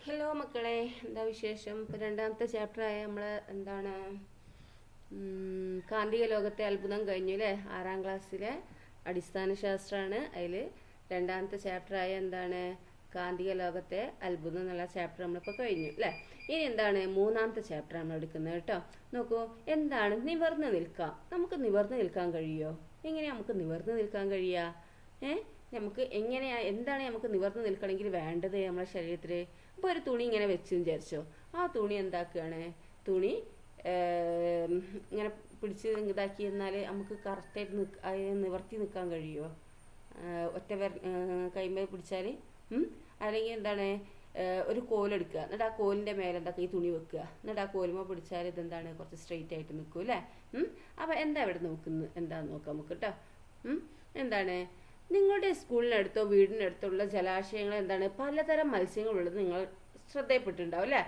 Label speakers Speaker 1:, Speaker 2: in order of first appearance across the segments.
Speaker 1: Hello മക്കളെ, എന്താ വിശേഷം? ഇപ്പോൾ രണ്ടാമത്തെ ചാപ്റ്ററായ നമ്മൾ എന്താണ് കാന്തിക ലോകത്തെ അത്ഭുതം കഴിഞ്ഞു അല്ലേ? 6ാം ക്ലാസ്സിലെ അടിസ്ഥാന ശാസ്ത്രമാണ്. അതിൽ രണ്ടാമത്തെ ചാപ്റ്ററായ എന്താണ് കാന്തിക ലോകത്തെ അത്ഭുതം എന്നുള്ള ചാപ്റ്റർ നമ്മളിപ്പോൾ കഴിഞ്ഞു അല്ലേ? ഇനി എന്താണ് മൂന്നാമത്തെ ചാപ്റ്റർ നമ്മൾ എടുക്കുന്നത് കേട്ടോ. നോക്കൂ, എന്താണ് നിവർന്ന് നിൽക്കാം. നമുക്ക് നിവർന്ന് നിൽക്കാൻ കഴിയുമോ? എങ്ങനെയാണ് നമുക്ക് നിവർന്ന് നിൽക്കാൻ കഴിയുക? നമുക്ക് എന്താണ് നമുക്ക് നിവർന്ന് നിൽക്കണമെങ്കിൽ വേണ്ടത് നമ്മുടെ ശരീരത്തിൽ? ഇപ്പോൾ ഒരു തുണി ഇങ്ങനെ വെച്ച് വിചാരിച്ചോ, ആ തുണി എന്താക്കുകയാണ്, തുണി ഇങ്ങനെ പിടിച്ച് ഇതാക്കി എന്നാൽ നമുക്ക് കറക്റ്റായിട്ട് നിവർത്തി നിൽക്കാൻ കഴിയുമോ? ഒറ്റ കൈമേ പിടിച്ചാൽ അല്ലെങ്കിൽ എന്താണ് ഒരു കോലെടുക്കുക, എന്നിട്ട് ആ കോലിൻ്റെ മേലെ എന്താക്കുക ഈ തുണി വെക്കുക, എന്നിട്ട് ആ കോലുമ പിടിച്ചാൽ ഇതെന്താണ് കുറച്ച് സ്ട്രെയിറ്റ് ആയിട്ട് നിൽക്കും അല്ലേ? അപ്പോൾ എന്താ ഇവിടെ നോക്കുന്നത് എന്താണെന്ന് നോക്കാം നമുക്ക് കേട്ടോ. എന്താണ് നിങ്ങളുടെ സ്കൂളിനടുത്തോ വീടിനടുത്തുള്ള ജലാശയങ്ങൾ എന്താണ് പലതരം മത്സ്യങ്ങളുള്ളത് നിങ്ങൾ ശ്രദ്ധയപ്പെട്ടിട്ടുണ്ടാവും അല്ലേ?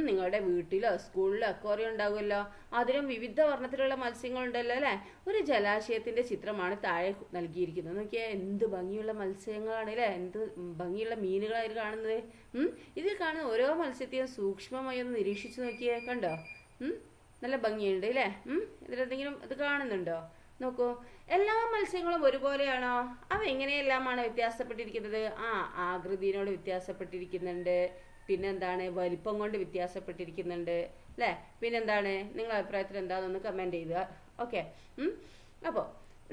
Speaker 1: നിങ്ങളുടെ വീട്ടിലോ സ്കൂളിലോ അക്വേറിയം ഉണ്ടാവുമല്ലോ, അതിലും വിവിധ വർണ്ണത്തിലുള്ള മത്സ്യങ്ങളുണ്ടല്ലോ അല്ലേ? ഒരു ജലാശയത്തിന്റെ ചിത്രമാണ് താഴെ നൽകിയിരിക്കുന്നത്. നോക്കിയാൽ എന്ത് ഭംഗിയുള്ള മത്സ്യങ്ങളാണ് അല്ലേ? എന്ത് ഭംഗിയുള്ള മീനുകളായിട്ട് കാണുന്നത്. ഇതിൽ കാണുന്ന ഓരോ മത്സ്യത്തെയും സൂക്ഷ്മമായി ഒന്ന് നിരീക്ഷിച്ച് നോക്കിയേ, കണ്ടോ? നല്ല ഭംഗിയുണ്ട് അല്ലേ? ഇതിലെന്തെങ്കിലും ഇത് കാണുന്നുണ്ടോ? നോക്കൂ, എല്ലാ മത്സ്യങ്ങളും ഒരുപോലെയാണോ? അവ എങ്ങനെയെല്ലാമാണ് വ്യത്യാസപ്പെട്ടിരിക്കുന്നത്? ആകൃതിയോട് വ്യത്യാസപ്പെട്ടിരിക്കുന്നുണ്ട്, പിന്നെന്താണ് വലിപ്പം കൊണ്ട് വ്യത്യാസപ്പെട്ടിരിക്കുന്നുണ്ട് അല്ലേ? പിന്നെന്താണ് നിങ്ങളുടെ അഭിപ്രായത്തിൽ എന്താണെന്നൊന്ന് കമൻറ്റ് ചെയ്യുക. ഓക്കെ. അപ്പോൾ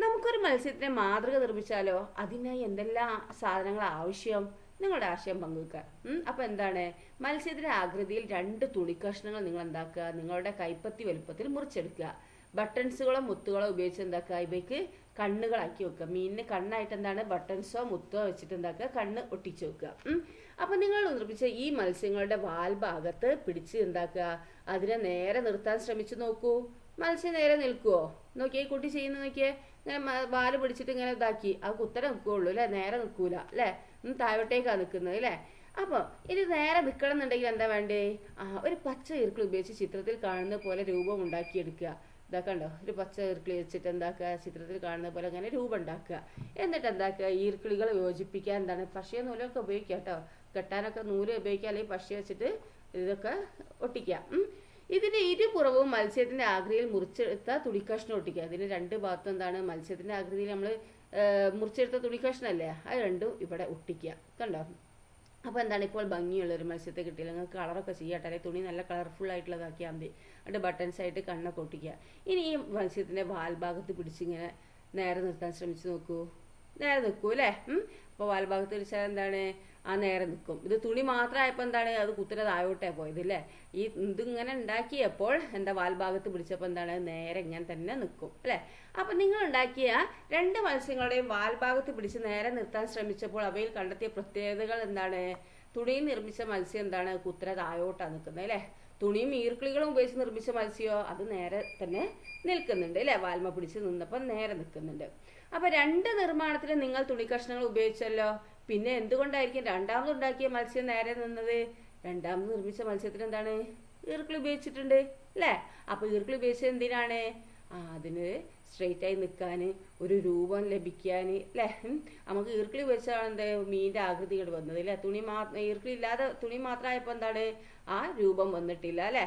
Speaker 1: നമുക്കൊരു മത്സ്യത്തിനെ മാതൃക നിർമ്മിച്ചാലോ? അതിനായി എന്തെല്ലാം സാധനങ്ങൾ ആവശ്യം? നിങ്ങളുടെ ആശയം പങ്കുവെക്കുക. അപ്പോൾ എന്താണ് മത്സ്യത്തിന്റെ ആകൃതിയിൽ 2 തുണിക്കഷ്ണങ്ങൾ നിങ്ങൾ എന്താക്കുക, നിങ്ങളുടെ കൈപ്പത്തി വലുപ്പത്തിൽ മുറിച്ചെടുക്കുക. ബട്ടൺസുകളോ മുത്തുകളോ ഉപയോഗിച്ച് എന്താക്കുക, ഇവയ്ക്ക് കണ്ണുകളാക്കി വെക്കുക. മീനിന് കണ്ണായിട്ട് എന്താണ് ബട്ടൺസോ മുത്തോ വെച്ചിട്ട് എന്താക്കുക, കണ്ണ് ഒട്ടിച്ച് വെക്കുക. അപ്പം നിങ്ങൾ നിർമ്മിച്ച ഈ മത്സ്യങ്ങളുടെ വാൽ ഭാഗത്ത് പിടിച്ച് എന്താക്കുക, അതിനെ നേരെ നിർത്താൻ ശ്രമിച്ചു നോക്കൂ. മത്സ്യം നേരെ നിൽക്കുവോ? നോക്കിയേ, കുട്ടി ചെയ്യുന്ന നോക്കിയേ, ഇങ്ങനെ വാല് പിടിച്ചിട്ട് ഇങ്ങനെ ഇതാക്കി ആ കുത്തനെ നിൽക്കുകയുള്ളൂ അല്ലേ? നേരെ നിൽക്കൂല അല്ലേ? താഴോട്ടേക്കാണ് നിൽക്കുന്നത് അല്ലേ? അപ്പോൾ ഇത് നേരെ നിൽക്കണം എന്നുണ്ടെങ്കിൽ എന്താ വേണ്ടേ? ഒരു പച്ച ഈർക്കിൾ ഉപയോഗിച്ച് ചിത്രത്തിൽ കാണുന്ന പോലെ രൂപം ഉണ്ടാക്കിയെടുക്കുക. ഇതാക്കണ്ടോ, ഒരു പച്ച ഈർക്കിളി വെച്ചിട്ട് എന്താക്കുക, ചിത്രത്തിൽ കാണുന്ന പോലെ അങ്ങനെ രൂപം ഉണ്ടാക്കുക. എന്നിട്ട് എന്താക്കുക, ഈർക്കിളികൾ യോജിപ്പിക്കാൻ എന്താണ് പശയോ നൂലൊക്കെ ഉപയോഗിക്കുക കേട്ടോ. കെട്ടാനൊക്കെ നൂല് ഉപയോഗിക്കുക, അല്ലെങ്കിൽ പശ വെച്ചിട്ട് ഇതൊക്കെ ഒട്ടിക്കുക. ഇതിന്റെ ഇരുപുറവും മത്സ്യത്തിന്റെ ആകൃതിയിൽ മുറിച്ചെടുത്ത തുണിക്കഷ്ണം ഒട്ടിക്കുക. ഇതിന് 2 ഭാഗത്തും എന്താണ് മത്സ്യത്തിന്റെ ആകൃതിയിൽ നമ്മൾ മുറിച്ചെടുത്ത തുണിക്കഷ്ണല്ലേ, അത് രണ്ടും ഇവിടെ ഒട്ടിക്കുക. കണ്ടോ? അപ്പോൾ എന്താണ് ഇപ്പോൾ ഭംഗിയുള്ളൊരു മത്സ്യത്തെ കിട്ടിയില്ല. നിങ്ങൾക്ക് കളറൊക്കെ ചെയ്യാട്ടെ, അല്ലെങ്കിൽ തുണി നല്ല കളർഫുൾ ആയിട്ടുള്ളതാക്കിയാൽ മതി. എന്നിട്ട് ബട്ടൺസ് ആയിട്ട് കണ്ണൊക്കെ ഒട്ടിക്കുക. ഇനി ഈ മത്സ്യത്തിൻ്റെ വാൽഭാഗത്ത് പിടിച്ചിങ്ങനെ നേരെ നിർത്താൻ ശ്രമിച്ച് നോക്കൂ. നേരെ നിൽക്കൂ അല്ലേ? അപ്പോൾ വാൽഭാഗത്ത് പിടിച്ചാൽ എന്താണ് നേരെ നിൽക്കും. ഇത് തുണി മാത്രമായപ്പോൾ എന്താണ് അത് കുത്തിര താഴോട്ടേ പോയത് അല്ലേ? ഈ ഇതിങ്ങനെ ഉണ്ടാക്കിയപ്പോൾ എന്താ വാൽഭാഗത്ത് പിടിച്ചപ്പോൾ എന്താണ് നേരെ ഇങ്ങനെ തന്നെ നിൽക്കും അല്ലേ? അപ്പം നിങ്ങൾ ഉണ്ടാക്കിയ 2 മത്സ്യങ്ങളുടെയും വാൽഭാഗത്ത് പിടിച്ച് നേരെ നിർത്താൻ ശ്രമിച്ചപ്പോൾ അവയിൽ കണ്ടെത്തിയ പ്രത്യേകതകൾ എന്താണ്? തുണിയിൽ നിർമ്മിച്ച മത്സ്യം എന്താണ് കുത്തിര താഴോട്ടാണ് നിൽക്കുന്നത് അല്ലേ? തുണിയും ഈർക്കിളികളും ഉപയോഗിച്ച് നിർമ്മിച്ച മത്സ്യമോ അത് നേരെ തന്നെ നിൽക്കുന്നുണ്ട് അല്ലേ? വാൽമ പിടിച്ച് നിന്നപ്പോൾ നേരെ നിൽക്കുന്നുണ്ട്. അപ്പം 2 നിർമ്മാണത്തിന് നിങ്ങൾ തുണിക്കഷ്ണങ്ങൾ ഉപയോഗിച്ചല്ലോ. പിന്നെ എന്തുകൊണ്ടായിരിക്കും രണ്ടാമതുണ്ടാക്കിയ മത്സ്യം നേരെ നിന്നത്? രണ്ടാമത് നിർമ്മിച്ച മത്സ്യത്തിന് എന്താണ് ഈർക്കിളി ഉപയോഗിച്ചിട്ടുണ്ട് അല്ലേ? അപ്പോൾ ഈർക്കിളി ഉപയോഗിച്ചത് എന്തിനാണ്? അതിന് സ്ട്രെയിറ്റ് ആയി നിൽക്കാൻ, ഒരു രൂപം ലഭിക്കാൻ അല്ലേ? നമുക്ക് ഈർക്കിളി വെച്ചാണ് എന്ത് മീനിൻ്റെ ആകൃതി ഇങ്ങോട്ട് വന്നത് അല്ലേ? ഈർക്കിളി ഇല്ലാതെ തുണി മാത്രമായപ്പോൾ എന്താണ് ആ രൂപം വന്നിട്ടില്ല അല്ലേ?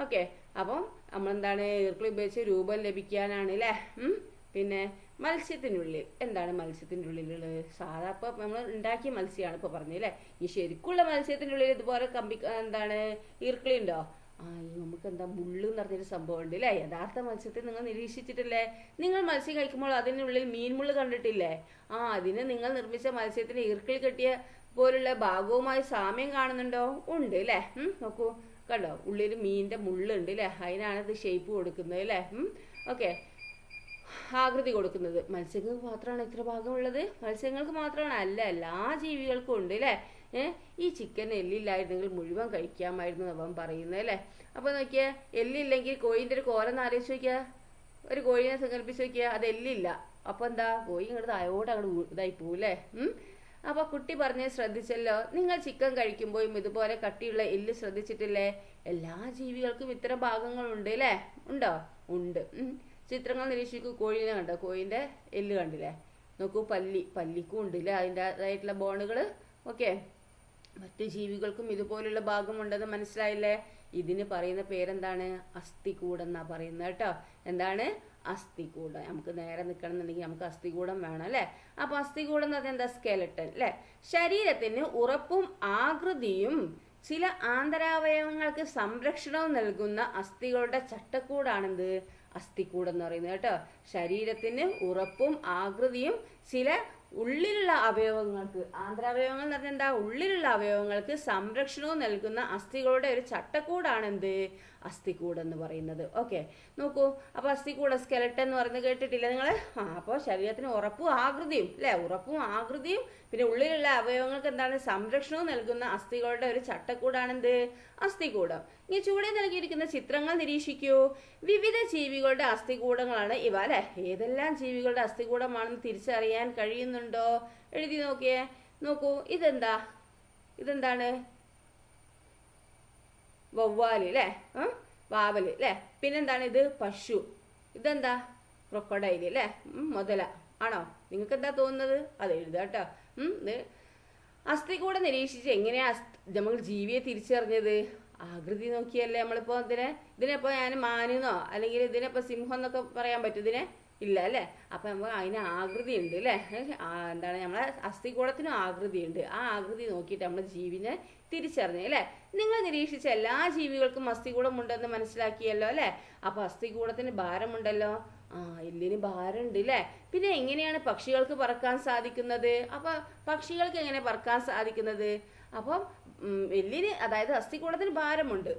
Speaker 1: ഓക്കെ. അപ്പം നമ്മളെന്താണ് ഈർക്കിളി ഉപയോഗിച്ച് രൂപം ലഭിക്കാനാണ് അല്ലേ? പിന്നെ മത്സ്യത്തിനുള്ളിൽ എന്താണ് മത്സ്യത്തിൻ്റെ ഉള്ളിലുള്ളത്? സാധാ ഇപ്പോൾ നമ്മൾ ഉണ്ടാക്കിയ മത്സ്യമാണ് ഇപ്പോൾ പറഞ്ഞത് അല്ലേ? ഈ ശരിക്കുള്ള മത്സ്യത്തിൻ്റെ ഉള്ളിൽ ഇതുപോലെ എന്താണ് ഈർക്കിളി ഉണ്ടോ? നമുക്ക് എന്താ മുള്ളു എന്ന് പറഞ്ഞൊരു സംഭവം ഉണ്ട് അല്ലേ? യഥാർത്ഥ മത്സ്യത്തെ നിങ്ങൾ നിരീക്ഷിച്ചിട്ടില്ലേ? നിങ്ങൾ മത്സ്യം കഴിക്കുമ്പോൾ അതിനുള്ളിൽ മീൻമുള്ള് കണ്ടിട്ടില്ലേ? അതിന് നിങ്ങൾ നിർമ്മിച്ച മത്സ്യത്തിന് ഈർക്കിളി കെട്ടിയ പോലുള്ള ഭാഗവുമായി സാമ്യം കാണുന്നുണ്ടോ? ഉണ്ട് അല്ലേ? നോക്കൂ, കണ്ടോ, ഉള്ളിൽ മീനിൻ്റെ മുള്ളുണ്ട് അല്ലേ? അതിനാണ് ഇത് ഷേപ്പ് കൊടുക്കുന്നത് അല്ലേ? ഓക്കെ, ആകൃതി കൊടുക്കുന്നത്. മത്സ്യങ്ങൾക്ക് മാത്രമാണ് ഇത്ര ഭാഗമുള്ളത്? മത്സ്യങ്ങൾക്ക് മാത്രമാണ് അല്ല, എല്ലാ ജീവികൾക്കും ഉണ്ട് അല്ലേ? ഈ ചിക്കൻ എല്ലില്ലായിരുന്നെങ്കിൽ മുഴുവൻ കഴിക്കാമായിരുന്നു അവൻ പറയുന്നത് അല്ലേ? അപ്പോൾ നോക്കിയാൽ എല്ലില്ലെങ്കിൽ കോഴിൻ്റെ ഒരു കോലെന്ന് ആലോചിച്ച് നോക്കിയാൽ, ഒരു കോഴിനെ സങ്കല്പിച്ച് നോക്കിയാൽ അത് എല്ലില്ല. അപ്പോൾ എന്താ കോഴി ഇങ്ങോട്ട് താഴോട്ട് അങ്ങോട്ട് ഇതായി പോവും അല്ലേ? അപ്പോൾ കുട്ടി പറഞ്ഞ് ശ്രദ്ധിച്ചല്ലോ. നിങ്ങൾ ചിക്കൻ കഴിക്കുമ്പോഴും ഇതുപോലെ കട്ടിയുള്ള എല്ല് ശ്രദ്ധിച്ചിട്ടില്ലേ? എല്ലാ ജീവികൾക്കും ഇത്തരം ഭാഗങ്ങളുണ്ട് അല്ലേ? ഉണ്ടോ? ഉണ്ട്. ചിത്രങ്ങൾ നിരീക്ഷിക്കൂ. കോഴീനെ കണ്ടോ? കോഴീൻ്റെ എല്ല് കണ്ടില്ലേ? നോക്കൂ, പല്ലിക്കും ഉണ്ട് അല്ലേ അതിൻ്റെതായിട്ടുള്ള ബോണുകൾ. ഓക്കെ. മറ്റു ജീവികൾക്കും ഇതുപോലുള്ള ഭാഗമുണ്ടെന്ന് മനസ്സിലായില്ലേ? ഇതിന് പറയുന്ന പേരെന്താണ്? അസ്ഥികൂടം എന്നാ പറയുന്നത് കേട്ടോ. എന്താണ്? അസ്ഥികൂടം. നമുക്ക് നേരെ നിൽക്കണം എന്നുണ്ടെങ്കിൽ നമുക്ക് അസ്ഥികൂടം വേണം അല്ലേ? അപ്പൊ അസ്ഥികൂടം എന്ന് പറഞ്ഞാൽ എന്താ? സ്കെലട്ടൻ അല്ലേ? ശരീരത്തിന് ഉറപ്പും ആകൃതിയും ചില ആന്തരാവയവങ്ങൾക്ക് സംരക്ഷണവും നൽകുന്ന അസ്ഥികളുടെ ചട്ടക്കൂടാണെന്ത്? അസ്ഥികൂടം എന്ന് പറയുന്നത് കേട്ടോ. ശരീരത്തിന് ഉറപ്പും ആകൃതിയും ചില ഉള്ളിലുള്ള അവയവങ്ങൾക്ക്, ആന്തരാവയവങ്ങൾ എന്ന് പറഞ്ഞാൽ എന്താ? ഉള്ളിലുള്ള അവയവങ്ങൾക്ക് സംരക്ഷണവും നൽകുന്ന അസ്ഥികളുടെ ഒരു ചട്ടക്കൂടാണെന്ത്? അസ്ഥികൂടം എന്ന് പറയുന്നത്. ഓക്കെ, നോക്കൂ. അപ്പൊ അസ്ഥികൂടം, സ്കെലട്ടൻ എന്ന് പറയുന്നത് കേട്ടിട്ടില്ല നിങ്ങൾ? അപ്പോൾ ശരീരത്തിന് ഉറപ്പും ആകൃതിയും അല്ലെ? ഉറപ്പും ആകൃതിയും പിന്നെ ഉള്ളിലുള്ള അവയവങ്ങൾക്ക് എന്താണ്? സംരക്ഷണവും നൽകുന്ന അസ്ഥികളുടെ ഒരു ചട്ടക്കൂടാണെന്ത്? അസ്ഥികൂടം. ഇനി ചുവടെ നൽകിയിരിക്കുന്ന ചിത്രങ്ങൾ നിരീക്ഷിക്കൂ. വിവിധ ജീവികളുടെ അസ്ഥികൂടങ്ങളാണ് ഇവ അല്ലെ? ഏതെല്ലാം ജീവികളുടെ അസ്ഥികൂടമാണെന്ന് തിരിച്ചറിയാൻ കഴിയുന്നുണ്ടോ? എഴുതി നോക്കിയേ. നോക്കൂ, ഇതെന്താണ്? വവ്വാല് അല്ലേ? വാവല് അല്ലേ? പിന്നെന്താണ് ഇത്? പശു. ഇതെന്താ? ക്രൊക്കഡൈല് അല്ലേ? മുതല ആണോ? നിങ്ങൾക്ക് എന്താ തോന്നുന്നത്? അത് എഴുതുക കേട്ടോ. അസ്ഥികൂടം നിരീക്ഷിച്ച് എങ്ങനെയാ നമ്മൾ ജീവിയെ തിരിച്ചറിഞ്ഞത്? ആകൃതി നോക്കിയല്ലേ നമ്മളിപ്പോ ഇതിനെപ്പോ ഞാൻ മാനെന്നോ അല്ലെങ്കിൽ ഇതിനെപ്പോ സിംഹം എന്നൊക്കെ പറയാൻ പറ്റും? ഇതിനെ ഇല്ല അല്ലേ? അപ്പൊ നമ്മൾ അതിന് ആകൃതി ഉണ്ട് അല്ലേ? എന്താണ്? നമ്മളെ അസ്ഥികൂടത്തിനും ആകൃതി ഉണ്ട്. ആ ആകൃതി നോക്കിയിട്ട് നമ്മൾ ജീവിനെ തിരിച്ചറിഞ്ഞു അല്ലേ? നിങ്ങൾ നിരീക്ഷിച്ച എല്ലാ ജീവികൾക്കും അസ്ഥികൂടം ഉണ്ടെന്ന് മനസ്സിലാക്കിയല്ലോ അല്ലേ? അപ്പൊ അസ്ഥികൂടത്തിന് ഭാരമുണ്ടല്ലോ. എല്ലിന് ഭാരമുണ്ട് അല്ലേ? പിന്നെ എങ്ങനെയാണ് പക്ഷികൾക്ക് പറക്കാൻ സാധിക്കുന്നത്? അപ്പൊ പക്ഷികൾക്ക് എങ്ങനെ പറക്കാൻ സാധിക്കുന്നത്? അപ്പം എല്ലിന്, അതായത് അസ്ഥികൂടത്തിന് ഭാരമുണ്ട്.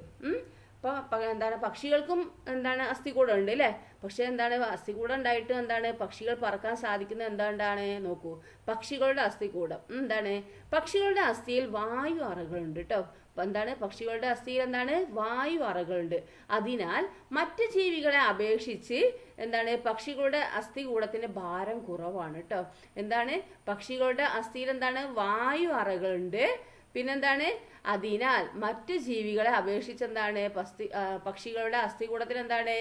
Speaker 1: അപ്പൊ എന്താണ്? പക്ഷികൾക്കും എന്താണ്? അസ്ഥികൂടം ഉണ്ട് അല്ലേ? പക്ഷെ എന്താണ്? അസ്ഥികൂടം ഉണ്ടായിട്ട് എന്താണ്? പക്ഷികൾ പറക്കാൻ സാധിക്കുന്നത് എന്താണ്? നോക്കൂ, പക്ഷികളുടെ അസ്ഥികൂടം എന്താണ്? പക്ഷികളുടെ അസ്ഥിയിൽ വായു അറകളുണ്ട് കേട്ടോ. എന്താണ്? പക്ഷികളുടെ അസ്ഥിയിൽ എന്താണ്? വായു അറകളുണ്ട്. അതിനാൽ മറ്റ് ജീവികളെ അപേക്ഷിച്ച് എന്താണ്? പക്ഷികളുടെ അസ്ഥികൂടത്തിന് ഭാരം കുറവാണ് കേട്ടോ. എന്താണ്? പക്ഷികളുടെ അസ്ഥിയിൽ എന്താണ്? വായു അറകളുണ്ട്. പിന്നെന്താണ്? അതിനാൽ മറ്റു ജീവികളെ അപേക്ഷിച്ച് എന്താണ്? പക്ഷികളുടെ അസ്ഥികൂടത്തിന് എന്താണ്?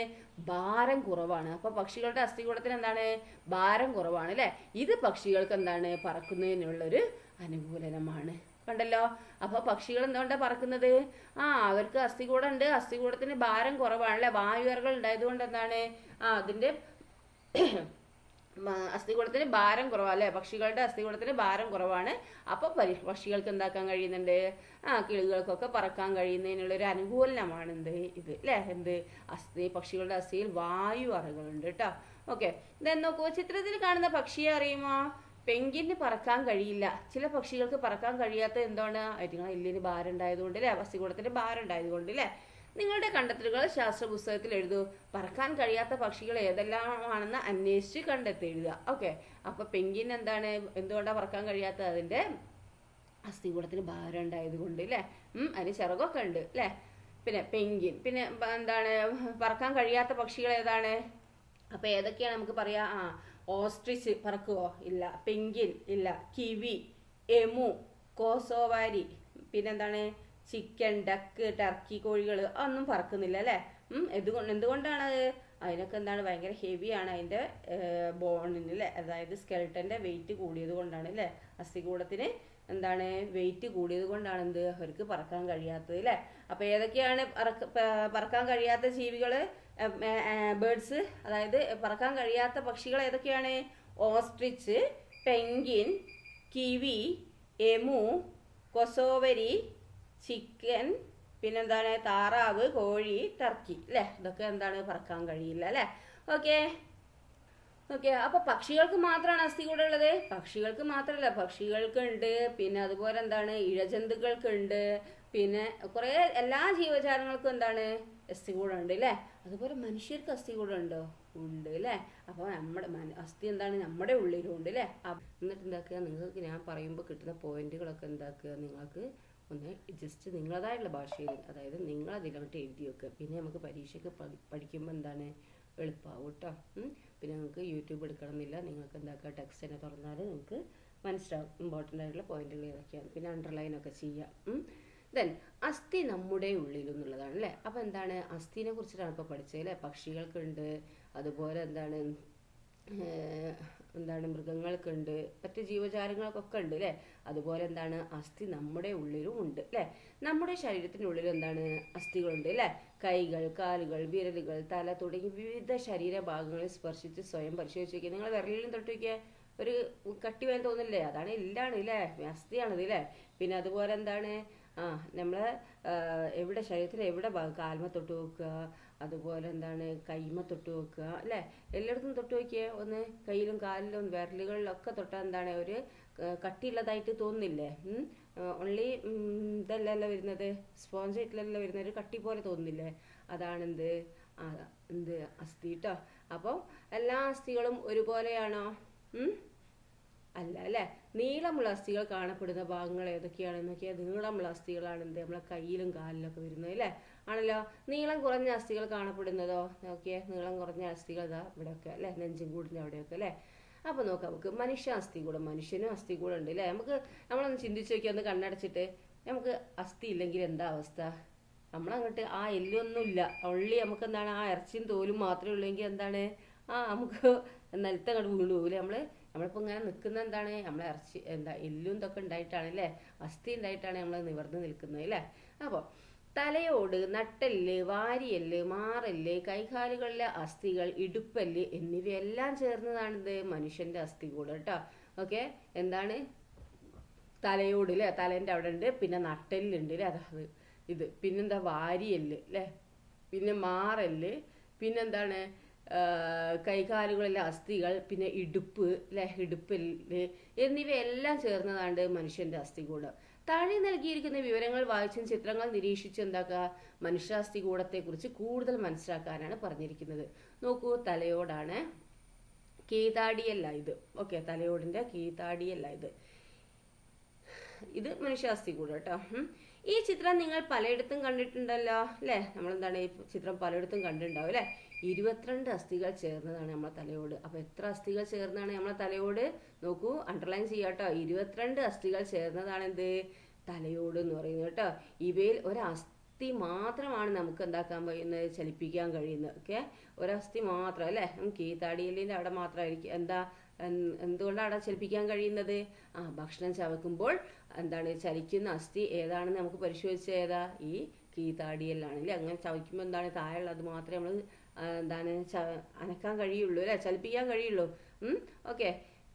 Speaker 1: ഭാരം കുറവാണ്. അപ്പൊ പക്ഷികളുടെ അസ്ഥികൂടത്തിന് എന്താണ്? ഭാരം കുറവാണ് അല്ലെ? ഇത് പക്ഷികൾക്ക് എന്താണ്? പറക്കുന്നതിനുള്ളൊരു അനുകൂലനമാണ്. കണ്ടല്ലോ? അപ്പൊ പക്ഷികൾ എന്തുകൊണ്ടാ പറക്കുന്നത്? അവർക്ക് അസ്ഥികൂടം ഉണ്ട്, അസ്ഥികൂടത്തിന് ഭാരം കുറവാണ് അല്ലെ? വായുവറകൾ ഉണ്ടായത് കൊണ്ട് എന്താണ്? അതിന്റെ അസ്ഥികൂടത്തിന് ഭാരം കുറവാണ് അല്ലെ? പക്ഷികളുടെ അസ്ഥികൂടത്തിന് ഭാരം കുറവാണ്. അപ്പൊ പക്ഷികൾക്ക് എന്താക്കാൻ കഴിയുന്നുണ്ട്? കിളികൾക്കൊക്കെ പറക്കാൻ കഴിയുന്നതിനുള്ളൊരു അനുകൂലനമാണ് ഇത് അല്ലെ? പക്ഷികളുടെ അസ്ഥിയിൽ വായു അറകളുണ്ട് കേട്ടോ. ഓക്കെ, ഇതെന്ന് നോക്കൂ. ചിത്രത്തിൽ കാണുന്ന പക്ഷിയെ അറിയുമോ? പെങ്കിന് പറക്കാൻ കഴിയില്ല. ചില പക്ഷികൾക്ക് പറക്കാൻ കഴിയാത്ത എന്താണ്? അതിന് എല്ലിന് ഭാരം ഉണ്ടായതുകൊണ്ട് അല്ലെ? അസ്ഥികൂടത്തിന് ഭാരം ഉണ്ടായതുകൊണ്ട് അല്ലെ? നിങ്ങളുടെ കണ്ടെത്തലുകൾ ശാസ്ത്ര പുസ്തകത്തിൽ എഴുതൂ. പറക്കാൻ കഴിയാത്ത പക്ഷികൾ ഏതെല്ലാമാണെന്ന് അന്വേഷിച്ച് കണ്ടെത്തി എഴുതുക. ഓക്കെ, അപ്പൊ പെങ്കിൻ എന്താണ്? എന്തുകൊണ്ടാണ് പറക്കാൻ കഴിയാത്തത്? അതിന്റെ അസ്ഥികൂടത്തിന് ഭാരം ഉണ്ടായത് കൊണ്ട് അല്ലെ? അതിന് ചിറകൊക്കെ ഉണ്ട് അല്ലെ? പിന്നെ പെങ്കിൻ. പിന്നെ എന്താണ്? പറക്കാൻ കഴിയാത്ത പക്ഷികൾ ഏതാണ്? അപ്പൊ ഏതൊക്കെയാണ് നമുക്ക് പറയാ? ഓസ്ട്രിച്ച് പറക്കുവോ? ഇല്ല. പെങ്കിൻ ഇല്ല. കിവി, എമു, കോസോവാരി, പിന്നെന്താണ്? ചിക്കൻ, ഡക്ക്, ടർക്കി കോഴികൾ ഒന്നും പറക്കുന്നില്ല അല്ലേ? എന്തുകൊണ്ടാണ്? അതിനൊക്കെ എന്താണ്? ഭയങ്കര ഹെവിയാണ് അതിന്റെ ബോണിന് അല്ലേ? അതായത് സ്കെൽട്ടന്റെ വെയിറ്റ് കൂടിയത് കൊണ്ടാണ് അല്ലേ? അസ്ഥികൂടത്തിന് എന്താണ്? വെയിറ്റ് കൂടിയത് കൊണ്ടാണ് അവർക്ക് പറക്കാൻ കഴിയാത്തത് അല്ലേ? അപ്പൊ ഏതൊക്കെയാണ് പറക്കാൻ കഴിയാത്ത ജീവികള്? ബേർഡ്സ്, അതായത് പറക്കാൻ കഴിയാത്ത പക്ഷികൾ ഏതൊക്കെയാണ്? Ostrich, penguin, kiwi, emu, cassowary, chicken, പിന്നെന്താണ്? താറാവ്, കോഴി, ടർക്കി അല്ലേ? ഇതൊക്കെ എന്താണ്? പറക്കാൻ കഴിയില്ല അല്ലേ? ഓക്കെ, അപ്പൊ പക്ഷികൾക്ക് മാത്രമാണ് അസ്ഥികൂടം ഉള്ളത്? പക്ഷികൾക്ക് മാത്രമല്ല, പക്ഷികൾക്ക് ഉണ്ട്. പിന്നെ അതുപോലെ എന്താണ്? ഇഴജന്തുക്കൾക്ക് ഉണ്ട്. പിന്നെ കുറെ എല്ലാ ജീവജാലങ്ങൾക്കും എന്താണ്? അസ്ഥികൂടം ഉണ്ട് അല്ലേ? അതുപോലെ മനുഷ്യർക്ക് അസ്ഥികൂടം ഉണ്ടോ? ഉണ്ട് അല്ലേ? അപ്പൊ നമ്മുടെ അസ്ഥി എന്താണ്? നമ്മുടെ ഉള്ളിലും ഉണ്ട് അല്ലേ? എന്നിട്ട് എന്താക്കുക? നിങ്ങൾക്ക് ഞാൻ പറയുമ്പോൾ കിട്ടുന്ന പോയിന്റുകളൊക്കെ എന്താക്കുക? നിങ്ങൾക്ക് ഒന്ന് ജസ്റ്റ് നിങ്ങളതായിട്ടുള്ള ഭാഷയിൽ, അതായത് നിങ്ങളതിലോട്ട് എഴുതി വെക്കുക. പിന്നെ നമുക്ക് പരീക്ഷയ്ക്ക് പഠിക്കുമ്പോൾ എന്താണ്? എളുപ്പമാവും കേട്ടോ. പിന്നെ നിങ്ങൾക്ക് യൂട്യൂബ് എടുക്കണമെന്നില്ല. നിങ്ങൾക്ക് എന്താക്കുക? ടെക്സ്റ്റ് തന്നെ തുറന്നാൽ നിങ്ങൾക്ക് മനസ്സിലാവും ഇമ്പോർട്ടൻ്റ് ആയിട്ടുള്ള പോയിന്റുകൾ ഏതൊക്കെയാണ്. പിന്നെ അണ്ടർലൈനൊക്കെ ചെയ്യാം. ദെൻ അസ്ഥി നമ്മുടെ ഉള്ളിലെന്നുള്ളതാണ് അല്ലേ? അപ്പോൾ എന്താണ്? അസ്ഥിനെ കുറിച്ചിട്ടാണ് ഇപ്പോൾ പഠിച്ചത് അല്ലേ? പക്ഷികൾക്കുണ്ട്, അതുപോലെ എന്താണ്? എന്താണ് മൃഗങ്ങൾക്കുണ്ട്, മറ്റ് ജീവജാലങ്ങൾക്കൊക്കെ ഉണ്ട് അല്ലേ. അതുപോലെ എന്താണ് അസ്ഥി നമ്മുടെ ഉള്ളിലും ഉണ്ട് അല്ലേ. നമ്മുടെ ശരീരത്തിനുള്ളിൽ എന്താണ് അസ്ഥികളുണ്ട് അല്ലേ. കൈകൾ, കാലുകൾ, വിരലുകൾ, തല തുടങ്ങി വിവിധ ശരീരഭാഗങ്ങളിൽ സ്പർശിച്ച് സ്വയം പരിശോധിച്ച് നോക്കിയാൽ നിങ്ങൾ വിരലിലും തൊട്ട് നോക്കിയാൽ ഒരു കട്ടി വേണം തോന്നില്ലേ, അതാണ് എല്ലാണ് ഇല്ലേ, അസ്ഥിയാണത് ഇല്ലേ. പിന്നെ അതുപോലെ എന്താണ് നമ്മളെ എവിടെ ശരീരത്തിൽ എവിടെ ഭാഗം, കാൽമ തൊട്ട് നോക്കുക, അതുപോലെ എന്താണ് കൈമ തൊട്ട് നോക്കുക അല്ലേ. എല്ലായിടത്തും തൊട്ട് നോക്കിയേ ഒന്ന്, കയ്യിലും കാലിലും വിരലുകളിലൊക്കെ തൊട്ടാൽ എന്താണ് ഒരു കട്ടിയുള്ളതായിട്ട് തോന്നുന്നില്ലേ. ഓൺലി ഇതല്ലല്ലോ വരുന്നത്, സ്പോഞ്ച് ആയിട്ടല്ലല്ലോ വരുന്നത്, ഒരു കട്ടി പോലെ തോന്നുന്നില്ലേ, അതാണെന്ത് എന്ത് അസ്ഥി കേട്ടോ. അപ്പോൾ എല്ലാ അസ്ഥികളും ഒരുപോലെയാണോ? അല്ല അല്ലേ. നീളമുള്ള അസ്ഥികൾ കാണപ്പെടുന്ന ഭാഗങ്ങൾ ഏതൊക്കെയാണെന്ന് നോക്കിയാൽ നീളമുള്ള അസ്ഥികളാണ് എന്ത് നമ്മളെ കയ്യിലും കാലിലൊക്കെ വരുന്നത് അല്ലേ, ആണല്ലോ. നീളം കുറഞ്ഞ അസ്ഥികൾ കാണപ്പെടുന്നതോ നോക്കിയേ, നീളം കുറഞ്ഞ അസ്ഥികൾ ഇതാ ഇവിടെയൊക്കെ അല്ലേ, നെഞ്ചും കൂടിൻ്റെ അവിടെയൊക്കെ അല്ലേ. അപ്പോൾ നോക്കാം നമുക്ക് മനുഷ്യ അസ്ഥികൂടം, മനുഷ്യനും അസ്ഥികൂടം ഉണ്ട് അല്ലേ. നമ്മളൊന്ന് ചിന്തിച്ച് നോക്കിയാൽ ഒന്ന് കണ്ണടച്ചിട്ട്, നമുക്ക് അസ്ഥി ഇല്ലെങ്കിൽ എന്താ അവസ്ഥ? നമ്മളങ്ങോട്ട് ആ എല്ലൊന്നുമില്ല, ഉള്ളി നമുക്ക് എന്താണ് ആ ഇറച്ചിയും തോലും മാത്രമേ ഉള്ളെങ്കിൽ എന്താണ് നമുക്ക് നിലത്തങ്ങോട്ട് വീണു പോകില്ലേ. നമ്മളിപ്പോൾ ഇങ്ങനെ നിൽക്കുന്ന എന്താണ് നമ്മളെ ഇറച്ചി എല്ലും ഇതൊക്കെ ഉണ്ടായിട്ടാണ് അല്ലേ, അസ്ഥി ഉണ്ടായിട്ടാണ് നമ്മൾ നിവർന്ന് നിൽക്കുന്നത് അല്ലേ. അപ്പോൾ തലയോട്, നട്ടെല്ല്, വാരിയെല്ല്, മാറെല്ല്, കൈകാലുകളിലെ അസ്ഥികൾ, ഇടുപ്പല്ല് എന്നിവയെല്ലാം ചേർന്നതാണിത് മനുഷ്യന്റെ അസ്ഥികൂടം കേട്ടോ. ഓക്കെ, എന്താണ് തലയോട് അല്ലേ, തലേൻ്റെ അവിടെ ഉണ്ട്. പിന്നെ നട്ടെല്ലുണ്ട് അല്ലേ, അതാണ് ഇത്. പിന്നെന്താ വാരിയെല്ല് അല്ലേ, പിന്നെ മാറെല്ല്, പിന്നെന്താണ് കൈകാലുകളിലെ അസ്ഥികൾ, പിന്നെ ഇടുപ്പ് അല്ലെ, ഇടുപ്പല്ല് എന്നിവയെല്ലാം ചേർന്നതാണ് മനുഷ്യന്റെ അസ്ഥികൂടം. താഴെ നൽകിയിരിക്കുന്ന വിവരങ്ങൾ വായിച്ചും ചിത്രങ്ങൾ നിരീക്ഷിച്ചും എന്താക്കുക, മനുഷ്യാസ്ഥികൂടത്തെ കുറിച്ച് കൂടുതൽ മനസ്സിലാക്കാനാണ് പറഞ്ഞിരിക്കുന്നത്. നോക്കൂ, തലയോടാണ്, കീഴ്താടിയല്ല ഇത്. ഓക്കെ, തലയോടിന്റെ കീഴ്താടിയല്ല ഇത്. ഇത് മനുഷ്യാസ്ഥികൂടം കേട്ടോ. ഈ ചിത്രം നിങ്ങൾ പലയിടത്തും കണ്ടിട്ടുണ്ടല്ലോ അല്ലേ. നമ്മളെന്താണ് ഈ ചിത്രം പലയിടത്തും കണ്ടിട്ടുണ്ടാവും അല്ലേ. 22 അസ്ഥികൾ ചേർന്നതാണ് നമ്മളെ തലയോട്. അപ്പോൾ എത്ര അസ്ഥികൾ ചേർന്നതാണ് നമ്മളെ തലയോട്? നോക്കൂ, അണ്ടർലൈൻ ചെയ്യാട്ടോ. 22 അസ്ഥികൾ ചേർന്നതാണ് എന്ത് തലയോട് എന്ന് പറയുന്നത് കേട്ടോ. ഇവയിൽ ഒരസ്ഥി മാത്രമാണ് നമുക്ക് എന്താക്കാൻ കഴിയുന്നത്, ചലിപ്പിക്കാൻ കഴിയുന്നത്. ഓക്കെ, ഒരസ്ഥി മാത്രം അല്ലേ, നമുക്ക് ഈ താടിയല്ലിൻ്റെ അവിടെ മാത്രമായിരിക്കും എന്തുകൊണ്ടാണ് അവിടെ ചലിപ്പിക്കാൻ കഴിയുന്നത്? ഭക്ഷണം ചവയ്ക്കുമ്പോൾ എന്താണ് ചലിക്കുന്ന അസ്ഥി ഏതാണെന്ന് നമുക്ക് പരിശോധിച്ച ഏതാ, ഈ കീഴ്താടിയല്ലാണ് അല്ലേ. അങ്ങനെ ചവയ്ക്കുമ്പോൾ എന്താണ് താഴെയുള്ളത് മാത്രമേ നമ്മൾ എന്താണ് അനക്കാൻ കഴിയുള്ളൂ അല്ലേ, ചലിപ്പിക്കാൻ കഴിയുള്ളൂ. ഓക്കെ,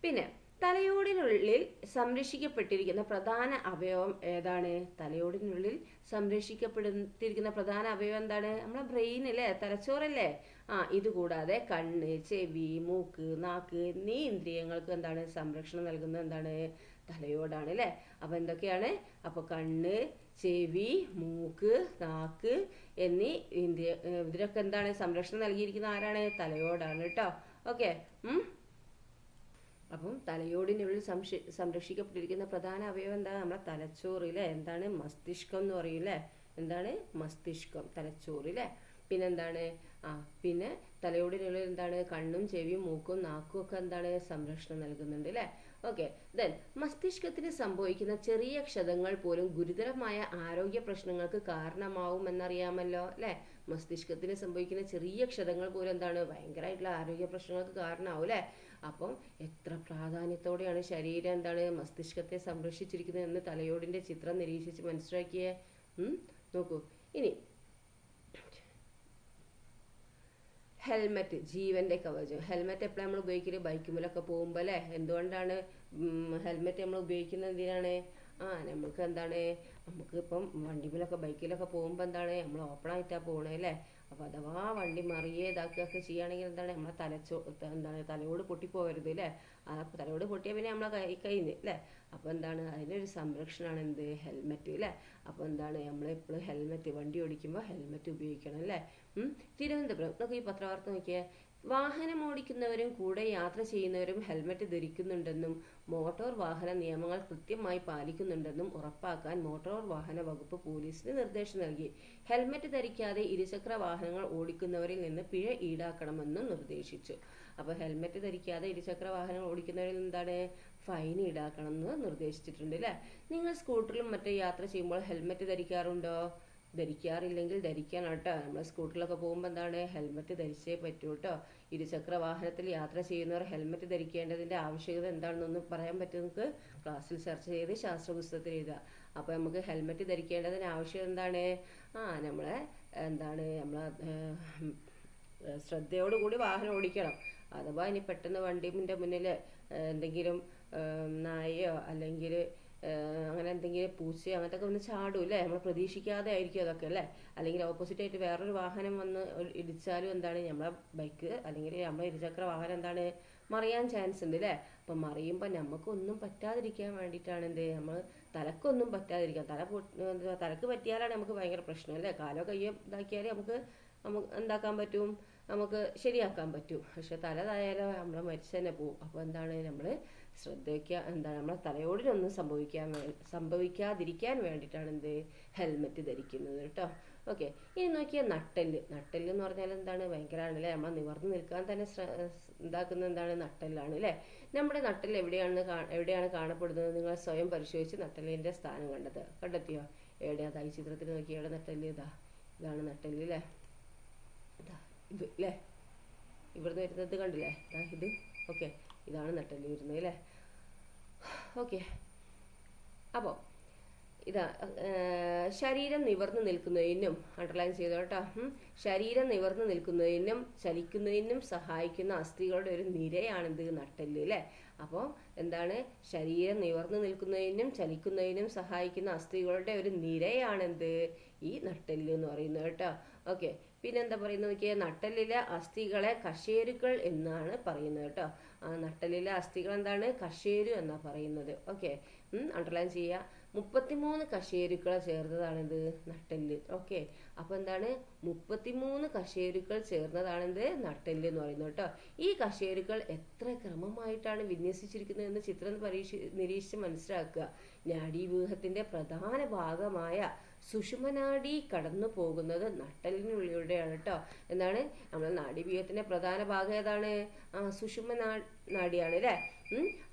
Speaker 1: പിന്നെ തലയോടിനുള്ളിൽ സംരക്ഷിക്കപ്പെട്ടിരിക്കുന്ന പ്രധാന അവയവം ഏതാണ്? തലയോടിനുള്ളിൽ സംരക്ഷിക്കപ്പെട്ടിരിക്കുന്ന പ്രധാന അവയവം എന്താണ്? നമ്മളെ ബ്രെയിൻ അല്ലേ, തലച്ചോറല്ലേ. ഇതുകൂടാതെ കണ്ണ്, ചെവി, മൂക്ക്, നാക്ക് എന്നീ ഇന്ദ്രിയങ്ങൾക്ക് എന്താണ് സംരക്ഷണം നൽകുന്നത് എന്താണ്? തലയോടാണ് അല്ലേ. അപ്പൊ എന്തൊക്കെയാണ്? അപ്പൊ കണ്ണ്, ചെവി, മൂക്ക്, നാക്ക് എന്നീ ഇതിനൊക്കെ എന്താണ് സംരക്ഷണം നൽകിയിരിക്കുന്ന ആരാണ്? തലയോടാണ് കേട്ടോ. ഓക്കെ, അപ്പം തലയോടിനുള്ളിൽ സംരക്ഷിക്കപ്പെട്ടിരിക്കുന്ന പ്രധാന അവയവം എന്താ? നമ്മളെ തലച്ചോറ് അല്ലേ. എന്താണ്? മസ്തിഷ്കം എന്ന് പറയും അല്ലേ. എന്താണ്? മസ്തിഷ്കം, തലച്ചോറ് അല്ലേ. പിന്നെന്താണ്? പിന്നെ തലയോടിനുള്ളിൽ എന്താണ്? കണ്ണും ചെവിയും മൂക്കും നാക്കും ഒക്കെ എന്താണ് സംരക്ഷണം നൽകുന്നുണ്ട് അല്ലേ. ഓക്കെ, ദെൻ മസ്തിഷ്കത്തിന് സംഭവിക്കുന്ന ചെറിയ ക്ഷതങ്ങൾ പോലും ഗുരുതരമായ ആരോഗ്യ പ്രശ്നങ്ങൾക്ക് കാരണമാവുമെന്നറിയാമല്ലോ അല്ലേ. മസ്തിഷ്കത്തിന് സംഭവിക്കുന്ന ചെറിയ ക്ഷതങ്ങൾ പോലും എന്താണ് ഭയങ്കരമായിട്ടുള്ള ആരോഗ്യ പ്രശ്നങ്ങൾക്ക് കാരണമാവും അല്ലേ. അപ്പം എത്ര പ്രാധാന്യത്തോടെയാണ് ശരീരം എന്താണ് മസ്തിഷ്കത്തെ സംരക്ഷിച്ചിരിക്കുന്നത് എന്ന് തലയോടിന്റെ ചിത്രം നിരീക്ഷിച്ച് മനസ്സിലാക്കിയേ. നോക്കൂ, ഇനി ഹെൽമെറ്റ്, ജീവന്റെ കവചം. ഹെൽമെറ്റ് എപ്പോഴാണ് നമ്മൾ ഉപയോഗിക്കല്? ബൈക്കുമേലൊക്കെ പോകുമ്പോൾ അല്ലേ. എന്തുകൊണ്ടാണ് ഹെൽമെറ്റ് നമ്മൾ ഉപയോഗിക്കുന്നത്? എന്തിനാണ്? നമുക്ക് എന്താണ്, നമുക്ക് ഇപ്പം വണ്ടിമേലൊക്കെ ബൈക്കിലൊക്കെ പോകുമ്പോൾ എന്താണ് നമ്മൾ ഓപ്പൺ ആയിട്ടാണ് പോകണേ അല്ലേ. അപ്പോൾ അഥവാ വണ്ടി മറിയെ ഇതാക്കുകയൊക്കെ ചെയ്യുകയാണെങ്കിൽ എന്താണ് നമ്മളെ എന്താണ് തലയോട് പൊട്ടിപ്പോകരുത് അല്ലേ. തലയോട് പൊട്ടിയാൽ പിന്നെ നമ്മളെ കഴിഞ്ഞ് അല്ലേ. അപ്പോൾ എന്താണ് അതിനൊരു സംരക്ഷണമാണ് എന്ത്? ഹെൽമെറ്റ് അല്ലേ. അപ്പോൾ എന്താണ് നമ്മളെപ്പോഴും ഹെൽമെറ്റ്, വണ്ടി ഓടിക്കുമ്പോൾ ഹെൽമെറ്റ് ഉപയോഗിക്കണം അല്ലേ. തിരുവനന്തപുരം നമുക്ക് ഈ പത്രവാർത്ത നോക്കിയേ. വാഹനം ഓടിക്കുന്നവരും കൂടെ യാത്ര ചെയ്യുന്നവരും ഹെൽമെറ്റ് ധരിക്കുന്നുണ്ടെന്നും മോട്ടോർ വാഹന നിയമങ്ങൾ കൃത്യമായി പാലിക്കുന്നുണ്ടെന്നും ഉറപ്പാക്കാൻ മോട്ടോർ വാഹന വകുപ്പ് പോലീസിന് നിർദ്ദേശം നൽകി. ഹെൽമെറ്റ് ധരിക്കാതെ ഇരുചക്ര വാഹനങ്ങൾ ഓടിക്കുന്നവരിൽ നിന്ന് പിഴ ഈടാക്കണമെന്നും നിർദ്ദേശിച്ചു. അപ്പോൾ ഹെൽമെറ്റ് ധരിക്കാതെ ഇരുചക്ര വാഹനങ്ങൾ ഓടിക്കുന്നവരിൽ എന്താണ് ഫൈൻ ഈടാക്കണം എന്ന് നിർദ്ദേശിച്ചിട്ടുണ്ട് അല്ലേ. നിങ്ങൾ സ്കൂട്ടറിലും മറ്റും യാത്ര ചെയ്യുമ്പോൾ ഹെൽമെറ്റ് ധരിക്കാറുണ്ടോ? ധരിക്കാറില്ലെങ്കിൽ ധരിക്കണം കേട്ടോ. നമ്മൾ സ്കൂട്ടറിലൊക്കെ പോകുമ്പോൾ എന്താണ് ഹെൽമെറ്റ് ധരിച്ചേ പറ്റൂ കേട്ടോ. ഇരുചക്ര വാഹനത്തിൽ യാത്ര ചെയ്യുന്നവർ ഹെൽമെറ്റ് ധരിക്കേണ്ടതിൻ്റെ ആവശ്യകത എന്താണെന്നൊന്ന് പറയാൻ പറ്റും. നമുക്ക് ക്ലാസ്സിൽ ചർച്ച ചെയ്ത് ശാസ്ത്ര പുസ്തകത്തിൽ എഴുതാം. അപ്പോൾ നമുക്ക് ഹെൽമെറ്റ് ധരിക്കേണ്ടതിന് ആവശ്യം എന്താണ്? നമ്മളെ ശ്രദ്ധയോടുകൂടി വാഹനം ഓടിക്കണം. അഥവാ ഇനി പെട്ടെന്ന് വണ്ടിൻ്റെ മുന്നിൽ എന്തെങ്കിലും നായയോ അല്ലെങ്കിൽ അങ്ങനെ എന്തെങ്കിലും പൂച്ചയോ അങ്ങനത്തെ ഒക്കെ ഒന്ന് ചാടും അല്ലേ, നമ്മൾ പ്രതീക്ഷിക്കാതെ ആയിരിക്കും അതൊക്കെ അല്ലേ. അല്ലെങ്കിൽ ഓപ്പോസിറ്റായിട്ട് വേറൊരു വാഹനം വന്ന് ഇടിച്ചാലും എന്താണ് നമ്മളെ ബൈക്ക് അല്ലെങ്കിൽ നമ്മളെ ഇരുചക്ര വാഹനം എന്താണ് മറിയാൻ ചാൻസ് ഉണ്ട് അല്ലേ. അപ്പം മറിയുമ്പോൾ നമുക്കൊന്നും പറ്റാതിരിക്കാൻ വേണ്ടിയിട്ടാണ് നമ്മൾ തലക്കൊന്നും പറ്റാതിരിക്കാം. തലക്ക് പറ്റിയാലാണ് നമുക്ക് ഭയങ്കര പ്രശ്നം അല്ലേ. കാലോ കയ്യോ ഇതാക്കിയാൽ നമുക്ക് എന്താക്കാൻ പറ്റും, നമുക്ക് ശരിയാക്കാൻ പറ്റും. പക്ഷെ തലതായാലോ നമ്മൾ മരിച്ചു തന്നെ പോവും. അപ്പോൾ എന്താണ് നമ്മൾ ശ്രദ്ധിക്കുക, നമ്മളെ തലയോടിനൊന്നും സംഭവിക്കാതിരിക്കാൻ വേണ്ടിയിട്ടാണ് ഹെൽമെറ്റ് ധരിക്കുന്നത് കേട്ടോ. ഓക്കെ, ഇനി നോക്കിയാൽ നട്ടെല്ല് എന്ന് പറഞ്ഞാൽ എന്താണ്, ഭയങ്കരമാണ് അല്ലേ. നമ്മൾ നിവർന്ന് നിൽക്കാൻ തന്നെ ഉണ്ടാക്കുന്ന എന്താണ് നട്ടെല്ലാണ് അല്ലേ. നമ്മുടെ നട്ടെല്ല് എവിടെയാണ് കാണപ്പെടുന്നത്? നിങ്ങൾ സ്വയം പരിശോധിച്ച് നട്ടെല്ലിൻ്റെ സ്ഥാനം കണ്ടെത്തിയോ? എവിടെയാ? ഈ ചിത്രത്തിൽ നോക്കി, എവിടെ നട്ടെല്ല്? ഇതാണ് നട്ടെല്ല് അല്ലേ. ഇത് അല്ലേ, ഇവിടുന്ന് വരുന്നത് കണ്ടില്ലേ, ഇത്. ഓക്കെ, ഇതാണ് നട്ടെല്ല് വരുന്നത് അല്ലേ. ഓക്കെ, അപ്പോൾ ശരീരം നിവർന്നു നിൽക്കുന്നതിനും അണ്ടർലൈൻ ചെയ്തോ കേട്ടോ. ശരീരം നിവർന്നു നിൽക്കുന്നതിനും ചലിക്കുന്നതിനും സഹായിക്കുന്ന അസ്ഥികളുടെ ഒരു നിരയാണിത് നട്ടെല്ല് അല്ലേ. അപ്പോൾ എന്താണ്, ശരീരം നിവർന്നു നിൽക്കുന്നതിനും ചലിക്കുന്നതിനും സഹായിക്കുന്ന അസ്ഥികളുടെ ഒരു നിരയാണെന്ത് ഈ നട്ടെല്ല് എന്ന് പറയുന്നത് കേട്ടോ. ഓക്കെ, പിന്നെന്താ പറയുന്നത് നോക്കിയാൽ, നട്ടെല്ലിലെ അസ്ഥികളെ കശേരുക്കൾ എന്നാണ് പറയുന്നത് കേട്ടോ. നട്ടെല്ലിലെ അസ്ഥികൾ എന്താണ്, കശേരു എന്നാണ് പറയുന്നത്. ഓക്കെ, അണ്ടർലൈൻ ചെയ്യുക. 33 കശേരുക്കൾ ചേർന്നതാണിത് നട്ടെല്ല്. ഓക്കെ, അപ്പോൾ എന്താണ്, 33 കശേരുക്കൾ ചേർന്നതാണിത് നട്ടെല്ല് എന്ന് പറയുന്നത് കേട്ടോ. ഈ കശേരുക്കൾ എത്ര ക്രമമായിട്ടാണ് വിന്യസിച്ചിരിക്കുന്നത് എന്ന് ചിത്രം നിരീക്ഷിച്ച് മനസ്സിലാക്കുക. നാഡീവ്യൂഹത്തിന്റെ പ്രധാന ഭാഗമായ സുഷുമ്നാഡി കടന്നു പോകുന്നത് നട്ടെല്ലിനുള്ളിലൂടെയാണ് കേട്ടോ. എന്താണ്, നമ്മുടെ നാഡീവ്യൂഹത്തിന്റെ പ്രധാന ഭാഗം ഏതാണ്? സുഷുമ്നാഡിയാണ് അല്ലേ.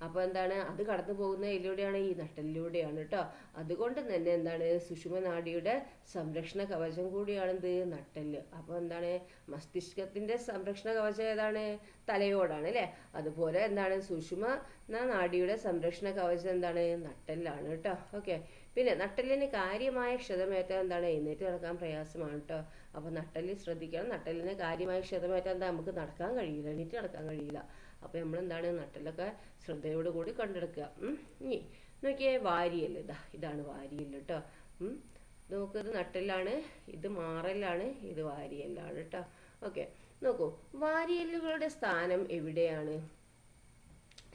Speaker 1: അപ്പോൾ എന്താണ്, അത് കടന്നു പോകുന്നത് ഇതിലൂടെയാണ്, ഈ നട്ടെല്ലിലൂടെയാണ് കേട്ടോ. അതുകൊണ്ട് തന്നെ എന്താണ്, സുഷുമ്നാഡിയുടെ സംരക്ഷണ കവചം കൂടിയാണെന്ത് നട്ടെല്ല്. അപ്പോൾ എന്താണ്, മസ്തിഷ്കത്തിന്റെ സംരക്ഷണ കവചം ഏതാണ്? തലയോടാണ് അല്ലേ. അതുപോലെ എന്താണ്, സുഷുമ്നാഡിയുടെ സംരക്ഷണ കവചം എന്താണ്? നട്ടെല്ലാണ് കേട്ടോ. ഓക്കെ, പിന്നെ നട്ടെല്ലിന് കാര്യമായ ക്ഷതമേറ്റാൽ എന്താണ്, എഴുന്നേറ്റ് നടക്കാൻ പ്രയാസമാണ് കേട്ടോ. അപ്പോൾ നട്ടെല്ല് ശ്രദ്ധിക്കണം. നട്ടെല്ലിന് കാര്യമായ ക്ഷതമേറ്റാൽ എന്താ, നമുക്ക് നടക്കാൻ കഴിയില്ല, എഴുന്നേറ്റ് നടക്കാൻ കഴിയില്ല. അപ്പോൾ നമ്മളെന്താണ്, നട്ടെല്ലൊക്കെ ശ്രദ്ധയോട് കൂടി കണ്ടെടുക്കുക. ഇനി നോക്കിയേ, വാരിയല്ല്. ഇതാണ് വാരിയല്ല് കേട്ടോ. നോക്കത് നട്ടെല്ലാണ്, ഇത് മാറലാണ്, ഇത് വാരിയല്ലാണ് കേട്ടോ. ഓക്കെ, നോക്കൂ, വാരിയല്ലുകളുടെ സ്ഥാനം എവിടെയാണ്?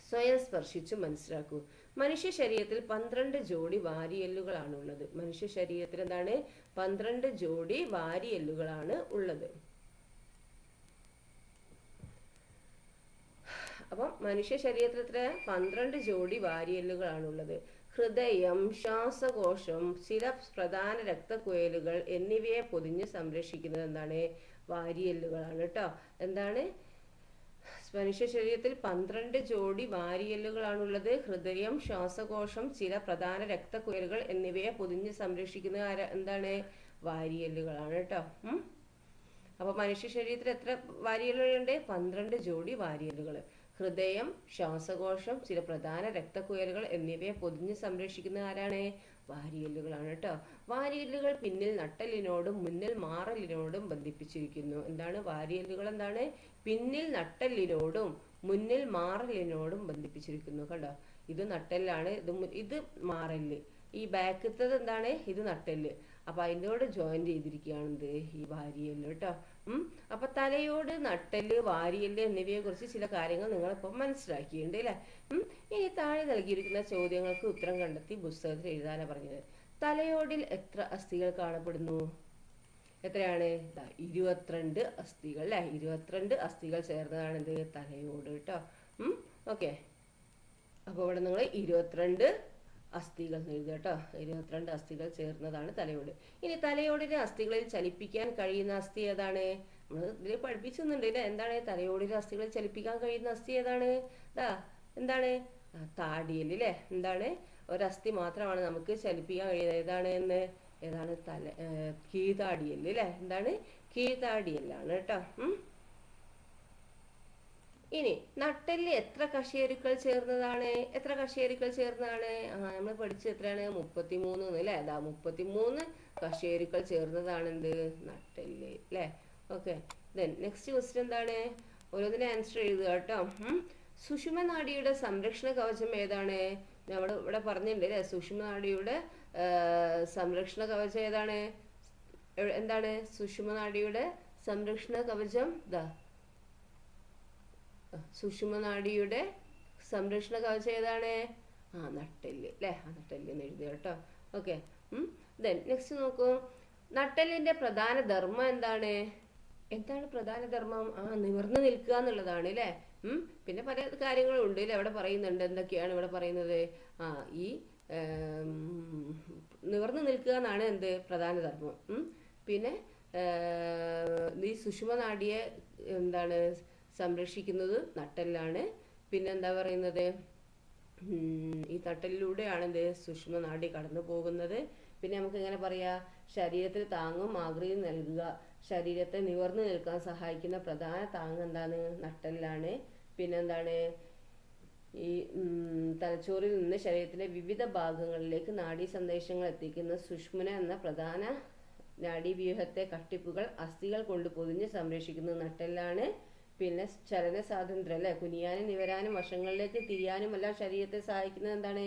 Speaker 1: സ്വയം സ്പർശിച്ചു മനസ്സിലാക്കൂ. മനുഷ്യ ശരീരത്തിൽ 12 ജോഡി വാരിയെല്ലുകളാണുള്ളത്. മനുഷ്യ ശരീരത്തിൽ എന്താണ്, 12 ജോഡി വാരിയെല്ലുകളാണ് ഉള്ളത്. അപ്പം മനുഷ്യ ശരീരത്തിൽ 12 ജോഡി വാരിയെല്ലുകളാണുള്ളത്. ഹൃദയം, ശ്വാസകോശം, ചില പ്രധാന രക്തക്കുഴലുകൾ എന്നിവയെ പൊതിഞ്ഞ് സംരക്ഷിക്കുന്നത് എന്താണ്, വാരിയെല്ലുകളാണ് കേട്ടോ. എന്താണ്, മനുഷ്യ ശരീരത്തിൽ 12 ജോഡി വാരിയെല്ലുകളാണുള്ളത്. ഹൃദയം, ശ്വാസകോശം, ചില പ്രധാന രക്തക്കുഴലുകൾ എന്നിവയെ പൊതിഞ്ഞ് സംരക്ഷിക്കുന്ന എന്താണ്, വാരിയെല്ലുകളാണ് കേട്ടോ. അപ്പോൾ മനുഷ്യ ശരീരത്തിൽ എത്ര വാരിയെല്ലുകളുണ്ട്? 12 ജോഡി വാരിയെല്ലുകൾ. ഹൃദയം, ശ്വാസകോശം, ചില പ്രധാന രക്തക്കുഴലുകൾ എന്നിവയെ പൊതിഞ്ഞ് സംരക്ഷിക്കുന്ന ആരാണ്? വാരിയെല്ലുകളാണ് കേട്ടോ. വാരിയെല്ലുകൾ പിന്നിൽ നട്ടെല്ലിനോടും മുന്നിൽ മാറലിനോടും ബന്ധിപ്പിച്ചിരിക്കുന്നു. എന്താണ്, വാരിയെല്ലുകൾ എന്താണ്, പിന്നിൽ നട്ടെല്ലിനോടും മുന്നിൽ മാറലിനോടും ബന്ധിപ്പിച്ചിരിക്കുന്നു. കണ്ടോ, ഇത് നട്ടെല്ലാണ്, ഇത് മാറല്. ഈ ബാക്കത്തത് എന്താണ്, ഇത് നട്ടെല്ല്. അപ്പൊ അതിനോട് ജോയിൻ ചെയ്തിരിക്കുകയാണെന്ത്, ഈ വാരിയെല്ല് കേട്ടോ. അപ്പൊ തലയോട്, നട്ടെല്ല്, വാരിയെല്ല് എന്നിവയെ കുറിച്ച് ചില കാര്യങ്ങൾ നിങ്ങളിപ്പം മനസ്സിലാക്കിയിട്ടുണ്ട് അല്ലേ. ഇനി താഴെ നൽകിയിരിക്കുന്ന ചോദ്യങ്ങൾക്ക് ഉത്തരം കണ്ടെത്തി പുസ്തകത്തിൽ എഴുതാനാണ് പറഞ്ഞത്. തലയോടിൽ എത്ര അസ്ഥികൾ കാണപ്പെടുന്നു? എത്രയാണ്? 22 അസ്ഥികൾ അല്ലേ. 22 അസ്ഥികൾ ചേർന്നതാണ് ഇത് തലയോട് കേട്ടോ. ഓക്കെ, അപ്പോൾ ഇവിടെ നിങ്ങൾ 22 അസ്ഥികൾ എഴുതുക കേട്ടോ. 22 അസ്ഥികൾ ചേർന്നതാണ് തലയോട്. ഇനി തലയോടിലെ അസ്ഥികളിൽ ചലിപ്പിക്കാൻ കഴിയുന്ന അസ്ഥി ഏതാണ്? നമ്മൾ ഇതിൽ പഠിപ്പിച്ചുന്നുണ്ട് അല്ലേ. എന്താണ് തലയോടിലെ അസ്ഥികളിൽ ചലിപ്പിക്കാൻ കഴിയുന്ന അസ്ഥി ഏതാണ്? എന്താണ്, താടിയല് അല്ലേ. എന്താണ്, ഒരസ്ഥി മാത്രമാണ് നമുക്ക് ചലിപ്പിക്കാൻ കഴിയുന്നത്. ഏതാണ് എന്ന്? ഏതാണ് കീഴ്താടിയല് അല്ലേ? എന്താണ്? കീഴ്താടിയല്ലാണ് കേട്ടോ. ഇനി നട്ടെല്ല് എത്ര കശേരുക്കൾ ചേർന്നതാണ്? എത്ര കശേരുക്കൾ ചേർന്നതാണ്? നമ്മൾ പഠിച്ചത് എത്രയാണ്? 33 അല്ലേ? അതാ 33 കശേരുക്കൾ ചേർന്നതാണ് എന്ത്? നട്ടെല്ല് അല്ലേ? ഓക്കെ. നെക്സ്റ്റ് ക്വസ്റ്റ്യൻ എന്താണ്? ഓരോന്നിനും ആൻസർ എഴുതുക കേട്ടോ. സുഷുമ്നാഡിയുടെ സംരക്ഷണ കവചം ഏതാണ്? ഇവിടെ പറഞ്ഞിട്ടുണ്ട് അല്ലേ? സുഷുമ്നാഡിയുടെ സംരക്ഷണ കവചം ഏതാണ്? എന്താണ് സുഷുമ്നാഡിയുടെ സംരക്ഷണ കവചം? സുഷുമ്നാഡിയുടെ സംരക്ഷണ കവചം ഏതാണ്? നട്ടെല്ല് അല്ലേ? നട്ടെല്ല് എന്ന് എഴുതുക കേട്ടോ. ഓക്കെ. നെക്സ്റ്റ് നോക്കൂ. നട്ടെല്ലിന്റെ പ്രധാന ധർമ്മം എന്താണ്? എന്താണ് പ്രധാന ധർമ്മം? നിവർന്നു നിൽക്കുക എന്നുള്ളതാണ് അല്ലേ? പിന്നെ പല കാര്യങ്ങളും ഉണ്ട് അല്ലേ? ഇവിടെ പറയുന്നുണ്ട്. എന്തൊക്കെയാണ് ഇവിടെ പറയുന്നത്? ഈ നിവർന്നു നിൽക്കുക എന്നാണ് എന്ത്? പ്രധാന ധർമ്മം. പിന്നെ ഈ സുഷുമ്നാഡിയെ എന്താണ് സംരക്ഷിക്കുന്നത്? നട്ടെല്ലാണ്. പിന്നെ എന്താ പറയുന്നത്? ഈ നട്ടെല്ലിലൂടെയാണ് എന്ത്? സുഷുമ്നാഡി കടന്നു പോകുന്നത്. പിന്നെ നമുക്ക് എങ്ങനെ പറയാ? ശരീരത്തിൽ താങ്ങും ആകൃതിയും നൽകുക, ശരീരത്തെ നിവർന്നു നിൽക്കാൻ സഹായിക്കുന്ന പ്രധാന താങ്ങ് എന്താണ്? നട്ടെല്ലാണ്. പിന്നെന്താണ്? ഈ തലച്ചോറിൽ നിന്ന് ശരീരത്തിലെ വിവിധ ഭാഗങ്ങളിലേക്ക് നാഡീ സന്ദേശങ്ങൾ എത്തിക്കുന്ന സുഷുമ്ന എന്ന പ്രധാന നാഡീവ്യൂഹത്തെ കട്ടിപ്പുകൾ അസ്ഥികൾ കൊണ്ട് പൊതിഞ്ഞ് സംരക്ഷിക്കുന്ന നട്ടെല്ലാണ്. പിന്നെ ചലന സ്വാതന്ത്ര്യം അല്ലെ? കുനിയാനും നിവരാനും വശങ്ങളിലേക്ക് തിരിയാനും എല്ലാം ശരീരത്തെ സഹായിക്കുന്നത് എന്താണ്?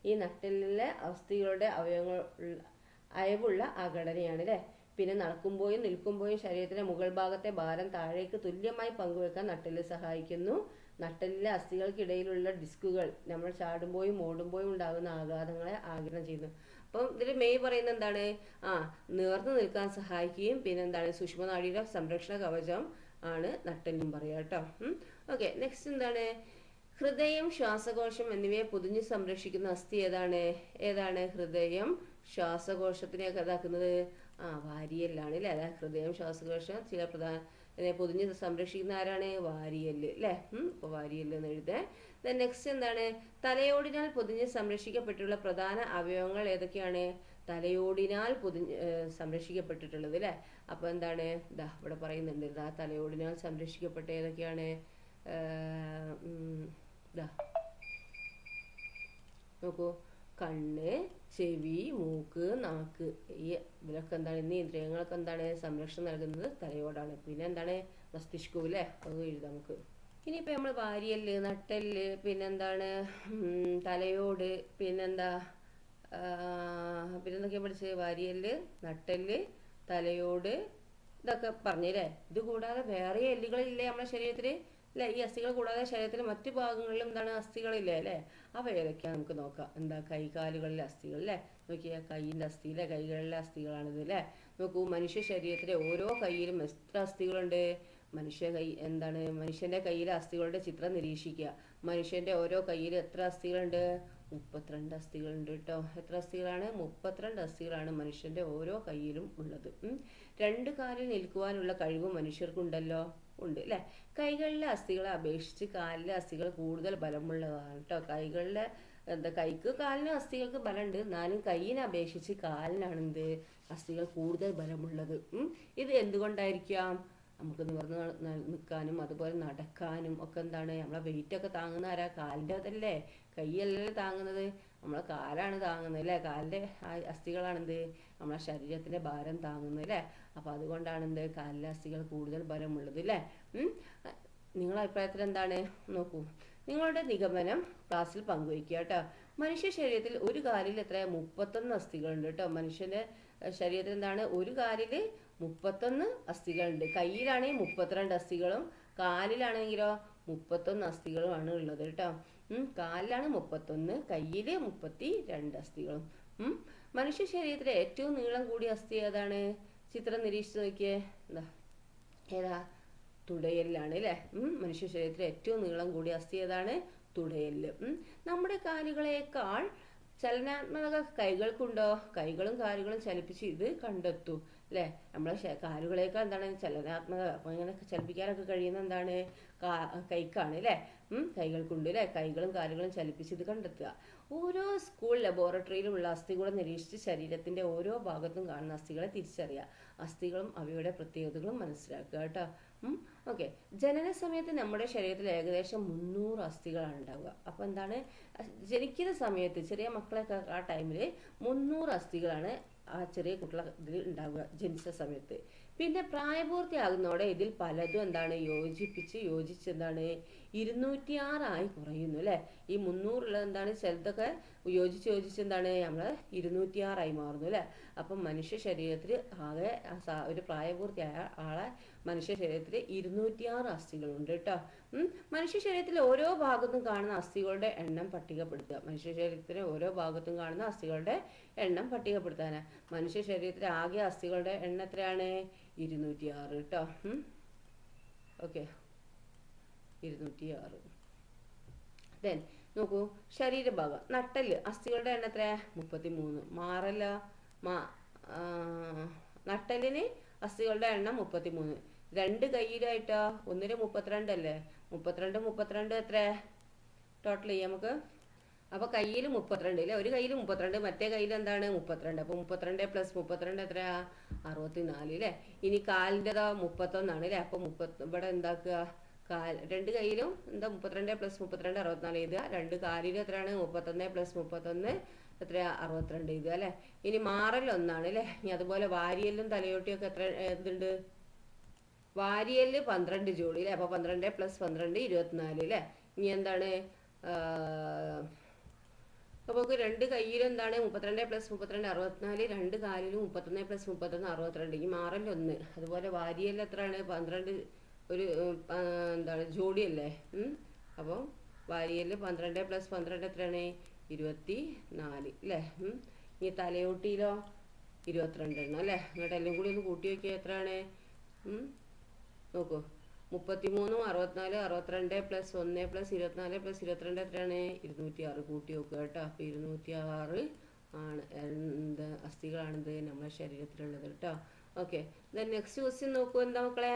Speaker 1: ഈ നട്ടെല്ലിലെ അസ്ഥികളുടെ അയവുള്ള ആ ഘടനയാണ് അല്ലേ? പിന്നെ നടക്കുമ്പോഴും നിൽക്കുമ്പോഴും ശരീരത്തിന്റെ മുകൾ ഭാഗത്തെ ഭാരം താഴേക്ക് തുല്യമായി പങ്കുവെക്കാൻ നട്ടെല്ല് സഹായിക്കുന്നു. നട്ടെല്ലിലെ അസ്ഥികൾക്കിടയിലുള്ള ഡിസ്കുകൾ നമ്മൾ ചാടുമ്പോഴും ഓടുമ്പോഴും ഉണ്ടാകുന്ന ആഘാതങ്ങളെ ആഗിരണം ചെയ്യുന്നു. അപ്പം ഇതിൽ മെയ് പറയുന്നത് എന്താണ്? നിവർന്നു നിൽക്കാൻ സഹായിക്കുകയും പിന്നെ എന്താണ്? സുഷുമ്നാഡിയുടെ സംരക്ഷണ കവചം ആണ് നട്ടെല്ലും പറയുക കേട്ടോ. ഓക്കെ. നെക്സ്റ്റ് എന്താണ്? ഹൃദയം, ശ്വാസകോശം എന്നിവയെ പൊതിഞ്ഞ് സംരക്ഷിക്കുന്ന അസ്ഥി ഏതാണ്? ഏതാണ്? ഹൃദയം, ശ്വാസകോശത്തിനെയൊക്കെ ഇതാക്കുന്നത് വാരിയല്ലാണ് അല്ലേ? അതായത് ഹൃദയം, ശ്വാസകോശം ചില പ്രധാന പൊതിഞ്ഞ് സംരക്ഷിക്കുന്ന ആരാണ്? വാരിയല്ല് അല്ലേ? അപ്പോൾ വാരിയല്ല് എന്ന് എഴുതേ. നെക്സ്റ്റ് എന്താണ്? തലയോടിനാൽ പൊതിഞ്ഞ് സംരക്ഷിക്കപ്പെട്ടുള്ള പ്രധാന അവയവങ്ങൾ ഏതൊക്കെയാണ്? തലയോടിനാൽ സംരക്ഷിക്കപ്പെട്ടിട്ടുള്ളത് അല്ലേ? അപ്പോൾ എന്താണ്? ഇവിടെ പറയുന്നുണ്ട്. തലയോടിനാൽ സംരക്ഷിക്കപ്പെട്ട ഏതൊക്കെയാണ്? നോക്കൂ. കണ്ണ്, ചെവി, മൂക്ക്, നാക്ക്, ഇതിലൊക്കെ എന്താണ്? എന്നീ ഇന്ദ്രിയങ്ങളൊക്കെ എന്താണ്? സംരക്ഷണം നൽകുന്നത് തലയോടാണ്. പിന്നെ എന്താണ്? മസ്തിഷ്കവും അല്ലേ? അത് എഴുതാം നമുക്ക്. ഇനിയിപ്പോൾ നമ്മൾ വാരിയല്ല്, നട്ടെല്ല്, പിന്നെന്താണ്? തലയോട്, പിന്നെന്താ? പിന്നെന്തൊക്കെയാ പഠിച്ചത്? വാരിയല്ല്, നട്ടെല്ല്, തലയോട്, ഇതൊക്കെ പറഞ്ഞല്ലേ? ഇത് കൂടാതെ വേറെ എല്ലുകളില്ലേ നമ്മുടെ ശരീരത്തിൽ അല്ലേ? ഈ അസ്ഥികൾ കൂടാതെ ശരീരത്തിലെ മറ്റു ഭാഗങ്ങളിലും എന്താണ്? അസ്ഥികളില്ലേ അല്ലേ? അവ ഏതൊക്കെയാണ് നമുക്ക് നോക്കാം. എന്താ? കൈകാലുകളിലെ അസ്ഥികൾ അല്ലേ? നോക്കിയാൽ കൈയിൻ്റെ അസ്ഥി അല്ലേ? കൈകളിലെ അസ്ഥികളാണിത് അല്ലേ? നോക്കൂ. മനുഷ്യ ശരീരത്തിലെ ഓരോ കൈയിലും എത്ര അസ്ഥികളുണ്ട്? മനുഷ്യന്റെ കയ്യിലെ അസ്ഥികളുടെ ചിത്രം നിരീക്ഷിക്കുക. മനുഷ്യന്റെ ഓരോ കയ്യിലും എത്ര അസ്ഥികളുണ്ട്? 32 അസ്ഥികളുണ്ട് കേട്ടോ. എത്ര അസ്ഥികളാണ്? 32 അസ്ഥികളാണ് മനുഷ്യന്റെ ഓരോ കയ്യിലും ഉള്ളത്. 2 കാലിൽ നിൽക്കുവാനുള്ള കഴിവ് മനുഷ്യർക്കുണ്ടല്ലോ. ഉണ്ട് അല്ലേ? കൈകളിലെ അസ്ഥികളെ അപേക്ഷിച്ച് കാലിലെ അസ്ഥികൾ കൂടുതൽ ബലമുള്ളതാണ് കേട്ടോ. കൈക്ക് കാലിനും അസ്ഥികൾക്ക് ബലമുണ്ട്. എന്നാലും കൈയിനെ അപേക്ഷിച്ച് കാലിനാണ് എന്ത്? അസ്ഥികൾ കൂടുതൽ ബലമുള്ളത്. ഇത് എന്തുകൊണ്ടായിരിക്കാം? നമുക്ക് നിവർന്ന് നിൽക്കാനും അതുപോലെ നടക്കാനും ഒക്കെ എന്താണ്? നമ്മളെ വെയിറ്റ് ഒക്കെ താങ്ങുന്ന ആരാ? കാലിൻ്റെ അതല്ലേ? കൈയല്ലല്ലോ താങ്ങുന്നത്, നമ്മളെ കാലാണ് താങ്ങുന്നത് അല്ലേ? കാലിൻ്റെ അസ്ഥികളാണെന്ത്? നമ്മളെ ശരീരത്തിൻ്റെ ഭാരം താങ്ങുന്നത് അല്ലേ? അപ്പോൾ അതുകൊണ്ടാണ് എന്ത്? കാലിലെ അസ്ഥികൾ കൂടുതൽ ബലമുള്ളത് അല്ലേ? നിങ്ങളുടെ അഭിപ്രായത്തിൽ എന്താണ്? നോക്കൂ. നിങ്ങളുടെ നിഗമനം ക്ലാസ്സിൽ പങ്കുവയ്ക്കുക കേട്ടോ. മനുഷ്യ ശരീരത്തിൽ ഒരു കാലിൽ എത്ര? 31 അസ്ഥികളുണ്ട് കേട്ടോ. മനുഷ്യന്റെ ശരീരത്തിൽ എന്താണ്? ഒരു കാലിൽ 31 അസ്ഥികളുണ്ട്. കയ്യിലാണെങ്കിൽ 32 അസ്ഥികളും കാലിലാണെങ്കിലോ 31 അസ്ഥികളുമാണ് ഉള്ളത് കേട്ടോ. കാലിലാണ് 31, കയ്യിൽ 32 അസ്ഥികളും. മനുഷ്യ ശരീരത്തിലെ ഏറ്റവും നീളം കൂടിയ അസ്ഥി ഏതാണ്? ചിത്രം നിരീക്ഷിച്ച് നോക്കിയേ. ഏതാ? തുടയെല്ലാണ് അല്ലേ? മനുഷ്യ ശരീരത്തിലെ ഏറ്റവും നീളം കൂടിയ അസ്ഥി ഏതാണ്? തുടയെല്ല്. നമ്മുടെ കാലുകളേക്കാൾ ചലനാത്മക കൈകൾക്കുണ്ടോ? കൈകളും കാലുകളും ചലിപ്പിച്ച് ഇത് കണ്ടെത്തൂ അല്ലേ? നമ്മളെ കാലുകളേക്കാൾ എന്താണ് ചലനാത്മക, അപ്പം ഇങ്ങനെ ചലിപ്പിക്കാനൊക്കെ കഴിയുന്ന എന്താണ്? കൈക്കാണ് അല്ലേ? കൈകൾക്കുണ്ട് അല്ലേ? കൈകളും കാലുകളും ചലിപ്പിച്ച് ഇത് കണ്ടെത്തുക. ഓരോ സ്കൂൾ ലബോറട്ടറിയിലുമുള്ള അസ്ഥികൂടം നിരീക്ഷിച്ച് ശരീരത്തിന്റെ ഓരോ ഭാഗത്തും കാണുന്ന അസ്ഥികളെ തിരിച്ചറിയുക. അസ്ഥികളും അവയുടെ പ്രത്യേകതകളും മനസ്സിലാക്കുക കേട്ടോ. ഓക്കെ. ജനന സമയത്ത് നമ്മുടെ ശരീരത്തിൽ ഏകദേശം 300 അസ്ഥികളാണ് ഉണ്ടാവുക. അപ്പൊ എന്താണ്, ജനിക്കുന്ന സമയത്ത് ചെറിയ മക്കളൊക്കെ ആ ടൈമിൽ 300 അസ്ഥികളാണ് ആ ചെറിയ കുട്ടികളെ ഇതിൽ ഉണ്ടാവുക ജനിച്ച സമയത്ത്. പിന്നെ പ്രായപൂർത്തിയാകുന്നതോടെ ഇതിൽ പലതും എന്താണ് യോജിച്ച് എന്താണ് 206 ആയി കുറയുന്നു അല്ലെ. ഈ 300 എന്താണ് ചിലതൊക്കെ യോജിച്ച് എന്താണ് നമ്മള് 206 ആയി മാറുന്നു അല്ലെ. അപ്പം മനുഷ്യ ശരീരത്തിൽ ആകെ ഒരു പ്രായപൂർത്തിയായ ആളെ മനുഷ്യ ശരീരത്തിൽ 206 അസ്ഥികളുണ്ട് കേട്ടോ. മനുഷ്യ ശരീരത്തിലെ ഓരോ ഭാഗത്തും കാണുന്ന അസ്ഥികളുടെ എണ്ണം പട്ടികപ്പെടുത്തുക. മനുഷ്യ ശരീരത്തിലെ ഓരോ ഭാഗത്തും കാണുന്ന അസ്ഥികളുടെ എണ്ണം പട്ടികപ്പെടുത്താനാ. മനുഷ്യ ശരീരത്തിലെ ആകെ അസ്ഥികളുടെ എണ്ണം എത്രയാണ്? 206 കേട്ടോ. ഓക്കെ, 206. ദെൻ നോക്കൂ, ശരീരഭാഗം നട്ടല് അസ്ഥികളുടെ എണ്ണം എത്രയാ? 33. മാറല്ല, നട്ടലിന് അസ്ഥികളുടെ എണ്ണം 33. 2 കയ്യിലായിട്ടോ, ഒന്നിന് 32 അല്ലേ? 32 എത്ര ടോട്ടൽ ചെയ്യാം നമുക്ക്. അപ്പൊ കയ്യിൽ 32 അല്ലേ, ഒരു കയ്യിൽ 32, മറ്റേ കയ്യിൽ എന്താണ് 32. അപ്പൊ 32 + 32 എത്രയാ? 64 അല്ലേ. ഇനി കാലിൻ്റെതാ 31 അല്ലേ. അപ്പൊ ഇവിടെ എന്താക്കുക, രണ്ട് കയ്യിലും എന്താ 32 + 32 64 എഴുതുക. രണ്ട് കാലിലും എത്രയാണ്? 31 + 31 എത്രയാ? 62 എഴുതുക അല്ലെ. ഇനി മാറൽ 1 അല്ലേ. ഇനി അതുപോലെ വാരിയലും തലയോട്ടിയും ഒക്കെ എത്ര എന്തുണ്ട്? വാരിയല് 12 ജോഡി അല്ലേ. അപ്പൊ 12 + 12 24 അല്ലേ. ഇനി എന്താണ്, അപ്പൊ നമുക്ക് രണ്ട് കയ്യിലും എന്താണ് 32 + 32 64, രണ്ട് കാലിലും 31 + 31 62. ഈ മാറൽ 1. അതുപോലെ വാരിയൽ എത്രയാണ്? 12 ഒരു എന്താണ് ജോഡിയല്ലേ. അപ്പം വാരിയല് 12 + 12 എത്രയാണ്? 24 അല്ലേ. ഇനി തലയോട്ടിയിലോ 22 എണ്ണം അല്ലേ. എന്നിട്ട് എല്ലാം കൂടി ഒന്ന് കൂട്ടി വയ്ക്കുക. എത്രയാണ്? നോക്കൂ, 33, 64, 62 + 1 + 24 + 22 എത്രയാണ്? 206. കൂട്ടി നോക്കുക കേട്ടോ. അപ്പൊ 206 ആണ് എന്ത് അസ്ഥികളാണിത് നമ്മുടെ ശരീരത്തിലുള്ളത് കേട്ടോ. ഓക്കെ, നെക്സ്റ്റ് ക്വസ്റ്റ്യൻ നോക്കൂ. എന്താ മക്കളെ,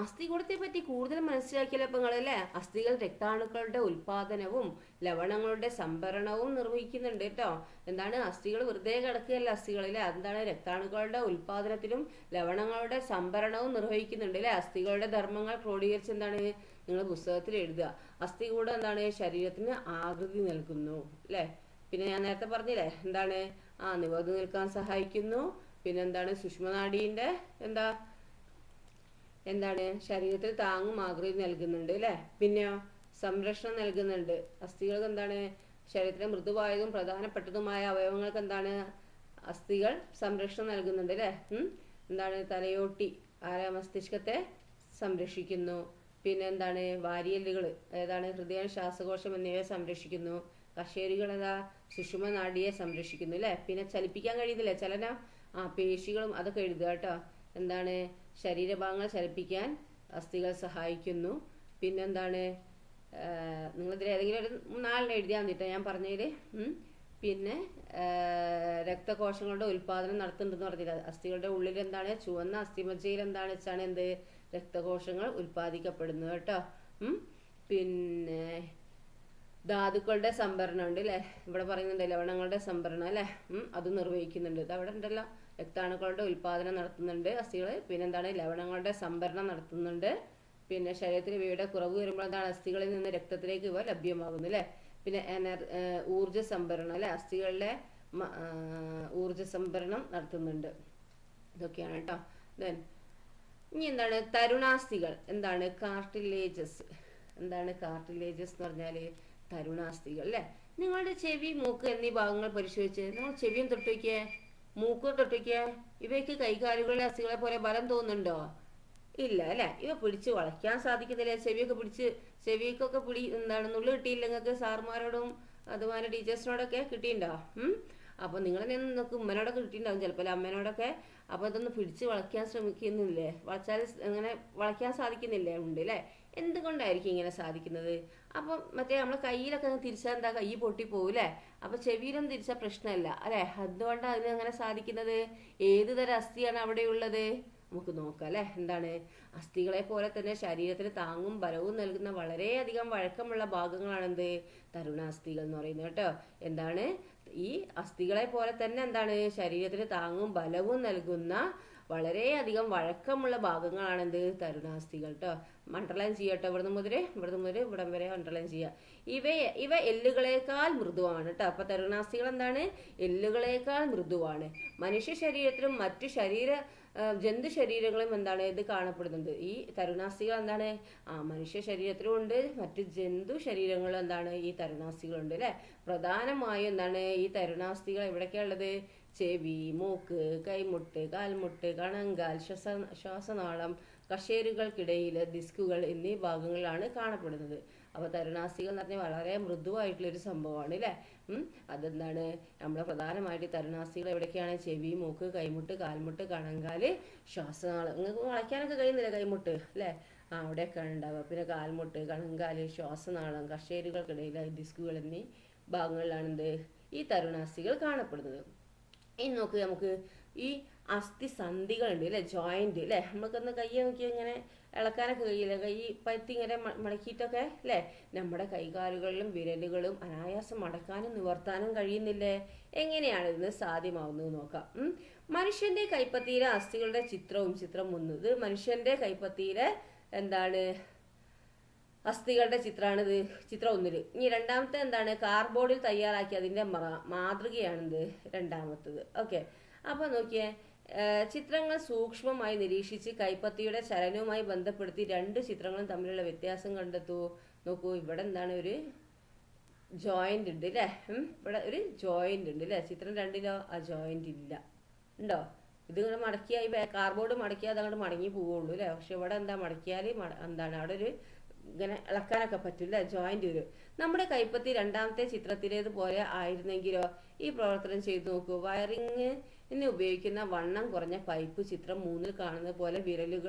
Speaker 1: അസ്ഥികൂടത്തെ പറ്റി കൂടുതൽ മനസ്സിലാക്കിയല്ലോ ഇപ്പൊ നിങ്ങളല്ലേ. അസ്ഥികൾ രക്താണുക്കളുടെ ഉൽപാദനവും ലവണങ്ങളുടെ സംഭരണവും നിർവഹിക്കുന്നുണ്ട് കേട്ടോ. എന്താണ്, അസ്ഥികൾ വെറുതെ കിടക്കുകയല്ല അസ്ഥികളിലെ. എന്താണ്, രക്താണുക്കളുടെ ഉൽപാദനത്തിലും ലവണങ്ങളുടെ സംഭരണവും നിർവഹിക്കുന്നുണ്ട് അല്ലെ. അസ്ഥികളുടെ ധർമ്മങ്ങൾ ക്രോഡീകരിച്ച് എന്താണ് നിങ്ങൾ പുസ്തകത്തിൽ എഴുതുക. അസ്ഥികൂടം എന്താണ്, ശരീരത്തിന് ആകൃതി നൽകുന്നു അല്ലെ. പിന്നെ ഞാൻ നേരത്തെ പറഞ്ഞില്ലേ എന്താണ്, നിവർന്നു നിൽക്കാൻ സഹായിക്കുന്നു. പിന്നെന്താണ്, സുഷ്മനാഡീന്റെ എന്താണ് ശരീരത്തിൽ താങ്ങും ആകൃതി നൽകുന്നുണ്ട് അല്ലെ. പിന്നെയോ സംരക്ഷണം നൽകുന്നുണ്ട്. അസ്ഥികൾക്ക് എന്താണ്, ശരീരത്തിലെ മൃദുവായതും പ്രധാനപ്പെട്ടതുമായ അവയവങ്ങൾക്ക് എന്താണ് അസ്ഥികൾ സംരക്ഷണം നൽകുന്നുണ്ട് അല്ലെ. എന്താണ്, തലയോട്ടി മസ്തിഷ്കത്തെ സംരക്ഷിക്കുന്നു. പിന്നെ എന്താണ്, വാരിയല്ലുകൾ ഏതാണ്, ഹൃദയം, ശ്വാസകോശം എന്നിവയെ സംരക്ഷിക്കുന്നു. കശേരുകൾ സുഷുമ്ന നാഡിയെ സംരക്ഷിക്കുന്നു അല്ലെ. പിന്നെ ചലിപ്പിക്കാൻ കഴിയുന്നില്ലേ ചലനം, പേശികളും അതൊക്കെ എഴുതുക കേട്ടോ. എന്താണ്, ശരീരഭാഗങ്ങൾ ചലിപ്പിക്കാൻ അസ്ഥികൾ സഹായിക്കുന്നു. പിന്നെന്താണ്, നിങ്ങളിതിൽ ഏതെങ്കിലും ഒരു 4 എഴുതിയാൽ മതിട്ടോ ഞാൻ പറഞ്ഞതിൽ. പിന്നെ രക്തകോശങ്ങളുടെ ഉൽപാദനം നടത്തുന്നുണ്ടെന്ന് പറഞ്ഞില്ല. അസ്ഥികളുടെ ഉള്ളിൽ എന്താണ്, ചുവന്ന അസ്ഥിമജ്ജയിൽ എന്താണ് വെച്ചാണ് എന്ത് രക്തകോശങ്ങൾ ഉൽപ്പാദിക്കപ്പെടുന്നു കേട്ടോ. പിന്നെ ധാതുക്കളുടെ സംഭരണം ഉണ്ട് അല്ലെ. ഇവിടെ പറയുന്നുണ്ട് ലവണങ്ങളുടെ സംഭരണം അല്ലെ. അത് നിർവഹിക്കുന്നുണ്ട്. ഇത് അവിടെ ഉണ്ടല്ലോ, രക്താണുക്കളുടെ ഉൽപാദനം നടത്തുന്നുണ്ട് അസ്ഥികൾ. പിന്നെന്താണ്, ലവണങ്ങളുടെ സംഭരണം നടത്തുന്നുണ്ട്. പിന്നെ ശരീരത്തിൽ ഇവയുടെ കുറവ് വരുമ്പോൾ എന്താണ്, അസ്ഥികളിൽ നിന്ന് രക്തത്തിലേക്ക് ഇവ ലഭ്യമാകുന്നു അല്ലെ. പിന്നെ ഊർജ സംഭരണം അല്ലെ, അസ്ഥികളിലെ ഊർജ സംഭരണം നടത്തുന്നുണ്ട്. ഇതൊക്കെയാണ് കേട്ടോ. ദെൻ ഇനി എന്താണ്, തരുണാസ്ഥികൾ എന്താണ്, കാർട്ടിലേജസ്. എന്താണ് കാർട്ടിലേജസ് എന്ന് പറഞ്ഞാല് തരുണാസ്ഥികൾ അല്ലെ. നിങ്ങളുടെ ചെവി, മൂക്ക് എന്നീ ഭാഗങ്ങൾ പരിശോധിച്ച് നിങ്ങൾ ചെവിയും തൊട്ടുവയ്ക്കേ, മൂക്കും തൊട്ടുവയ്ക്കേ. ഇവയ്ക്ക് കൈകാലുകളിലെ അസ്ഥികളെ പോലെ ബലം തോന്നുന്നുണ്ടോ? ഇല്ല അല്ലെ. ഇവ പിടിച്ച് വളയ്ക്കാൻ സാധിക്കുന്നില്ല. ചെവിക്കൊക്കെ എന്താണ് നുള്ളു കിട്ടിയില്ല നിങ്ങൾക്ക് സാറുമാരോടും അതുപോലെ ടീച്ചേഴ്സിനോടൊക്കെ കിട്ടിയിട്ടുണ്ടോ? അപ്പൊ നിങ്ങൾ നോക്ക്, ഉമ്മനോടൊക്കെ കിട്ടിയിട്ടുണ്ടാവും ചിലപ്പോൾ, അമ്മേനോടൊക്കെ. അപ്പൊ ഇതൊന്ന് പിടിച്ച് വളയ്ക്കാൻ ശ്രമിക്കുന്നില്ലേ? വളച്ചാൽ അങ്ങനെ വളയ്ക്കാൻ സാധിക്കുന്നില്ലേ? ഉണ്ട് അല്ലെ. എന്തുകൊണ്ടായിരിക്കും ഇങ്ങനെ സാധിക്കുന്നത്? അപ്പം മറ്റേ നമ്മളെ കയ്യിലൊക്കെ തിരിച്ചാൽ എന്താ, കൈ പൊട്ടിപ്പോകൂല്ലേ. അപ്പൊ ചെവിയിലൊന്നും തിരിച്ചാൽ പ്രശ്നമല്ല അല്ലെ. എന്തുകൊണ്ടാണ് അതിന് അങ്ങനെ സാധിക്കുന്നത്? ഏത് തരം അസ്ഥിയാണ് അവിടെയുള്ളത്? നമുക്ക് നോക്കാം അല്ലെ. എന്താണ്? അസ്ഥികളെ പോലെ തന്നെ ശരീരത്തിന് താങ്ങും ബലവും നൽകുന്ന വളരെയധികം വഴക്കമുള്ള ഭാഗങ്ങളാണ് എന്ത്? തരുണാസ്ഥികൾ എന്ന് പറയുന്നത് കേട്ടോ. എന്താണ്? ഈ അസ്ഥികളെ പോലെ തന്നെ എന്താണ്? ശരീരത്തിന് താങ്ങും ബലവും നൽകുന്ന വളരെയധികം വഴക്കമുള്ള ഭാഗങ്ങളാണ് എന്ത്? തരുണാസ്ഥികൾ കേട്ടോ. അണ്ടർലൈൻ ചെയ്യട്ടോ. ഇവിടം മുതൽ ഇവിടം വരെ അണ്ടർലൈൻ ചെയ്യുക. ഇവ എല്ലുകളേക്കാൾ മൃദുവാണ് കേട്ടോ. അപ്പൊ തരുണാസ്ഥികൾ എന്താണ്? എല്ലുകളേക്കാൾ മൃദുവാണ്. മനുഷ്യ ശരീരത്തിലും മറ്റു ജന്തു ശരീരങ്ങളും എന്താണ് ഇത് കാണപ്പെടുന്നുണ്ട്. ഈ തരുണാസ്ഥികൾ എന്താണ്? മനുഷ്യ ശരീരത്തിലും ഉണ്ട്, മറ്റു ജന്തു ശരീരങ്ങളും എന്താണ് ഈ തരുണാസ്ഥികളുണ്ട് അല്ലെ. പ്രധാനമായും എന്താണ് ഈ തരുണാസ്ഥികൾ എവിടൊക്കെയാ ഉള്ളത്? ചെവി, മൂക്ക്, കൈമുട്ട്, കാൽമുട്ട്, കണങ്കാൽ, ശ്വാസനാളം, കശേരുകൾക്കിടയിൽ, ഡിസ്കുകൾ എന്നീ ഭാഗങ്ങളിലാണ് കാണപ്പെടുന്നത്. അപ്പൊ തരുണാസ്ഥികൾ എന്ന് പറഞ്ഞാൽ വളരെ മൃദുവായിട്ടുള്ളൊരു സംഭവമാണ് അല്ലേ. അതെന്താണ്? നമ്മുടെ പ്രധാനമായിട്ട് തരുണാസ്ഥികൾ എവിടേക്കാണ്? ചെവി, മൂക്ക്, കൈമുട്ട്, കാൽമുട്ട്, കണങ്കാല്, ശ്വാസനാളം. നിങ്ങൾക്ക് വളയ്ക്കാനൊക്കെ കഴിയുന്നില്ല കൈമുട്ട് അല്ലേ? അവിടെയൊക്കെയാണ് ഉണ്ടാവുക. പിന്നെ കാൽമുട്ട്, കണങ്കാല്, ശ്വാസനാളം, കശേരുകൾക്കിടയിൽ, ഡിസ്കുകൾ എന്നീ ഭാഗങ്ങളിലാണ് എന്ത് ഈ തരുണാസ്ഥികൾ കാണപ്പെടുന്നത്. ഇനി നോക്ക്, നമുക്ക് ഈ അസ്ഥി സന്ധികളുണ്ട് അല്ലെ, ജോയിന്റ് അല്ലെ. നമുക്കൊന്ന് കൈ നോക്കി ഇങ്ങനെ ഇളക്കാനൊക്കെ കഴിയില്ല, കൈ പറ്റി ഇങ്ങനെ മടക്കിയിട്ടൊക്കെ അല്ലെ. നമ്മുടെ കൈകാലുകളിലും വിരലുകളും അനായാസം മടക്കാനും നിവർത്താനും കഴിയുന്നില്ലേ? എങ്ങനെയാണ് ഇതിന് സാധ്യമാവുന്നത് നോക്കാം. മനുഷ്യന്റെ കൈപ്പത്തിയിലെ അസ്ഥികളുടെ ചിത്രം 1. ഇത് മനുഷ്യന്റെ കൈപ്പത്തിയിലെ എന്താണ് അസ്ഥികളുടെ ചിത്രമാണിത്, ചിത്രം 1. ഇനി രണ്ടാമത്തെ എന്താണ്? കാർഡ്ബോർഡിൽ തയ്യാറാക്കി അതിന്റെ മാതൃകയാണിത് രണ്ടാമത്തത്. ഓക്കെ. അപ്പൊ നോക്കിയേ, ചിത്രങ്ങൾ സൂക്ഷ്മമായി നിരീക്ഷിച്ച് കൈപ്പത്തിയുടെ ചലനവുമായി ബന്ധപ്പെടുത്തി 2 ചിത്രങ്ങളും തമ്മിലുള്ള വ്യത്യാസം കണ്ടെത്തൂ. നോക്കൂ, ഇവിടെ എന്താണ്? ഒരു ജോയിന്റ് ഉണ്ട് അല്ലേ. ഇവിടെ ഒരു ജോയിന്റ് ഉണ്ട് അല്ലേ. ചിത്രം 2ലോ ആ ജോയിന്റ് ഇല്ല. ഉണ്ടോ? ഇത് ഇങ്ങനെ മടക്കിയായി കാർഡ്ബോർഡ് മടക്കിയാൽ അതങ്ങോട്ട് മടങ്ങി പോവുള്ളൂ അല്ലേ. പക്ഷെ ഇവിടെ എന്താ? മടക്കിയാൽ എന്താണ് അവിടെ ഒരു ഇങ്ങനെ ഇളക്കാനൊക്കെ പറ്റില്ല, ജോയിന്റ് വരും. നമ്മുടെ കൈപ്പത്തി രണ്ടാമത്തെ ചിത്രത്തിലേതുപോലെ ആയിരുന്നെങ്കിലോ? ഈ പ്രവർത്തനം ചെയ്തു നോക്കൂ. വയറിങ്ങിന് ഉപയോഗിക്കുന്ന വണ്ണം കുറഞ്ഞ പൈപ്പ് ചിത്രം 3 കാണുന്ന പോലെ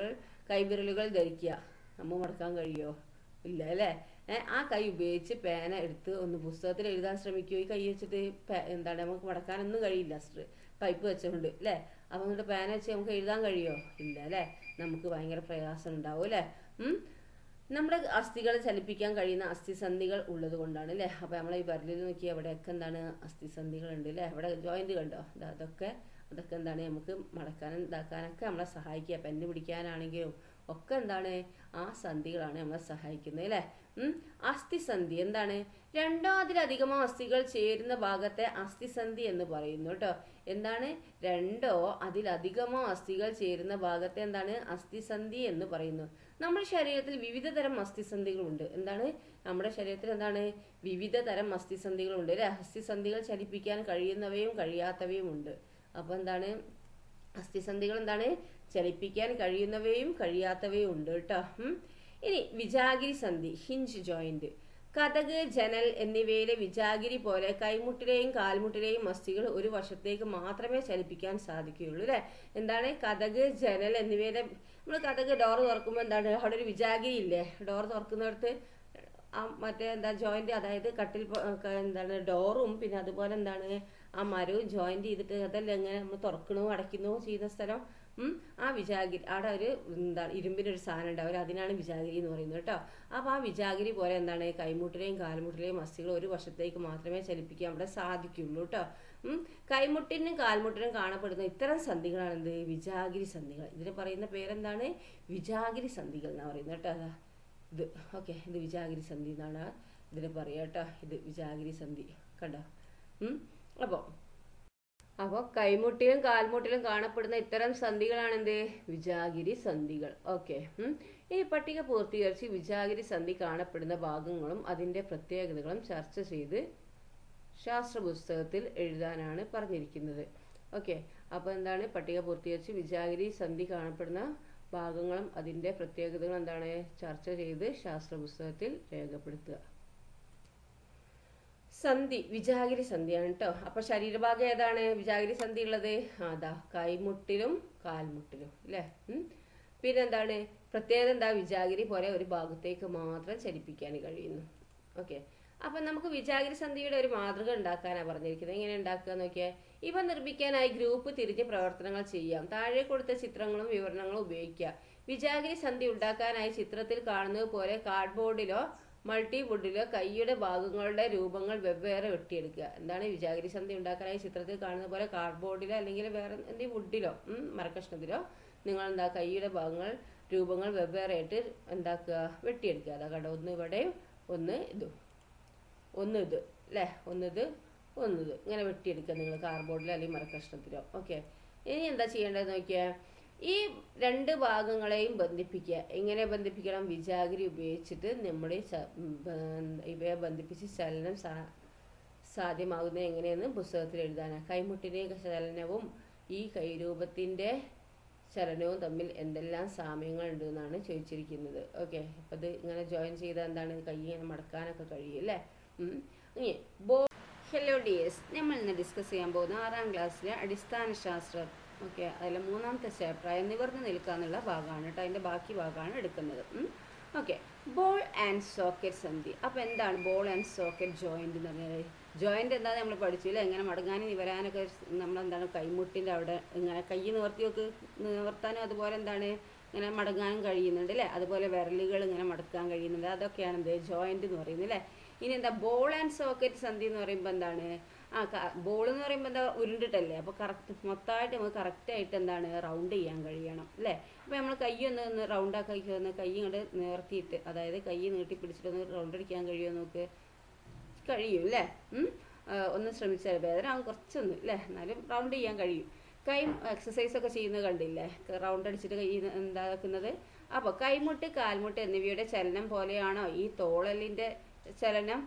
Speaker 1: കൈവിരലുകൾ ധരിക്കുക. നമ്മൾ മടക്കാൻ കഴിയോ? ഇല്ല അല്ലേ. ആ കൈ ഉപയോഗിച്ച് പേന എടുത്ത് ഒന്ന് പുസ്തകത്തിൽ എഴുതാൻ ശ്രമിക്കൂ. ഈ കൈ വെച്ചിട്ട് എന്താണ് നമുക്ക് മടക്കാനൊന്നും കഴിയില്ല, പൈപ്പ് വെച്ചുകൊണ്ട് അല്ലേ. അപ്പൊ എന്നിട്ട് പേന വെച്ച് നമുക്ക് എഴുതാൻ കഴിയോ? ഇല്ല അല്ലേ. നമുക്ക് ഭയങ്കര പ്രയാസം ഉണ്ടാവും അല്ലേ. നമ്മുടെ അസ്ഥികളെ ചലിപ്പിക്കാൻ കഴിയുന്ന അസ്ഥിസന്ധികൾ ഉള്ളത് കൊണ്ടാണ് അല്ലേ. അപ്പൊ നമ്മളെ ഈ വിരലിൽ നോക്കി എവിടെയൊക്കെ എന്താണ് അസ്ഥിസന്ധികൾ ഉണ്ട് അല്ലേ. ഇവിടെ ജോയിന്റ് കണ്ടോ? അതൊക്കെ എന്താണ് നമുക്ക് മടക്കാനും ഇതാക്കാനൊക്കെ നമ്മളെ സഹായിക്കുക. പെന്ന് പിടിക്കാനാണെങ്കിലും ഒക്കെ എന്താണ് ആ സന്ധികളാണ് നമ്മളെ സഹായിക്കുന്നത് അല്ലേ. അസ്ഥിസന്ധി എന്താണ്? 2 അതിലധികമോ അസ്ഥികൾ ചേരുന്ന ഭാഗത്തെ അസ്ഥിസന്ധി എന്ന് പറയുന്നു കേട്ടോ. എന്താണ്? 2 അതിലധികമോ അസ്ഥികൾ ചേരുന്ന ഭാഗത്തെ എന്താണ് അസ്ഥിസന്ധി എന്ന് പറയുന്നു. നമ്മുടെ ശരീരത്തിൽ വിവിധ തരം അസ്ഥിസന്ധികളുണ്ട്. എന്താണ്? നമ്മുടെ ശരീരത്തിൽ എന്താണ് വിവിധ തരം അസ്ഥിസന്ധികളുണ്ട് അല്ലെ. അസ്ഥിസന്ധികൾ ചലിപ്പിക്കാൻ കഴിയുന്നവയും കഴിയാത്തവയും ഉണ്ട്. അപ്പൊ എന്താണ് അസ്ഥിസന്ധികൾ എന്താണ്? ചലിപ്പിക്കാൻ കഴിയുന്നവയും കഴിയാത്തവയും ഉണ്ട് കേട്ടോ. ഇനി വിജാഗിരി സന്ധി, ഹിഞ്ച് ജോയിന്റ്. കതക്, ജനൽ എന്നിവയിലെ വിജാഗിരി പോലെ കൈമുട്ടിലെയും കാൽമുട്ടിലെയും അസ്ഥികൾ ഒരു വശത്തേക്ക് മാത്രമേ ചലിപ്പിക്കാൻ സാധിക്കുകയുള്ളൂ അല്ലെ. എന്താണ്? കതക്, ജനൽ എന്നിവയിലെ നമ്മൾ കതക് ഡോർ തുറക്കുമ്പോൾ എന്താണ് അവിടെ ഒരു വിജാഗിരി ഇല്ലേ. ഡോർ തുറക്കുന്നിടത്ത് മറ്റേ എന്താ ജോയിന്റ്, അതായത് കട്ടിൽ എന്താണ് ഡോറും പിന്നെ അതുപോലെ എന്താണ് ആ മരവും ജോയിന്റ് ചെയ്തിട്ട് അതെല്ലാം എങ്ങനെ നമ്മൾ തുറക്കണോ അടയ്ക്കുന്നോ ചെയ്യുന്ന സ്ഥലം ആ വിജാഗിരി അവിടെ ഒരു എന്താണ് ഇരുമ്പിനൊരു സാധനം ഉണ്ടാവും, അതിനാണ് വിജാഗിരി എന്ന് പറയുന്നത് കേട്ടോ. അപ്പോൾ ആ വിജാഗിരി പോലെ എന്താണ് കൈമുട്ടിലെയും കാൽമുട്ടിലെയും അസ്ഥികൾ ഒരു വശത്തേക്ക് മാത്രമേ ചലിപ്പിക്കാൻ അവിടെ സാധിക്കുള്ളൂ കേട്ടോ. കൈമുട്ടിനും കാൽമുട്ടിനും കാണപ്പെടുന്ന ഇത്തരം സന്ധികളാണ് എന്ത്? വിജാഗിരി സന്ധികൾ. ഇതിന് പറയുന്ന പേരെന്താണ്? വിജാഗിരി സന്ധികൾ എന്നാണ് പറയുന്നത് കേട്ടോ. ഇത് ഓക്കെ, ഇത് വിജാഗിരി സന്ധി എന്നാണ് ഇതിന് പറയുക കേട്ടോ. ഇത് വിജാഗിരി സന്ധി കണ്ടോ. അപ്പോൾ കൈമുട്ടിലും കാൽമുട്ടിലും കാണപ്പെടുന്ന ഇത്തരം സന്ധികളാണ് എന്ത്? വിജാഗിരി സന്ധികൾ. ഓക്കെ. ഈ പട്ടിക പൂർത്തീകരിച്ച് വിജാഗിരി സന്ധി കാണപ്പെടുന്ന ഭാഗങ്ങളും അതിൻ്റെ പ്രത്യേകതകളും ചർച്ച ചെയ്ത് ശാസ്ത്ര പുസ്തകത്തിൽ എഴുതാനാണ് പറഞ്ഞിരിക്കുന്നത്. ഓക്കെ. അപ്പോൾ എന്താണ്? പട്ടിക പൂർത്തീകരിച്ച് വിജാഗിരി സന്ധി കാണപ്പെടുന്ന ഭാഗങ്ങളും അതിൻ്റെ പ്രത്യേകതകളും എന്താണ് ചർച്ച ചെയ്ത് ശാസ്ത്ര പുസ്തകത്തിൽ രേഖപ്പെടുത്തുക. സന്ധി വിജാഗിരി സന്ധിയാണ് കേട്ടോ. അപ്പൊ ശരീരഭാഗം ഏതാണ് വിജാഗിരി സന്ധി ഉള്ളത്? അതാ കൈമുട്ടിലും കാൽമുട്ടിലും അല്ലേ. പിന്നെന്താണ് പ്രത്യേകത? എന്താ? വിജാഗിരി പോലെ ഒരു ഭാഗത്തേക്ക് മാത്രം ചലിപ്പിക്കാൻ കഴിയുന്നു. ഓക്കെ. അപ്പൊ നമുക്ക് വിജാഗിരി സന്ധിയുടെ ഒരു മാതൃക ഉണ്ടാക്കാനാണ് പറഞ്ഞിരിക്കുന്നത്. എങ്ങനെ ഉണ്ടാക്കുക നോക്കിയാൽ ഇവ നിർമ്മിക്കാനായി ഗ്രൂപ്പ് തിരിഞ്ഞ് പ്രവർത്തനങ്ങൾ ചെയ്യാം. താഴെ കൊടുത്ത ചിത്രങ്ങളും വിവരണങ്ങളും ഉപയോഗിക്കുക. വിജാഗിരി സന്ധി ഉണ്ടാക്കാനായി ചിത്രത്തിൽ കാണുന്നത് പോലെ കാർഡ്ബോർഡിലോ മൾട്ടിവുഡിലോ കൈയുടെ ഭാഗങ്ങളുടെ രൂപങ്ങൾ വെവ്വേറെ വെട്ടിയെടുക്കുക. എന്താണ് വിജാഗിരി സന്ധി ഉണ്ടാക്കാനായി ചിത്രത്തിൽ കാണുന്നത് പോലെ കാർഡ്ബോർഡിലോ അല്ലെങ്കിൽ വേറെ എന്തെങ്കിലും വുഡിലോ മരക്കഷ്ണത്തിലോ നിങ്ങൾ എന്താ കൈയുടെ ഭാഗങ്ങൾ രൂപങ്ങൾ വെവ്വേറെ ആയിട്ട് എന്താക്കുക വെട്ടിയെടുക്കുക. അതാ കണ്ടോ, ഒന്ന് ഇവിടെ ഒന്ന് ഇതും ഒന്ന് ഇത് അല്ലേ, ഒന്നിത് ഇങ്ങനെ വെട്ടിയെടുക്കുക നിങ്ങൾ കാർഡ്ബോർഡിലോ അല്ലെങ്കിൽ മരക്കഷ്ണത്തിലോ. ഓക്കെ, ഇനി എന്താ ചെയ്യേണ്ടതെന്ന് നോക്കിയാൽ ഈ രണ്ട് ഭാഗങ്ങളെയും ബന്ധിപ്പിക്കുക. എങ്ങനെ ബന്ധിപ്പിക്കണം? വിജാഗിരി ഉപയോഗിച്ചിട്ട് നമ്മുടെ ഇവയെ ബന്ധിപ്പിച്ച് ചലനം സാധ്യമാകുന്നത് എങ്ങനെയെന്ന് പുസ്തകത്തിൽ എഴുതാനാണ്. കൈമുട്ടിൻ്റെ ചലനവും ഈ കൈരൂപത്തിൻ്റെ ചലനവും തമ്മിൽ എന്തെല്ലാം സാമ്യങ്ങൾ ഉണ്ട് എന്നാണ് ചോദിച്ചിരിക്കുന്നത്. ഓക്കെ, അപ്പം ഇത് ഇങ്ങനെ ജോയിൻ ചെയ്താൽ എന്താണ് കൈ ഇങ്ങനെ മടക്കാനൊക്കെ കഴിയും അല്ലേ. ഇനി ഹലോ ഡിയേഴ്സ്, നമ്മൾ ഇന്ന് ഡിസ്കസ് ചെയ്യാൻ പോകുന്ന 6ാം ക്ലാസ്സിലെ അടിസ്ഥാന ശാസ്ത്രം. ഓക്കെ, അതിലെ 3ാമത്തെ ചാപ്റ്ററായ നിവർന്ന് നിൽക്കുക എന്നുള്ള ഭാഗമാണ് കേട്ടോ. അതിൻ്റെ ബാക്കി ഭാഗമാണ് എടുക്കുന്നത്. ഓക്കെ, ബോൾ ആൻഡ് സോക്കറ്റ് സന്ധി. അപ്പോൾ എന്താണ് ബോൾ ആൻഡ് സോക്കറ്റ് ജോയിൻ്റ് എന്ന് പറഞ്ഞാൽ? ജോയിൻ്റ് എന്താ നമ്മൾ പഠിച്ചില്ല, എങ്ങനെ മടങ്ങാനും നിവരാനൊക്കെ നമ്മളെന്താണ് കൈമുട്ടിൻ്റെ അവിടെ ഇങ്ങനെ കൈ നിവർത്താനും അതുപോലെ എന്താണ് ഇങ്ങനെ മടങ്ങാനും കഴിയുന്നുണ്ട് അല്ലേ. അതുപോലെ വിരലുകൾ ഇങ്ങനെ മടക്കാൻ കഴിയുന്നുണ്ട്. അതൊക്കെയാണ് എന്ത് ജോയിൻ്റ് എന്ന് പറയുന്നത് അല്ലേ. ഇനി എന്താ ബോൾ ആൻഡ് സോക്കറ്റ് സന്ധി എന്ന് പറയുമ്പോൾ എന്താണ്? ബോൾ എന്ന് പറയുമ്പോൾ എന്താ ഉരുണ്ടിട്ടല്ലേ, അപ്പോൾ കറക്റ്റ് മൊത്തമായിട്ട് നമുക്ക് കറക്റ്റായിട്ട് എന്താണ് റൗണ്ട് ചെയ്യാൻ കഴിയണം അല്ലേ. അപ്പോൾ നമ്മൾ കൈ ഒന്ന് റൗണ്ടാക്കി ഒന്ന് കൈ ഇങ്ങോട്ട് നിവർത്തിയിട്ട്, അതായത് കൈ നീട്ടി പിടിച്ചിട്ടൊന്ന് റൗണ്ട് അടിക്കാൻ കഴിയുമോ നോക്ക്? കഴിയും അല്ലേ. ഒന്ന് ശ്രമിച്ചാൽ വേദന ആവും കുറച്ചൊന്നും അല്ലേ, എന്നാലും റൗണ്ട് ചെയ്യാൻ കഴിയും. കൈ എക്സസൈസൊക്കെ ചെയ്യുന്നത് കണ്ടില്ലേ, റൗണ്ട് അടിച്ചിട്ട് കൈ എന്താക്കുന്നത്. അപ്പോൾ കൈമുട്ട് കാൽമുട്ട് എന്നിവയുടെ ചലനം പോലെയാണോ ഈ തോളലിൻ്റെ ചലനം?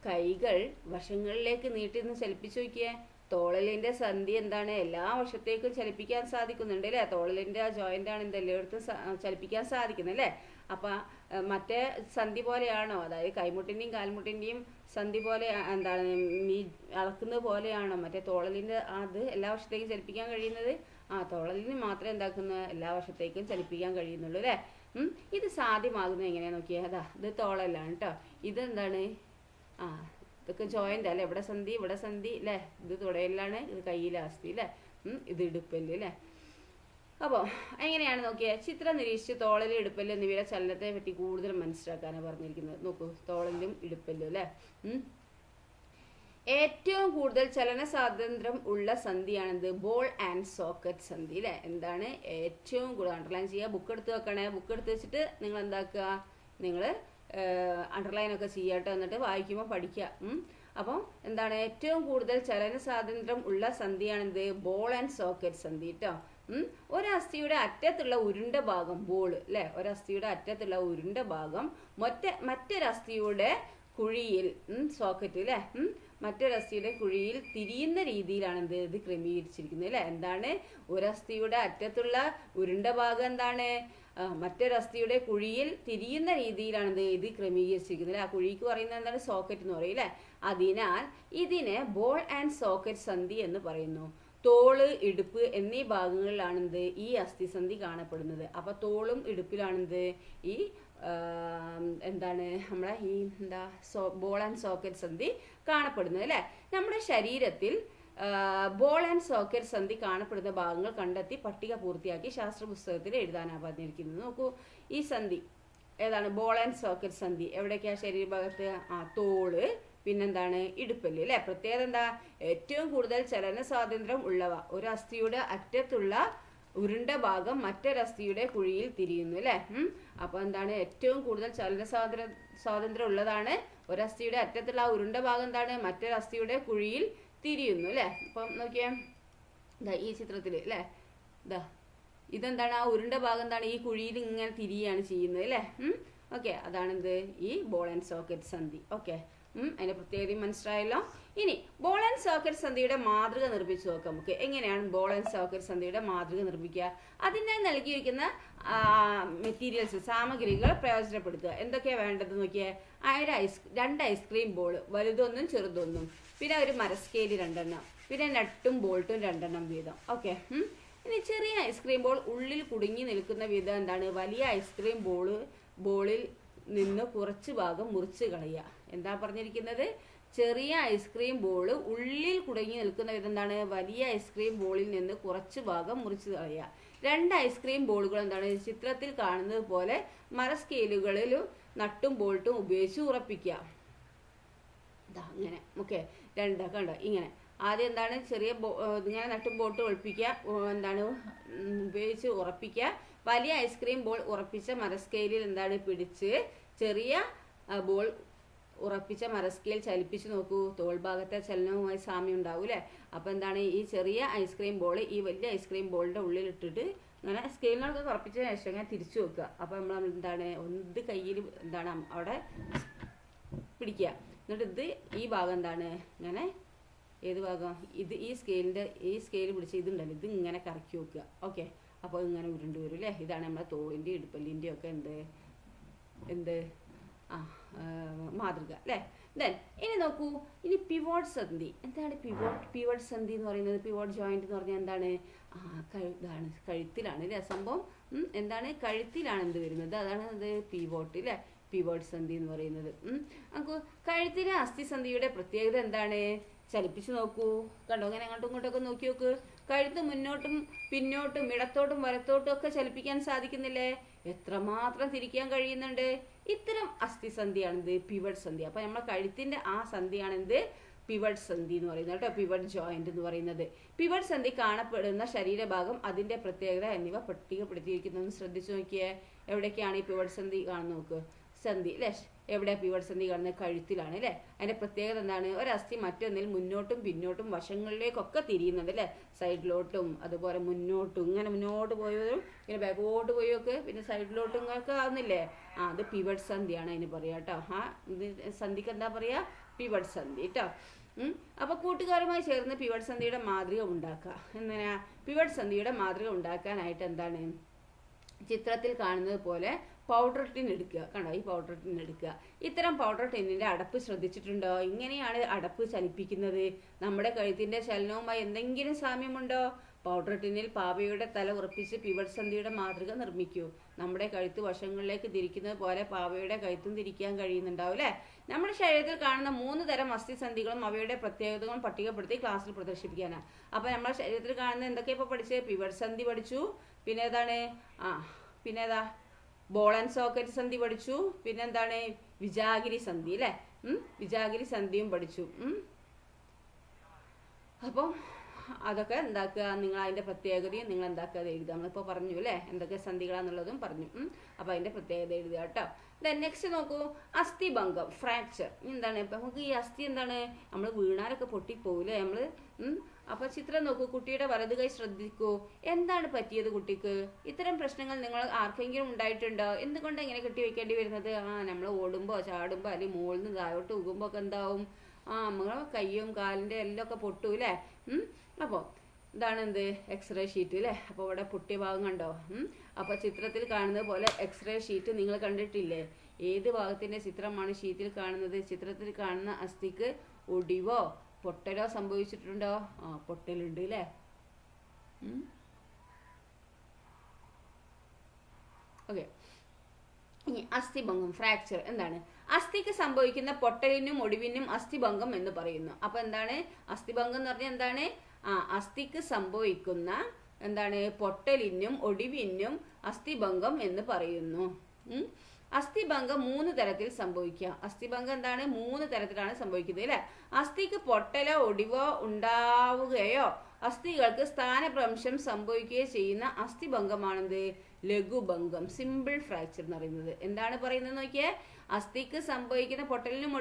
Speaker 1: കൈകൾ വശങ്ങളിലേക്ക് നീട്ടിന്ന് ചലിപ്പിച്ചു നോക്കിയേ. തോളലിൻ്റെ സന്ധി എന്താണ്? എല്ലാ വശത്തേക്കും ചലിപ്പിക്കാൻ സാധിക്കുന്നുണ്ട് അല്ലേ. തോളലിൻ്റെ ആ ജോയിൻ്റാണ് എന്തെല്ലായിടത്തും ചലിപ്പിക്കാൻ സാധിക്കുന്നത് അല്ലേ. അപ്പം മറ്റേ സന്ധി പോലെയാണോ, അതായത് കൈമുട്ടിൻ്റെയും കാൽമുട്ടിൻ്റെയും സന്ധി പോലെ എന്താണ് ഈ അളക്കുന്നത് പോലെയാണോ മറ്റേ തോളലിൻ്റെ അത് എല്ലാ വശത്തേക്കും ചലിപ്പിക്കാൻ കഴിയുന്നത്? തോളലിന് മാത്രമേ എന്താക്കുന്നത് എല്ലാ വശത്തേക്കും ചലിപ്പിക്കാൻ കഴിയുന്നുള്ളൂ അല്ലേ. ഇത് സാധ്യമാകുന്നത് എങ്ങനെയാണെന്ന് നോക്കിയാൽ, ഇത് തോളലാണ് കേട്ടോ. ഇതെന്താണ്? ഇതൊക്കെ ജോയിൻ്റ് അല്ലേ. ഇവിടെ സന്ധി അല്ലേ. ഇത് തുടയിലാണ്, ഇത് കയ്യിലെ അസ്ഥി അല്ലേ. ഇത് ഇടുപ്പല്ല് അല്ലേ. അപ്പോൾ എങ്ങനെയാണ് നോക്കിയാൽ ചിത്രം നിരീക്ഷിച്ച് തോളല് ഇടുപ്പല്ല് എന്നിവയുടെ ചലനത്തെ പറ്റി കൂടുതൽ മനസ്സിലാക്കാനാണ് പറഞ്ഞിരിക്കുന്നത്. നോക്കൂ, തോളലും ഇടുപ്പല്ലും അല്ലേ. ഏറ്റവും കൂടുതൽ ചലന സ്വാതന്ത്ര്യം ഉള്ള സന്ധിയാണിത് ബോൾ ആൻഡ് സോക്കറ്റ് സന്ധി അല്ലേ. എന്താണ് ഏറ്റവും കൂടുതൽ? അണ്ടർലൈൻ ചെയ്യുക, ബുക്ക് എടുത്ത് വെക്കണേ. ബുക്ക് എടുത്ത് വെച്ചിട്ട് നിങ്ങൾ എന്താക്കുക, നിങ്ങൾ അണ്ടർലൈനൊക്കെ ചെയ്യാട്ടോ, എന്നിട്ട് വായിക്കുമ്പോൾ പഠിക്കുക. അപ്പം എന്താണ് ഏറ്റവും കൂടുതൽ ചലന സ്വാതന്ത്ര്യം ഉള്ള സന്ധിയാണിത് ബോൾ ആൻഡ് സോക്കറ്റ് സന്ധി കേട്ടോ. ഒരസ്ഥിയുടെ അറ്റത്തുള്ള ഉരുണ്ട ഭാഗം ബോൾ അല്ലേ, ഒരസ്ഥിയുടെ അറ്റത്തുള്ള ഉരുണ്ട ഭാഗം മറ്റൊരസ്ഥിയുടെ കുഴിയിൽ സോക്കറ്റ് അല്ലേ, മറ്റൊരസ്ഥിയുടെ കുഴിയിൽ തിരിയുന്ന രീതിയിലാണ് ഇത് ക്രമീകരിച്ചിരിക്കുന്നത് അല്ലേ. എന്താണ് ഒരസ്ഥിയുടെ അറ്റത്തുള്ള ഉരുണ്ട ഭാഗം എന്താണ്? മറ്റൊരസ്ഥിയുടെ കുഴിയിൽ തിരിയുന്ന രീതിയിലാണ് ഇത് ക്രമീകരിച്ചിരിക്കുന്നത്. ആ കുഴിക്ക് പറയുന്നത് എന്താണ്? സോക്കറ്റ് എന്ന് പറയും അല്ലേ. അതിനാൽ ഇതിനെ ബോൾ ആൻഡ് സോക്കറ്റ് സന്ധി എന്ന് പറയുന്നു. തോള് ഇടുപ്പ് എന്നീ ഭാഗങ്ങളിലാണെന്ത് ഈ അസ്ഥിസന്ധി കാണപ്പെടുന്നത്. അപ്പോൾ തോളും ഇടുപ്പിലാണെന്ത് ഈ എന്താണ് നമ്മളെ ഈ ബോൾ ആൻഡ് സോക്കറ്റ് സന്ധി കാണപ്പെടുന്നത് അല്ലേ. നമ്മുടെ ശരീരത്തിൽ ബോൾ ആൻഡ് സോക്കറ്റ് സന്ധി കാണപ്പെടുന്ന ഭാഗങ്ങൾ കണ്ടെത്തി പട്ടിക പൂർത്തിയാക്കി ശാസ്ത്ര പുസ്തകത്തിൽ എഴുതാനാണ് പറഞ്ഞിരിക്കുന്നത്. നോക്കൂ, ഈ സന്ധി ഏതാണ്? ബോൾ ആൻഡ് സോക്കറ്റ് സന്ധി എവിടേക്കാണ് ശരീരഭാഗത്ത്? തോള്, പിന്നെന്താണ്? ഇടുപ്പല്ല് അല്ലേ. പ്രത്യേകത എന്താ? ഏറ്റവും കൂടുതൽ ചലന സ്വാതന്ത്ര്യം ഉള്ളവ. ഒരു അസ്ഥിയുടെ അറ്റത്തുള്ള ഉരുണ്ട ഭാഗം മറ്റൊരസ്ഥിയുടെ കുഴിയിൽ തിരിയുന്നു അല്ലേ. അപ്പോൾ എന്താണ് ഏറ്റവും കൂടുതൽ ചലന സ്വാതന്ത്ര്യം ഉള്ളതാണ്. ഒരസ്ഥിയുടെ അറ്റത്തുള്ള ആ ഉരുണ്ട ഭാഗം എന്താണ്? മറ്റൊരസ്ഥിയുടെ കുഴിയിൽ തിരിയുന്നു അല്ലേ. അപ്പം നോക്കിയേ, ഈ ചിത്രത്തിൽ അല്ലേ, ഇതെന്താണ്? ആ ഉരുണ്ട ഭാഗം എന്താണ്? ഈ കുഴിയിൽ ഇങ്ങനെ തിരിയാണ് ചെയ്യുന്നത് അല്ലേ. ഓക്കെ, അതാണെന്ത് ഈ ബോൾ ആൻഡ് സോക്കറ്റ് സന്ധി. ഓക്കെ, അതിൻ്റെ പ്രത്യേകതയും മനസ്സിലായല്ലോ. ഇനി ബോൾ ആൻഡ് സോക്കറ്റ് സന്ധിയുടെ മാതൃക നിർമ്മിച്ചു നോക്കാം നമുക്ക്. എങ്ങനെയാണ് ബോൾ ആൻഡ് സോക്കറ്റ് സന്ധിയുടെ മാതൃക നിർമ്മിക്കുക? അതിനായി നൽകിയിരിക്കുന്ന മെറ്റീരിയൽസ്, സാമഗ്രികൾ പ്രയോജനപ്പെടുത്തുക. എന്തൊക്കെയാണ് വേണ്ടത് നോക്കിയേ. 2 ഐസ്ക്രീം ബോൾ, വലുതൊന്നും ചെറുതൊന്നും, പിന്നെ ഒരു മരസ്കേല് 2 പിന്നെ നട്ടും ബോൾട്ടും 2 വീതം. ഓക്കെ, ഇനി ചെറിയ ഐസ്ക്രീം ബോൾ ഉള്ളിൽ കുടുങ്ങി നിൽക്കുന്ന വിധം എന്താണ്? വലിയ ഐസ്ക്രീം ബോളിൽ നിന്ന് കുറച്ച് ഭാഗം മുറിച്ച് കളയുക. എന്താ പറഞ്ഞിരിക്കുന്നത്? ചെറിയ ഐസ്ക്രീം ബോൾ ഉള്ളിൽ കുടുങ്ങി നിൽക്കുന്ന വിധം എന്താണ് വലിയ ഐസ്ക്രീം ബോളിൽ നിന്ന് കുറച്ച് ഭാഗം മുറിച്ച് കളയുക. 2 ഐസ്ക്രീം ബോളുകൾ എന്താണ് ചിത്രത്തിൽ കാണുന്നത് പോലെ മര സ്കെയിലുകളിൽ നട്ടും ബോൾട്ടും ഉപയോഗിച്ച് ഉറപ്പിക്കുക. അങ്ങനെ ഓക്കെ, 2 കണ്ടോ ഇങ്ങനെ. ആദ്യം എന്താണ് ചെറിയ ഇങ്ങനെ നട്ടും ബോൾട്ടും ഒളിപ്പിക്കുക, എന്താണ് ഉപയോഗിച്ച് ഉറപ്പിക്കുക. വലിയ ഐസ്ക്രീം ബോൾ ഉറപ്പിച്ച മരസ്കെയിലിൽ എന്താണ് പിടിച്ച് ചെറിയ ബോൾ ഉറപ്പിച്ച മരസ്കെയിൽ ചലിപ്പിച്ച് നോക്കൂ. തോൾഭാഗത്തെ ചലനവുമായി സാമ്യം ഉണ്ടാവും അല്ലേ. അപ്പോൾ എന്താണ് ഈ ചെറിയ ഐസ്ക്രീം ബോൾ ഈ വലിയ ഐസ്ക്രീം ബോളിൻ്റെ ഉള്ളിലിട്ടിട്ട് ഇങ്ങനെ സ്കെയിലിനൊക്കെ ഉറപ്പിച്ചതിന് ശേഷം ഇങ്ങനെ തിരിച്ചു വെക്കുക. അപ്പോൾ നമ്മൾ എന്താണ് ഇത് കയ്യിൽ എന്താണ് അവിടെ പിടിക്കുക. എന്നിട്ട് ഇത് ഈ ഭാഗം എന്താണ് ഇങ്ങനെ ഏത് ഭാഗം ഇത് ഈ സ്കെയിൽ പിടിച്ച് ഇതുണ്ടല്ലോ ഇത് ഇങ്ങനെ കറക്കി വെക്കുക. ഓക്കെ, അപ്പോൾ ഇങ്ങനെ ഉരുണ്ട് വരും അല്ലേ. ഇതാണ് നമ്മളെ തോളിൻ്റെയും ഇടുപ്പല്ലിൻ്റെയും ഒക്കെ എന്ത് മാതൃക അല്ലേ. ദെൻ ഇനി നോക്കൂ, ഇനി പിവോട്ട് സന്ധി. എന്താണ് പിവോട്ട് സന്ധി എന്ന് പറയുന്നത്? പിവോട്ട് ജോയിന്റ് എന്ന് പറഞ്ഞാൽ എന്താണ്? ഇതാണ് കഴുത്തിലാണ് അല്ലേ സംഭവം. എന്താണ് കഴുത്തിലാണ് എന്ത് വരുന്നത്, അതാണ് അത് പിവോട്ട് അല്ലേ. പിവോട്ട് സന്ധി എന്ന് പറയുന്നത്. നമുക്ക് കഴുത്തിലെ അസ്ഥിസന്ധിയുടെ പ്രത്യേകത എന്താണ്? ചലിപ്പിച്ച് നോക്കൂ. കണ്ടോ, അങ്ങനെ അങ്ങോട്ടും ഇങ്ങോട്ടൊക്കെ നോക്കി നോക്ക്. കഴുത്ത് മുന്നോട്ടും പിന്നോട്ടും ഇടത്തോട്ടും വലത്തോട്ടും ഒക്കെ ചലിപ്പിക്കാൻ സാധിക്കുന്നില്ലേ? എത്രമാത്രം തിരിക്കാൻ കഴിയുന്നുണ്ട്. ഇത്തരം അസ്ഥിസന്ധിയാണിത് പിവട്ട് സന്ധി. അപ്പോൾ നമ്മുടെ കഴുത്തിൻ്റെ ആ സന്ധിയാണെന്ത് പിവട്ട് സന്ധി എന്ന് പറയുന്നത് കേട്ടോ, പിവട്ട് ജോയിന്റ് എന്ന് പറയുന്നത്. പിവട്ട് സന്ധി കാണപ്പെടുന്ന ശരീരഭാഗം, അതിൻ്റെ പ്രത്യേകത എന്നിവ പട്ടികപ്പെടുത്തിയിരിക്കുന്നതെന്ന് ശ്രദ്ധിച്ചു നോക്കിയേ. എവിടേക്കാണ് ഈ പിവട്ട് സന്ധി കാണുന്ന നോക്ക്. സന്ധി അല്ലേ, എവിടെ പിവട്ട് സന്ധി കാണുന്നത്? കഴുത്തിലാണ് അല്ലേ. അതിൻ്റെ പ്രത്യേകത എന്താണ്? ഒരസ്ഥി മറ്റൊന്നിൽ മുന്നോട്ടും പിന്നോട്ടും വശങ്ങളിലേക്കൊക്കെ തിരിയുന്നത് അല്ലേ. സൈഡിലോട്ടും അതുപോലെ മുന്നോട്ടും, ഇങ്ങനെ മുന്നോട്ട് പോയതും ഇങ്ങനെ ബാക്കോട്ട് പോയൊക്കെ പിന്നെ സൈഡിലോട്ടും ഒക്കെ ആവുന്നില്ലേ. അത് പിവട്ട് സന്ധിയാണ് അതിന് പറയുക കേട്ടോ. ഇത് സന്ധിക്ക് എന്താ പറയുക? പിവട്ട് സന്ധി കേട്ടോ. അപ്പോൾ കൂട്ടുകാരുമായി ചേർന്ന് പിവട്ട് സന്ധിയുടെ മാതൃക ഉണ്ടാക്കുക. എങ്ങനെയാ പിവട്ട് സന്ധിയുടെ മാതൃക ഉണ്ടാക്കാനായിട്ട് എന്താണ് ചിത്രത്തിൽ കാണുന്നത് പോലെ പൗഡർ ടിൻ എടുക്കുക. കണ്ടോ, ഈ പൗഡർ ടിൻ എടുക്കുക. ഇത്തരം പൗഡർ ടിന്നിൻ്റെ അടപ്പ് ശ്രദ്ധിച്ചിട്ടുണ്ടോ? ഇങ്ങനെയാണ് അടപ്പ് ചലിപ്പിക്കുന്നത്. നമ്മുടെ കഴുത്തിൻ്റെ ചലനവുമായി എന്തെങ്കിലും സാമ്യമുണ്ടോ? പൗഡർ ടിന്നിൽ പാവയുടെ തല ഉറപ്പിച്ച് പിവട്ട് സന്ധിയുടെ മാതൃക നിർമ്മിക്കൂ. നമ്മുടെ കഴുത്ത് വശങ്ങളിലേക്ക് തിരിക്കുന്നത് പോലെ പാവയുടെ കഴുത്തും തിരിക്കാൻ കഴിയുന്നുണ്ടാവും അല്ലേ. നമ്മുടെ ശരീരത്തിൽ കാണുന്ന 3 തരം അസ്ഥിസന്ധികളും അവയുടെ പ്രത്യേകതകളും പട്ടികപ്പെടുത്തി ക്ലാസ്സിൽ പ്രദർശിപ്പിക്കാനാണ്. അപ്പോൾ നമ്മുടെ ശരീരത്തിൽ കാണുന്ന എന്തൊക്കെയാണ് ഇപ്പോൾ പഠിച്ചത്? പിവട്ട് സന്ധി പഠിച്ചു, പിന്നെ ഏതാണ് പിന്നെ ഏതാ ബോൾ ആൻഡ് സോക്കറ്റ് സന്ധി പഠിച്ചു, പിന്നെന്താണ് വിജാഗിരി സന്ധി അല്ലേ. വിജാഗിരി സന്ധിയും പഠിച്ചു. അപ്പം അതൊക്കെ എന്താക്കുക, നിങ്ങൾ അതിൻ്റെ പ്രത്യേകതയും നിങ്ങൾ എന്താക്കുക എഴുതുക. നമ്മളിപ്പോൾ പറഞ്ഞു അല്ലേ എന്തൊക്കെ സന്ധികളാന്നുള്ളതും പറഞ്ഞു. അപ്പോൾ അതിൻ്റെ പ്രത്യേകത എഴുതുക കേട്ടോ. ദെൻ നെക്സ്റ്റ് നോക്കൂ, അസ്ഥിഭംഗം ഫ്രാക്ചർ. എന്താണ് ഇപ്പം നമുക്ക് ഈ അസ്ഥി എന്താണ് നമ്മൾ വീണാലൊക്കെ പൊട്ടിപ്പോവില്ലേ നമ്മൾ. അപ്പോൾ ചിത്രം നോക്കൂ, കുട്ടിയുടെ വലത് കൈ ശ്രദ്ധിക്കൂ. എന്താണ് പറ്റിയത് കുട്ടിക്ക്? ഇത്തരം പ്രശ്നങ്ങൾ നിങ്ങൾ ആർക്കെങ്കിലും ഉണ്ടായിട്ടുണ്ടോ? എന്തുകൊണ്ട് ഇങ്ങനെ കെട്ടിവെക്കേണ്ടി വരുന്നത്? നമ്മൾ ഓടുമ്പോൾ ചാടുമ്പോൾ അല്ലെങ്കിൽ മുകളിൽ നിന്ന് താഴോട്ട് പോകുമ്പോൾ ഒക്കെ എന്താവും? നമ്മളെ കയ്യും കാലിൻ്റെ എല്ലാം ഒക്കെ പൊട്ടൂല്ലേ. അപ്പോൾ ഇതാണ് എന്ത് എക്സ്റേ ഷീറ്റ് അല്ലേ. അപ്പോൾ ഇവിടെ പൊട്ടിയ ഭാഗം കണ്ടോ? അപ്പോൾ ചിത്രത്തിൽ കാണുന്നത് പോലെ എക്സ്റേ ഷീറ്റ് നിങ്ങൾ കണ്ടിട്ടില്ലേ? ഏത് ഭാഗത്തിൻ്റെ ചിത്രമാണ് ഷീറ്റിൽ കാണുന്നത്? ചിത്രത്തിൽ കാണുന്ന അസ്ഥിക്ക് ഒടിവോ പൊട്ടലോ സംഭവിച്ചിട്ടുണ്ടോ? പൊട്ടലുണ്ട് അല്ലേ. ഓക്കെ, ഇനി അസ്ഥിഭംഗം ഫ്രാക്ചർ എന്താണ്? അസ്ഥിക്ക് സംഭവിക്കുന്ന പൊട്ടലിനും ഒടിവിനും അസ്ഥിഭംഗം എന്ന് പറയുന്നു. അപ്പോൾ എന്താണ് അസ്ഥിഭംഗം എന്ന് പറഞ്ഞാൽ എന്താണ്? അസ്ഥിക്ക് സംഭവിക്കുന്ന എന്താണ് പൊട്ടലിനും ഒടിവിനും അസ്ഥിഭംഗം എന്ന് പറയുന്നു. അസ്ഥിഭംഗം 3 തരത്തിൽ സംഭവിക്കുക. അസ്ഥിഭംഗം എന്താണ്? 3 തരത്തിലാണ് സംഭവിക്കുന്നത് അല്ലേ. അസ്ഥിക്ക് പൊട്ടലോ ഒടിവോ ഉണ്ടാവുകയോ അസ്ഥികൾക്ക് സ്ഥാനഭ്രംശം സംഭവിക്കുകയോ ചെയ്യുന്ന അസ്ഥിഭംഗമാണെന്ത്? ലഘുഭംഗം, സിമ്പിൾ ഫ്രാക്ചർ എന്ന് പറയുന്നത്. എന്താണ് പറയുന്നത് നോക്കിയേ. അസ്ഥിക്ക് സംഭവിക്കുന്ന പൊട്ടലിനും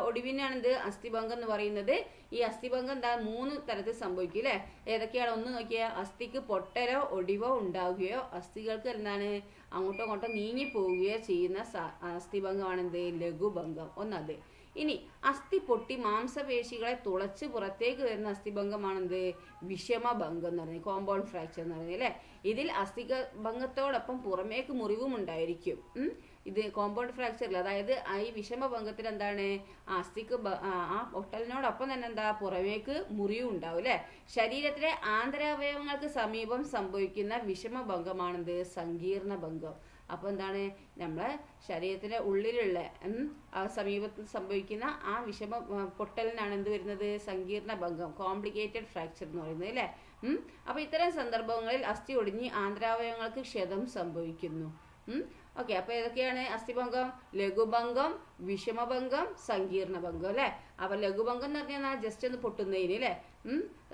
Speaker 1: ഒടിവിനാണെന്ത് അസ്ഥിഭംഗം എന്ന് പറയുന്നത്. ഈ അസ്ഥിഭംഗം എന്താ 3 തരത്തിൽ സംഭവിക്കും അല്ലേ. ഏതൊക്കെയാണ്? ഒന്ന് നോക്കിയാൽ അസ്ഥിക്ക് പൊട്ടലോ ഒടിവോ ഉണ്ടാവുകയോ അസ്ഥികൾക്ക് എന്താണ് അങ്ങോട്ടോ അങ്ങോട്ടോ നീങ്ങിപ്പോവുകയോ ചെയ്യുന്ന അസ്ഥിഭംഗമാണെന്ത്? ലഘുഭംഗം. ഒന്നത്. ഇനി അസ്ഥി പൊട്ടി മാംസപേശികളെ തുളച്ച് പുറത്തേക്ക് വരുന്ന അസ്ഥിഭംഗമാണെന്ത്? വിഷമഭംഗം എന്ന് പറയുന്നത്, കോമ്പൗണ്ട് ഫ്രാക്ചർ എന്ന് പറയുന്നത് അല്ലേ. ഇതിൽ അസ്ഥിഭംഗത്തോടൊപ്പം പുറമേക്ക് മുറിവും ഉണ്ടായിരിക്കും. ഇത് കോമ്പൗണ്ട് ഫ്രാക്ചറിൽ, അതായത് ഈ വിഷമഭംഗത്തിൽ എന്താണ് അസ്ഥിക്ക് പൊട്ടലിനോടൊപ്പം തന്നെ എന്താ പുറമേക്ക് മുറിവും ഉണ്ടാവും അല്ലേ. ശരീരത്തിലെ ആന്തരാവയവങ്ങൾക്ക് സമീപം സംഭവിക്കുന്ന വിഷമഭംഗമാണെന്ത്? സങ്കീർണ ഭംഗം. അപ്പോൾ എന്താണ് നമ്മളെ ശരീരത്തിന്റെ ഉള്ളിലുള്ള ആ സമീപത്ത് സംഭവിക്കുന്ന ആ പൊട്ടലിനാണ് എന്ത് വരുന്നത്? സങ്കീർണ ഭംഗം, കോംപ്ലിക്കേറ്റഡ് ഫ്രാക്ചർ എന്ന് പറയുന്നത് അല്ലേ. അപ്പൊ ഇത്തരം സന്ദർഭങ്ങളിൽ അസ്ഥി ഒടിഞ്ഞ് ആന്തരാവയവങ്ങൾക്ക് ക്ഷതം സംഭവിക്കുന്നു. ഓക്കെ, അപ്പൊ ഏതൊക്കെയാണ് അസ്ഥിഭംഗം? ലഘുഭംഗം, വിഷമഭംഗം, സങ്കീർണ ഭംഗം അല്ലെ. അപ്പൊ ലഘുഭംഗം എന്ന് പറഞ്ഞാൽ ജസ്റ്റ് ഒന്ന് പൊട്ടുന്നതിന് അല്ലെ,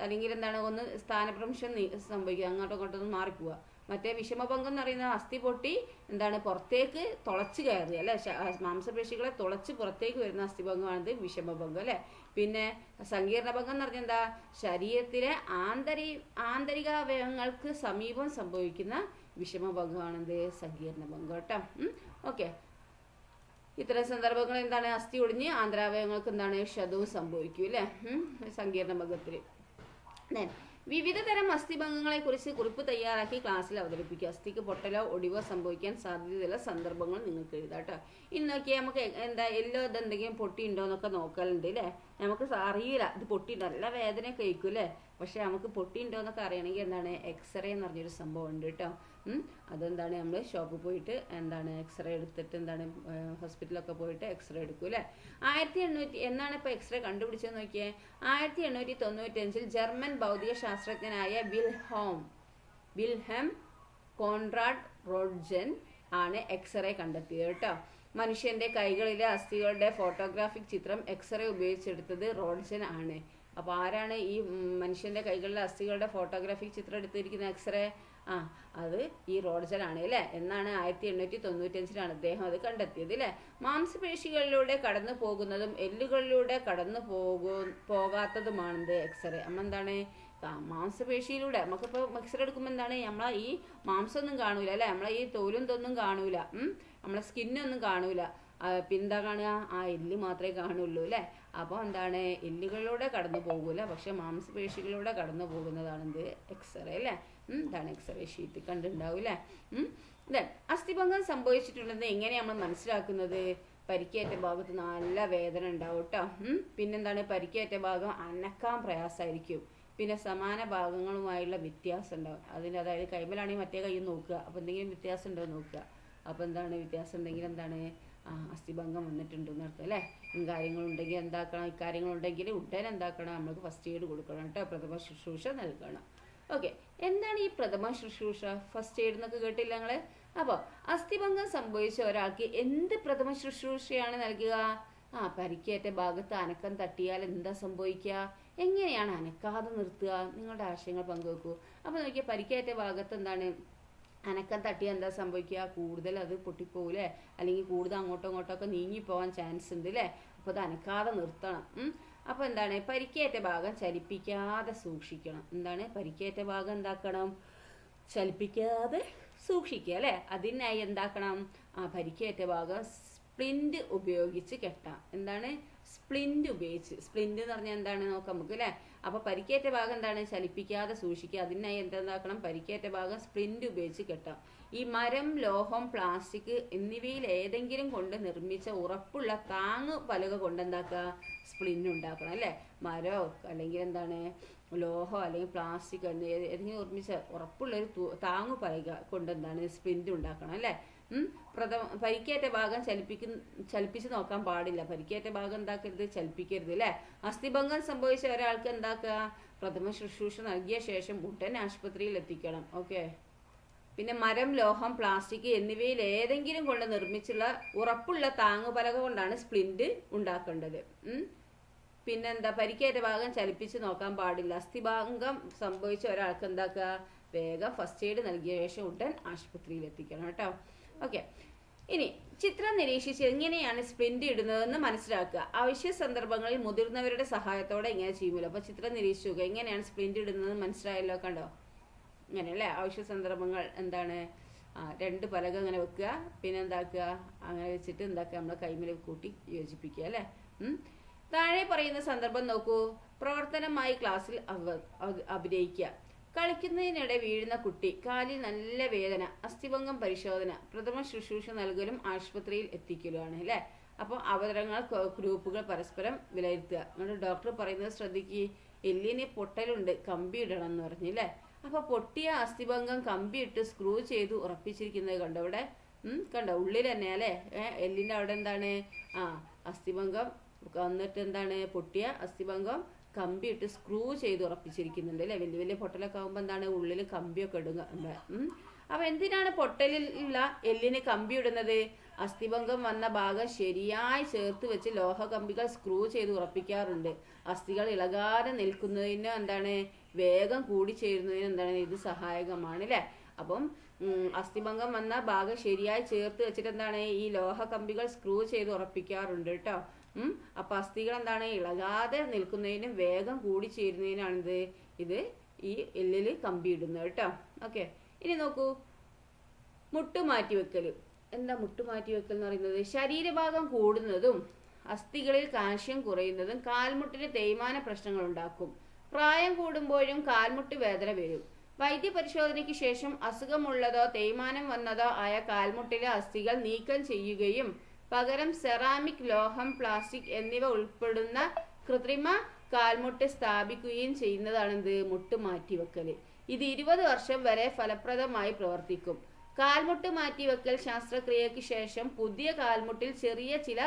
Speaker 1: അല്ലെങ്കിൽ എന്താണ് ഒന്ന് സ്ഥാനഭ്രംശം സംഭവിക്കുക, അങ്ങോട്ടും ഇങ്ങോട്ടൊന്നും മാറിപ്പോവുക. മറ്റേ വിഷമഭംഗം എന്ന് പറയുന്നത് അസ്ഥി പൊട്ടി എന്താണ് പുറത്തേക്ക് തുളച്ച് കയറുക അല്ലെ, മാംസപേശികളെ തുളച്ച് പുറത്തേക്ക് വരുന്ന അസ്ഥിഭംഗമാണിത് വിഷമഭംഗം അല്ലെ. പിന്നെ സങ്കീർണഭംഗം എന്ന് പറഞ്ഞാൽ എന്താ? ശരീരത്തിലെ ആന്തരികാവയവങ്ങൾക്ക് സമീപം സംഭവിക്കുന്ന വിഷമഭംഗമാണിത് സങ്കീർണഭംഗം കേട്ടോ. ഓക്കെ, ഇത്തരം സന്ദർഭങ്ങൾ എന്താണ്? അസ്ഥി ഒടിഞ്ഞ് ആന്തരാവയവങ്ങൾക്ക് എന്താണ്? ക്ഷതവും സംഭവിക്കും അല്ലെ സങ്കീർണഭംഗത്തിൽ. വിവിധ തരം അസ്ഥിഭംഗങ്ങളെ കുറിച്ച് കുറിപ്പ് തയ്യാറാക്കി ക്ലാസ്സിൽ അവതരിപ്പിക്കുക. അസ്ഥിക്ക് പൊട്ടലോ ഒടിവോ സംഭവിക്കാൻ സാധ്യതയുള്ള സന്ദർഭങ്ങൾ നിങ്ങൾക്ക് എഴുതാം കേട്ടോ. ഇന്ന് നോക്കിയാൽ നമുക്ക് എന്താ എല്ലോ ഇതെന്തെങ്കിലും പൊട്ടിയുണ്ടോ എന്നൊക്കെ നോക്കലുണ്ട് അല്ലേ. നമുക്ക് അറിയില്ല ഇത് പൊട്ടിയുണ്ടോ, നല്ല വേദനയൊക്കെ കഴിക്കും അല്ലേ. പക്ഷെ നമുക്ക് പൊട്ടിയുണ്ടോ എന്നൊക്കെ അറിയണമെങ്കിൽ എന്താണ്? എക്സ്റേ എന്ന് പറഞ്ഞൊരു സംഭവം ഉണ്ട് കേട്ടോ. അതെന്താണ്? നമ്മൾ ഷോപ്പിൽ പോയിട്ട് എന്താണ് എക്സ്റേ എടുത്തിട്ട് എന്താണ് ഹോസ്പിറ്റലൊക്കെ പോയിട്ട് എക്സ്റേ എടുക്കും അല്ലേ. 1800 എന്നാണ് ഇപ്പോൾ എക്സ്റേ കണ്ടുപിടിച്ചതെന്ന് നോക്കിയേ. 1895 ജർമ്മൻ ഭൗതിക ശാസ്ത്രജ്ഞനായ വിൽഹെം കോൺറാഡ് റോഡ്ജൻ ആണ് എക്സ്റേ കണ്ടെത്തിയത് കേട്ടോ. മനുഷ്യന്റെ കൈകളിലെ അസ്ഥികളുടെ ഫോട്ടോഗ്രാഫിക് ചിത്രം എക്സ്റേ ഉപയോഗിച്ചെടുത്തത് റോഡ്ജൻ ആണ്. അപ്പോൾ ആരാണ് ഈ മനുഷ്യന്റെ കൈകളിലെ അസ്ഥികളുടെ ഫോട്ടോഗ്രാഫിക് ചിത്രം എടുത്തിരിക്കുന്ന എക്സ്റേ? അത് ഈ റോഡ്ജൻ ആണ് അല്ലേ. എന്നാണ് 1895 അദ്ദേഹം അത് കണ്ടെത്തിയത് അല്ലേ. മാംസപേശികളിലൂടെ കടന്നു പോകുന്നതും എല്ലുകളിലൂടെ കടന്നു പോകാത്തതുമാണെന്ത്? എക്സ്റേ. എന്താണ്? മാംസപേശിയിലൂടെ നമുക്കിപ്പോൾ എക്സ്റേ എടുക്കുമ്പോൾ എന്താണ്? നമ്മളെ ഈ മാംസമൊന്നും കാണൂല അല്ലേ, നമ്മളെ ഈ തോലും തൊന്നും കാണൂല, നമ്മളെ സ്കിന്നൊന്നും കാണൂല. പിന്താ കാണുക? എല്ല് മാത്രമേ കാണുള്ളൂ അല്ലേ. അപ്പോൾ എന്താണ്? എല്ലുകളിലൂടെ കടന്നു പോകൂല, പക്ഷെ മാംസപേശികളിലൂടെ കടന്നു പോകുന്നതാണെന്ത്? എക്സ്റേ അല്ലേ. ഇതാണ് എക്സ്റേ ഷീറ്റ് കണ്ടിട്ടുണ്ടാവും അല്ലേ. അസ്ഥിഭംഗം സംഭവിച്ചിട്ടുണ്ടെന്ന് എങ്ങനെയാണ് നമ്മൾ മനസ്സിലാക്കുന്നത്? പരിക്കേറ്റ ഭാഗത്ത് നല്ല വേദന ഉണ്ടാവും കേട്ടോ. പിന്നെന്താണ്? പരിക്കേറ്റ ഭാഗം അനക്കാൻ പ്രയാസമായിരിക്കും. പിന്നെ സമാന ഭാഗങ്ങളുമായുള്ള വ്യത്യാസം ഉണ്ടാവും അതായത് കൈമലാണെങ്കിൽ മറ്റേ കൈ നോക്കുക, അപ്പോൾ എന്തെങ്കിലും വ്യത്യാസം ഉണ്ടോ നോക്കുക. അപ്പോൾ എന്താണ് വ്യത്യാസം ഉണ്ടെങ്കിൽ എന്താണ്? അസ്ഥിഭംഗം വന്നിട്ടുണ്ടെന്ന് അർത്ഥം അല്ലേ. കാര്യങ്ങളുണ്ടെങ്കിൽ എന്താക്കണം? ഇക്കാര്യങ്ങളുണ്ടെങ്കിൽ ഉടനെ എന്താക്കണം? നമുക്ക് ഫസ്റ്റ് എയ്ഡ് കൊടുക്കണം കേട്ടോ, പ്രഥമ ശുശ്രൂഷ നൽകണം. ഓക്കെ, എന്താണ് ഈ പ്രഥമ ശുശ്രൂഷ? ഫസ്റ്റ് എയ്ഡ് എന്നൊക്കെ കേട്ടില്ല നിങ്ങൾ? അപ്പോൾ അസ്ഥിഭംഗം സംഭവിച്ച ഒരാൾക്ക് എന്ത് പ്രഥമ ശുശ്രൂഷയാണ് നൽകുക? പരിക്കേറ്റ ഭാഗത്ത് അനക്കം തട്ടിയാൽ എന്താ സംഭവിക്കുക? എങ്ങനെയാണ് അനക്കാതെ നിർത്തുക? നിങ്ങളുടെ ആശയങ്ങൾ പങ്കുവെക്കൂ. അപ്പോൾ നോക്കിയാൽ പരിക്കേറ്റ ഭാഗത്ത് എന്താണ്? അനക്കം തട്ടിയാൽ എന്താ സംഭവിക്കുക? കൂടുതൽ അത് പൊട്ടിപ്പോകൂലേ, അല്ലെങ്കിൽ കൂടുതൽ അങ്ങോട്ടോ ഇങ്ങോട്ടൊക്കെ നീങ്ങിപ്പോവാൻ ചാൻസ് ഉണ്ട് അല്ലേ. അപ്പോൾ അത് അനക്കാതെ നിർത്തണം. അപ്പോൾ എന്താണ്? പരിക്കേറ്റ ഭാഗം ചലിപ്പിക്കാതെ സൂക്ഷിക്കണം. എന്താണ്? പരിക്കേറ്റ ഭാഗം എന്താക്കണം? ചലിപ്പിക്കാതെ സൂക്ഷിക്കുക അല്ലേ. അതിനായി എന്താക്കണം? പരിക്കേറ്റ ഭാഗം സ്പ്ലിന്റ് ഉപയോഗിച്ച് കെട്ടാം. എന്താണ്? സ്പ്ലിന്റ് ഉപയോഗിച്ച്. സ്പ്ലിന്റ് എന്ന് പറഞ്ഞാൽ എന്താണ് നോക്കാം നമുക്ക് അല്ലേ. അപ്പോൾ പരിക്കേറ്റ ഭാഗം എന്താണ്? ചലിപ്പിക്കാതെ സൂക്ഷിക്കുക. അതിനായി എന്താക്കണം? പരിക്കേറ്റ ഭാഗം സ്പ്ലിന്റ് ഉപയോഗിച്ച് കെട്ടാം. ഈ മരം, ലോഹം, പ്ലാസ്റ്റിക് എന്നിവയിൽ ഏതെങ്കിലും കൊണ്ട് നിർമ്മിച്ച ഉറപ്പുള്ള താങ്ങ് പലക കൊണ്ട് എന്താക്കുക? സ്പ്ലിന്റ് ഉണ്ടാക്കണം അല്ലേ. മരോ അല്ലെങ്കിൽ എന്താണ് ലോഹോ അല്ലെങ്കിൽ പ്ലാസ്റ്റിക് ഏതെങ്കിലും നിർമ്മിച്ച ഉറപ്പുള്ളൊരു താങ്ങു പലക കൊണ്ട് എന്താണ് സ്പ്ലിന്റ് ഉണ്ടാക്കണം അല്ലേ. പരിക്കേറ്റ ഭാഗം ചലിപ്പിച്ച് നോക്കാൻ പാടില്ല. പരിക്കേറ്റ ഭാഗം എന്താക്കരുത്? ചലിപ്പിക്കരുത് അല്ലേ. അസ്ഥിഭംഗം സംഭവിച്ച ഒരാൾക്ക് എന്താക്കുക? പ്രഥമ ശുശ്രൂഷ നൽകിയ ശേഷം ഉടൻ ആശുപത്രിയിൽ എത്തിക്കണം. ഓക്കെ. പിന്നെ മരം, ലോഹം, പ്ലാസ്റ്റിക് എന്നിവയിൽ ഏതെങ്കിലും കൊണ്ട് നിർമ്മിച്ചുള്ള ഉറപ്പുള്ള താങ്ങുപലക കൊണ്ടാണ് സ്പ്ലിന്റ് ഉണ്ടാക്കേണ്ടത്. പിന്നെന്താ? പരിക്കേറ്റ ഭാഗം ചലിപ്പിച്ച് നോക്കാൻ പാടില്ല. അസ്ഥിഭംഗം സംഭവിച്ച ഒരാൾക്ക് എന്താക്കുക? വേഗം ഫസ്റ്റ് എയ്ഡ് നൽകിയ ശേഷം ഉടൻ ആശുപത്രിയിൽ എത്തിക്കണം കേട്ടോ. ഓക്കെ, ഇനി ചിത്രം നിരീക്ഷിച്ച് എങ്ങനെയാണ് സ്പ്ലിന്റ് ഇടുന്നതെന്ന് മനസ്സിലാക്കുക. ആവശ്യ സന്ദർഭങ്ങളിൽ മുതിർന്നവരുടെ സഹായത്തോടെ ഇങ്ങനെ ചെയ്യുമല്ലോ. അപ്പോൾ ചിത്രം നിരീക്ഷിക്കുക, എങ്ങനെയാണ് സ്പ്ലിന്റ് ഇടുന്നത് മനസ്സിലായല്ലോ. കണ്ടോ? ഇങ്ങനെയല്ലേ. ആവശ്യ സന്ദർഭങ്ങൾ എന്താണ്? 2 പലക ഇങ്ങനെ വെക്കുക, പിന്നെ എന്താക്കുക? അങ്ങനെ വെച്ചിട്ട് എന്താക്കുക? നമ്മളെ കൈമേൽ കൂട്ടി യോജിപ്പിക്കുക അല്ലേ. താഴെ പറയുന്ന സന്ദർഭം നോക്കൂ. പ്രവർത്തനമായി ക്ലാസ്സിൽ അഭിനയിക്കുക. കളിക്കുന്നതിനിടെ വീഴുന്ന കുട്ടി, കാലിൽ നല്ല വേദന, അസ്ഥിഭംഗം പരിശോധന, പ്രഥമ ശുശ്രൂഷ നൽകലും ആശുപത്രിയിൽ എത്തിക്കലുമാണ് അല്ലേ. അപ്പോൾ അവതരണങ്ങൾ ഗ്രൂപ്പുകൾ പരസ്പരം വിലയിരുത്തുക. എന്നിട്ട് ഡോക്ടർ പറയുന്നത് ശ്രദ്ധിക്കുക. എല്ലിന് പൊട്ടലുണ്ട്, കമ്പി ഇടണം എന്ന് പറഞ്ഞില്ലേ. അപ്പോൾ പൊട്ടിയ അസ്ഥിഭംഗം കമ്പിയിട്ട് സ്ക്രൂ ചെയ്ത് ഉറപ്പിച്ചിരിക്കുന്നത് കണ്ടോ ഇവിടെ. കണ്ടോ ഉള്ളിൽ തന്നെ അല്ലേ എല്ലിൻ്റെ അവിടെ എന്താണ് അസ്ഥിഭംഗം വന്നിട്ട് എന്താണ് പൊട്ടിയ അസ്ഥിഭംഗം കമ്പിയിട്ട് സ്ക്രൂ ചെയ്ത് ഉറപ്പിച്ചിരിക്കുന്നുണ്ട് അല്ലേ. വലിയ വലിയ പൊട്ടലൊക്കെ ആകുമ്പോൾ എന്താണ് ഉള്ളിൽ കമ്പിയൊക്കെ ഇടുക. അപ്പൊ എന്തിനാണ് പൊട്ടലിലുള്ള എല്ലിന് കമ്പി ഇടുന്നത്? അസ്ഥിഭംഗം വന്ന ഭാഗം ശരിയായി ചേർത്ത് വെച്ച് ലോഹ കമ്പികൾ സ്ക്രൂ ചെയ്ത് ഉറപ്പിക്കാറുണ്ട്. അസ്ഥികൾ ഇളകാതെ നിൽക്കുന്നതിന് എന്താണ് വേഗം കൂടി ചേരുന്നതിന് എന്താണ് ഇത് സഹായകമാണ് അല്ലേ. അപ്പം അസ്ഥിഭംഗം വന്ന ഭാഗം ശരിയായി ചേർത്ത് വെച്ചിട്ട് എന്താണ് ഈ ലോഹ കമ്പികൾ സ്ക്രൂ ചെയ്ത് ഉറപ്പിക്കാറുണ്ട് കേട്ടോ. അപ്പൊ അസ്ഥികൾ എന്താണ് ഇളകാതെ നിൽക്കുന്നതിനും വേഗം കൂടി ചേരുന്നതിനാണിത് ഇത് ഈ എല്ലില് കമ്പി ഇടുന്നത് കേട്ടോ. ഓക്കെ, ഇനി നോക്കൂ മുട്ടുമാറ്റി വെക്കൽ. എന്താ മുട്ടുമാറ്റി വെക്കൽ എന്ന് പറയുന്നത്? ശരീരഭാഗം കൂടുന്നതും അസ്ഥികളിൽ കാൽഷ്യം കുറയുന്നതും കാൽമുട്ടിന് തേയ്മാന പ്രശ്നങ്ങൾ ഉണ്ടാക്കും. പ്രായം കൂടുമ്പോഴും കാൽമുട്ട് വേദന വരും. വൈദ്യപരിശോധനയ്ക്ക് ശേഷം അസുഖമുള്ളതോ തേയ്മാനം വന്നതോ ആയ കാൽമുട്ടിലെ അസ്ഥികൾ നീക്കം ചെയ്യുകയും പകരം സെറാമിക്, ലോഹം, പ്ലാസ്റ്റിക് എന്നിവ ഉൾപ്പെടുന്ന കൃത്രിമ കാൽമുട്ട് സ്ഥാപിക്കുകയും ചെയ്യുന്നതാണിത് മുട്ടുമാറ്റിവെക്കൽ. ഇത് 20 വർഷം വരെ ഫലപ്രദമായി പ്രവർത്തിക്കും. കാൽമുട്ട് മാറ്റിവെക്കൽ ശസ്ത്രക്രിയയ്ക്ക് ശേഷം പുതിയ കാൽമുട്ടിൽ ചെറിയ ചില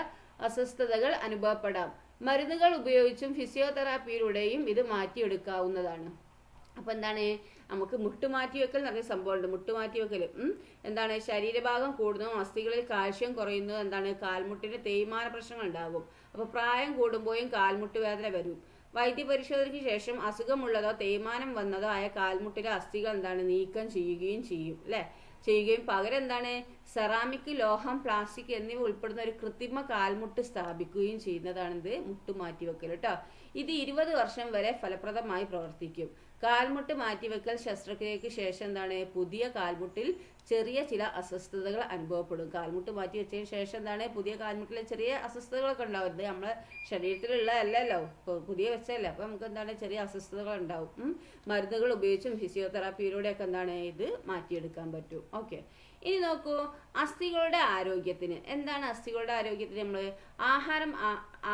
Speaker 1: അസ്വസ്ഥതകൾ അനുഭവപ്പെടാം. മരുന്നുകൾ ഉപയോഗിച്ചും ഫിസിയോതെറാപ്പിയിലൂടെയും ഇത് മാറ്റിയെടുക്കാവുന്നതാണ്. അപ്പൊ എന്താണ് നമുക്ക് മുട്ടുമാറ്റിവെക്കൽ എന്ന് പറഞ്ഞ സംഭവമുണ്ട്. മുട്ടുമാറ്റിവെക്കൽ എന്താണ് ശരീരഭാഗം കൂടുന്നതും അസ്ഥികളിൽ കാൽഷ്യം കുറയുന്നതും എന്താണ് കാൽമുട്ടിന് തേയ്മാന പ്രശ്നങ്ങൾ ഉണ്ടാകും. അപ്പൊ പ്രായം കൂടുമ്പോഴും കാൽമുട്ട് വേദന വരും. വൈദ്യപരിശോധനയ്ക്ക് ശേഷം അസുഖമുള്ളതോ തേയ്മാനം വന്നതോ ആയ കാൽമുട്ടിലെ അസ്ഥികൾ എന്താണ് നീക്കം ചെയ്യുകയും ചെയ്യും അല്ലെ ചെയ്യുകയും പകരം എന്താണ് സെറാമിക്, ലോഹം, പ്ലാസ്റ്റിക് എന്നിവ ഉൾപ്പെടുന്ന ഒരു കൃത്രിമ കാൽമുട്ട് സ്ഥാപിക്കുകയും ചെയ്യുന്നതാണിത് മുട്ടുമാറ്റിവെക്കൽ കേട്ടോ. ഇത് 20 വർഷം വരെ ഫലപ്രദമായി പ്രവർത്തിക്കും. കാൽമുട്ട് മാറ്റിവെക്കൽ ശസ്ത്രക്രിയയ്ക്ക് ശേഷം എന്താണ് പുതിയ കാൽമുട്ടിൽ ചെറിയ ചില അസ്വസ്ഥതകൾ അനുഭവപ്പെടും. കാൽമുട്ട് മാറ്റി വെച്ചതിന് ശേഷം എന്താണ് പുതിയ കാൽമുട്ടിൽ ചെറിയ അസ്വസ്ഥതകളൊക്കെ ഉണ്ടാവും. നമ്മളെ ശരീരത്തിലുള്ള അല്ലല്ലോ, പുതിയ വെച്ചല്ലേ, അപ്പൊ നമുക്ക് എന്താണ് ചെറിയ അസ്വസ്ഥതകൾ ഉണ്ടാവും. മരുന്നുകൾ ഉപയോഗിച്ചും ഫിസിയോതെറാപ്പിയിലൂടെയൊക്കെ എന്താണ് ഇത് മാറ്റിയെടുക്കാൻ പറ്റും. ഓക്കെ, ഇനി നോക്കൂ അസ്ഥികളുടെ ആരോഗ്യത്തിന്. എന്താണ് അസ്ഥികളുടെ ആരോഗ്യത്തിന്? നമ്മൾ ആഹാരം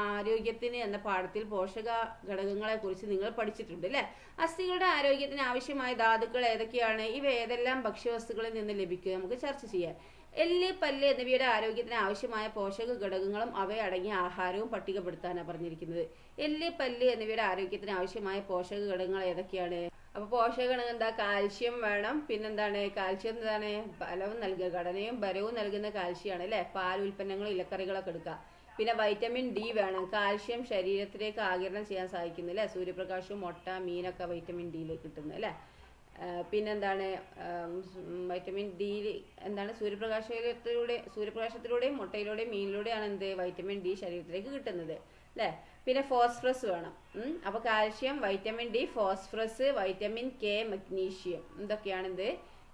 Speaker 1: ആരോഗ്യത്തിന് എന്ന പാഠത്തിൽ പോഷക ഘടകങ്ങളെ കുറിച്ച് നിങ്ങൾ പഠിച്ചിട്ടുണ്ട് അല്ലെ. അസ്ഥികളുടെ ആരോഗ്യത്തിന് ആവശ്യമായ ധാതുക്കൾ ഏതൊക്കെയാണ്? ഇവ ഏതെല്ലാം ഭക്ഷ്യവസ്തുക്കളിൽ നിന്ന് ലഭിക്കുക? നമുക്ക് ചർച്ച ചെയ്യാം. എല്ല്, പല്ല് എന്നിവയുടെ ആരോഗ്യത്തിന് ആവശ്യമായ പോഷക ഘടകങ്ങളും അവയടങ്ങിയ ആഹാരവും പട്ടികപ്പെടുത്താനാണ് പറഞ്ഞിരിക്കുന്നത്. എല്ല്, പല്ല് എന്നിവയുടെ ആരോഗ്യത്തിന് ആവശ്യമായ പോഷക ഘടകങ്ങൾ ഏതൊക്കെയാണ്? അപ്പൊ പോഷകഘടകം എന്താ? കാൽഷ്യം വേണം. പിന്നെന്താണ് കാൽഷ്യം എന്താണ് ബലവും നൽകുക, ഘടനയും ബലവും നൽകുന്ന കാൽഷ്യമാണ് അല്ലെ. പാൽ ഉൽപ്പന്നങ്ങളും ഇലക്കറികളൊക്കെ എടുക്കുക. പിന്നെ വൈറ്റമിൻ ഡി വേണം. കാൽഷ്യം ശരീരത്തിലേക്ക് ആഗിരണം ചെയ്യാൻ സഹായിക്കുന്നു അല്ലെ. സൂര്യപ്രകാശവും മുട്ട, മീനൊക്കെ വൈറ്റമിൻ ഡിയിലേക്ക് കിട്ടുന്നത് അല്ലെ. പിന്നെന്താണ് വൈറ്റമിൻ ഡി എന്താണ് സൂര്യപ്രകാശത്തിലൂടെയും മുട്ടയിലൂടെയും മീനിലൂടെയാണ് എന്ത് വൈറ്റമിൻ ഡി ശരീരത്തിലേക്ക് കിട്ടുന്നത് അല്ലെ. പിന്നെ ഫോസ്ഫറസ് വേണം. അപ്പൊ calcium, vitamin D, phosphorus, vitamin K, magnesium ഇതൊക്കെയാണ് എന്ത്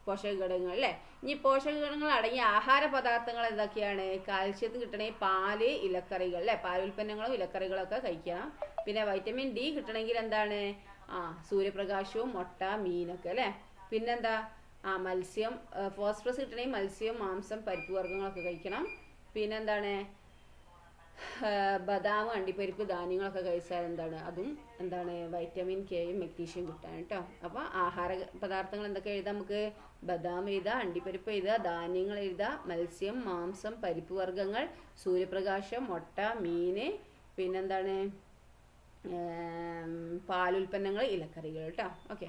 Speaker 1: പോഷക ഘടകങ്ങൾ അല്ലെ. ഇനി പോഷക ഘടകങ്ങൾ അടങ്ങിയ ആഹാര പദാർത്ഥങ്ങൾ എന്തൊക്കെയാണ്? കാൽഷ്യത്തിന് കിട്ടണമെങ്കിൽ പാല്, ഇലക്കറികൾ അല്ലെ, പാലുൽപ്പന്നങ്ങളും ഇലക്കറികളൊക്കെ കഴിക്കണം. പിന്നെ വൈറ്റമിൻ ഡി കിട്ടണമെങ്കിൽ എന്താണ് സൂര്യപ്രകാശവും മുട്ട, മീനൊക്കെ അല്ലെ. പിന്നെന്താ മത്സ്യം. ഫോസ്ഫറസ് കിട്ടണമെങ്കിൽ മത്സ്യം, മാംസം, പരിപ്പ് വർഗ്ഗങ്ങളൊക്കെ കഴിക്കണം. പിന്നെന്താണ് ബദാം, അണ്ടിപ്പരിപ്പ്, ധാന്യങ്ങളൊക്കെ കഴിച്ചാൽ എന്താണ് അതും എന്താണ് വൈറ്റമിൻ കെയും മഗ്നീഷ്യം കിട്ടാൻ കേട്ടോ. അപ്പൊ ആഹാര പദാർത്ഥങ്ങൾ എന്തൊക്കെ എഴുതാം നമുക്ക്? ബദാം എഴുതാം, അണ്ടിപ്പരിപ്പ് എഴുതാം, ധാന്യങ്ങൾ എഴുതാം, മത്സ്യം, മാംസം, പരിപ്പ് വർഗ്ഗങ്ങൾ, സൂര്യപ്രകാശം, മുട്ട, മീന്, പിന്നെന്താണ് പാലുൽപ്പന്നങ്ങൾ, ഇലക്കറികൾ കേട്ടോ. ഓക്കെ,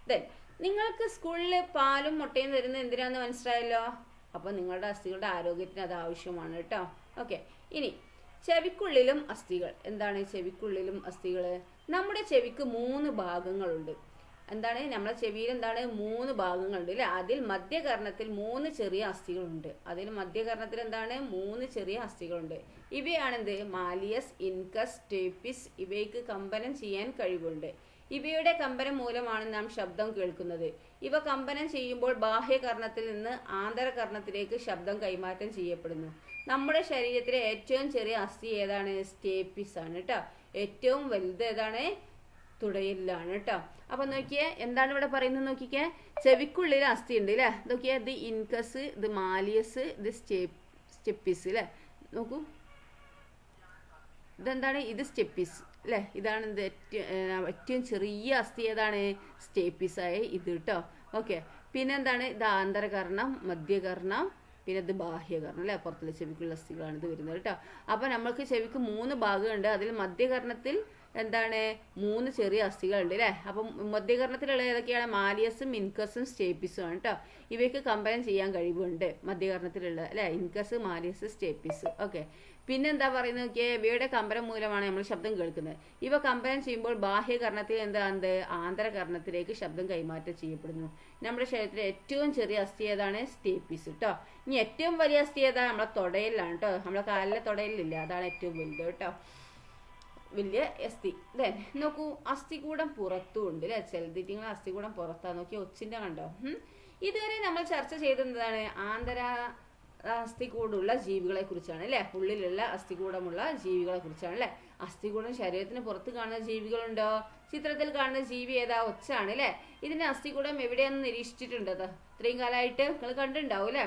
Speaker 1: ദെൻ നിങ്ങൾക്ക് സ്കൂളിൽ പാലും മുട്ടയും തരുന്നത് എന്തിനാന്ന് മനസ്സിലായല്ലോ. അപ്പൊ നിങ്ങളുടെ അസ്ഥികളുടെ ആരോഗ്യത്തിന് അത് ആവശ്യമാണ് കേട്ടോ. ഓക്കെ, ഇനി ചെവിക്കുള്ളിലും അസ്ഥികൾ. എന്താണ് ചെവിക്കുള്ളിലും അസ്ഥികൾ? നമ്മുടെ ചെവിക്ക് 3 ഭാഗങ്ങളുണ്ട്. എന്താണ് നമ്മുടെ ചെവിയിൽ എന്താണ് 3 ഭാഗങ്ങളുണ്ട് അല്ലെ. അതിൽ മധ്യകർണത്തിൽ 3 ചെറിയ അസ്ഥികളുണ്ട്. മധ്യകർണത്തിൽ എന്താണ് 3 ചെറിയ അസ്ഥികളുണ്ട്. ഇവയാണെന്ത് മാലിയസ്, ഇൻകസ്, സ്റ്റേപ്പിസ്. ഇവയ്ക്ക് കമ്പനം ചെയ്യാൻ കഴിവുണ്ട്. ഇവയുടെ കമ്പനം മൂലമാണ് നാം ശബ്ദം കേൾക്കുന്നത്. ഇവ കമ്പനം ചെയ്യുമ്പോൾ ബാഹ്യകർണത്തിൽ നിന്ന് ആന്തരകർണത്തിലേക്ക് ശബ്ദം കൈമാറ്റം ചെയ്യപ്പെടുന്നു. നമ്മുടെ ശരീരത്തിലെ ഏറ്റവും ചെറിയ അസ്ഥി ഏതാണ്? സ്റ്റേപ്പിസ് ആണ് കേട്ടോ. ഏറ്റവും വലുത് ഏതാണ്? തുടയിലാണ് കേട്ടോ. അപ്പൊ നോക്കിയേ എന്താണ് ഇവിടെ പറയുന്നത് നോക്കിക്കേ. ചെവിക്കുള്ളിൽ അസ്ഥി ഉണ്ട് അല്ലെ. നോക്കിയേ ഇത് ഇൻകസ്, ഇത് മാലിയസ്, ഇത് സ്റ്റെപ്പിസ് അല്ലെ. നോക്കൂ ഇതെന്താണ്? ഇത് സ്റ്റെപ്പിസ് അല്ലെ. ഇതാണ് ഇത് ഏറ്റവും ചെറിയ അസ്ഥി ഏതാണ്? സ്റ്റേപ്പിസ് ആയ ഇത് കേട്ടോ. ഓക്കെ, പിന്നെന്താണ്? ഇത് ആന്തരകർണം, മധ്യകർണം, പിന്നെ ഇത് ബാഹ്യകർണം അല്ലേ, പുറത്തുള്ള ചെവിക്കുള്ള അസ്ഥികളാണ് ഇത് വരുന്നത് കേട്ടോ. അപ്പോൾ നമ്മൾക്ക് ചെവിക്ക് 3 ഭാഗമുണ്ട്. അതിൽ മധ്യകർണത്തിൽ എന്താണ് 3 ചെറിയ അസ്ഥികളുണ്ട് അല്ലേ. അപ്പം മധ്യകർണത്തിലുള്ള ഏതൊക്കെയാണ്? മാലിയസും ഇൻകസും സ്റ്റേപ്പിസും ആണ് കേട്ടോ. ഇവയ്ക്ക് കമ്പയർ ചെയ്യാൻ കഴിവുണ്ട് മധ്യകർണത്തിലുള്ള അല്ലേ, ഇൻകസ്, മാലിയസ്, സ്റ്റേപ്പിസ്. ഓക്കെ, പിന്നെന്താ പറയുന്നത് നോക്കിയേ, ഇവയുടെ കമ്പനം മൂലമാണ് നമ്മൾ ശബ്ദം കേൾക്കുന്നത്. ഇവ കമ്പനം ചെയ്യുമ്പോൾ ബാഹ്യകർണത്തിൽ എന്താണ് ആന്തരകർണത്തിലേക്ക് ശബ്ദം കൈമാറ്റം ചെയ്യപ്പെടുന്നു. നമ്മുടെ ശരീരത്തിലെ ഏറ്റവും ചെറിയ അസ്ഥി ഏതാണ്? സ്റ്റേപ്പിസ് കേട്ടോ. ഇനി ഏറ്റവും വലിയ അസ്ഥി ഏതാ? നമ്മളെ തൊടയിലാണ് കേട്ടോ. നമ്മളെ കാലിലെ തൊടയിലില്ല, അതാണ് ഏറ്റവും വലുത് കേട്ടോ, വലിയ അസ്ഥി. ദെൻ നോക്കൂ, അസ്ഥികൂടം പുറത്തും ഉണ്ട് അല്ലേ. ചിലതിറ്റിങ്ങൾ അസ്ഥികൂടം പുറത്താ. നോക്കി ഒച്ചിന്റെ കണ്ടോ. ഇതുവരെ നമ്മൾ ചർച്ച ചെയ്തതാണ് അസ്ഥികൂടുള്ള ജീവികളെ കുറിച്ചാണ് അല്ലെ, ഉള്ളിലുള്ള അസ്ഥികൂടമുള്ള ജീവികളെ കുറിച്ചാണ് അല്ലെ. അസ്ഥികൂടം ശരീരത്തിന് പുറത്ത് കാണുന്ന ജീവികളുണ്ടോ? ചിത്രത്തിൽ കാണുന്ന ജീവി ഏതാ? ഒച്ചാണ് അല്ലെ. ഇതിന്റെ അസ്ഥികൂടം എവിടെയാണെന്ന് നിരീക്ഷിച്ചിട്ടുണ്ട് ഇത്രയും കാലമായിട്ട് നിങ്ങൾ കണ്ടിട്ടുണ്ടാവും അല്ലെ.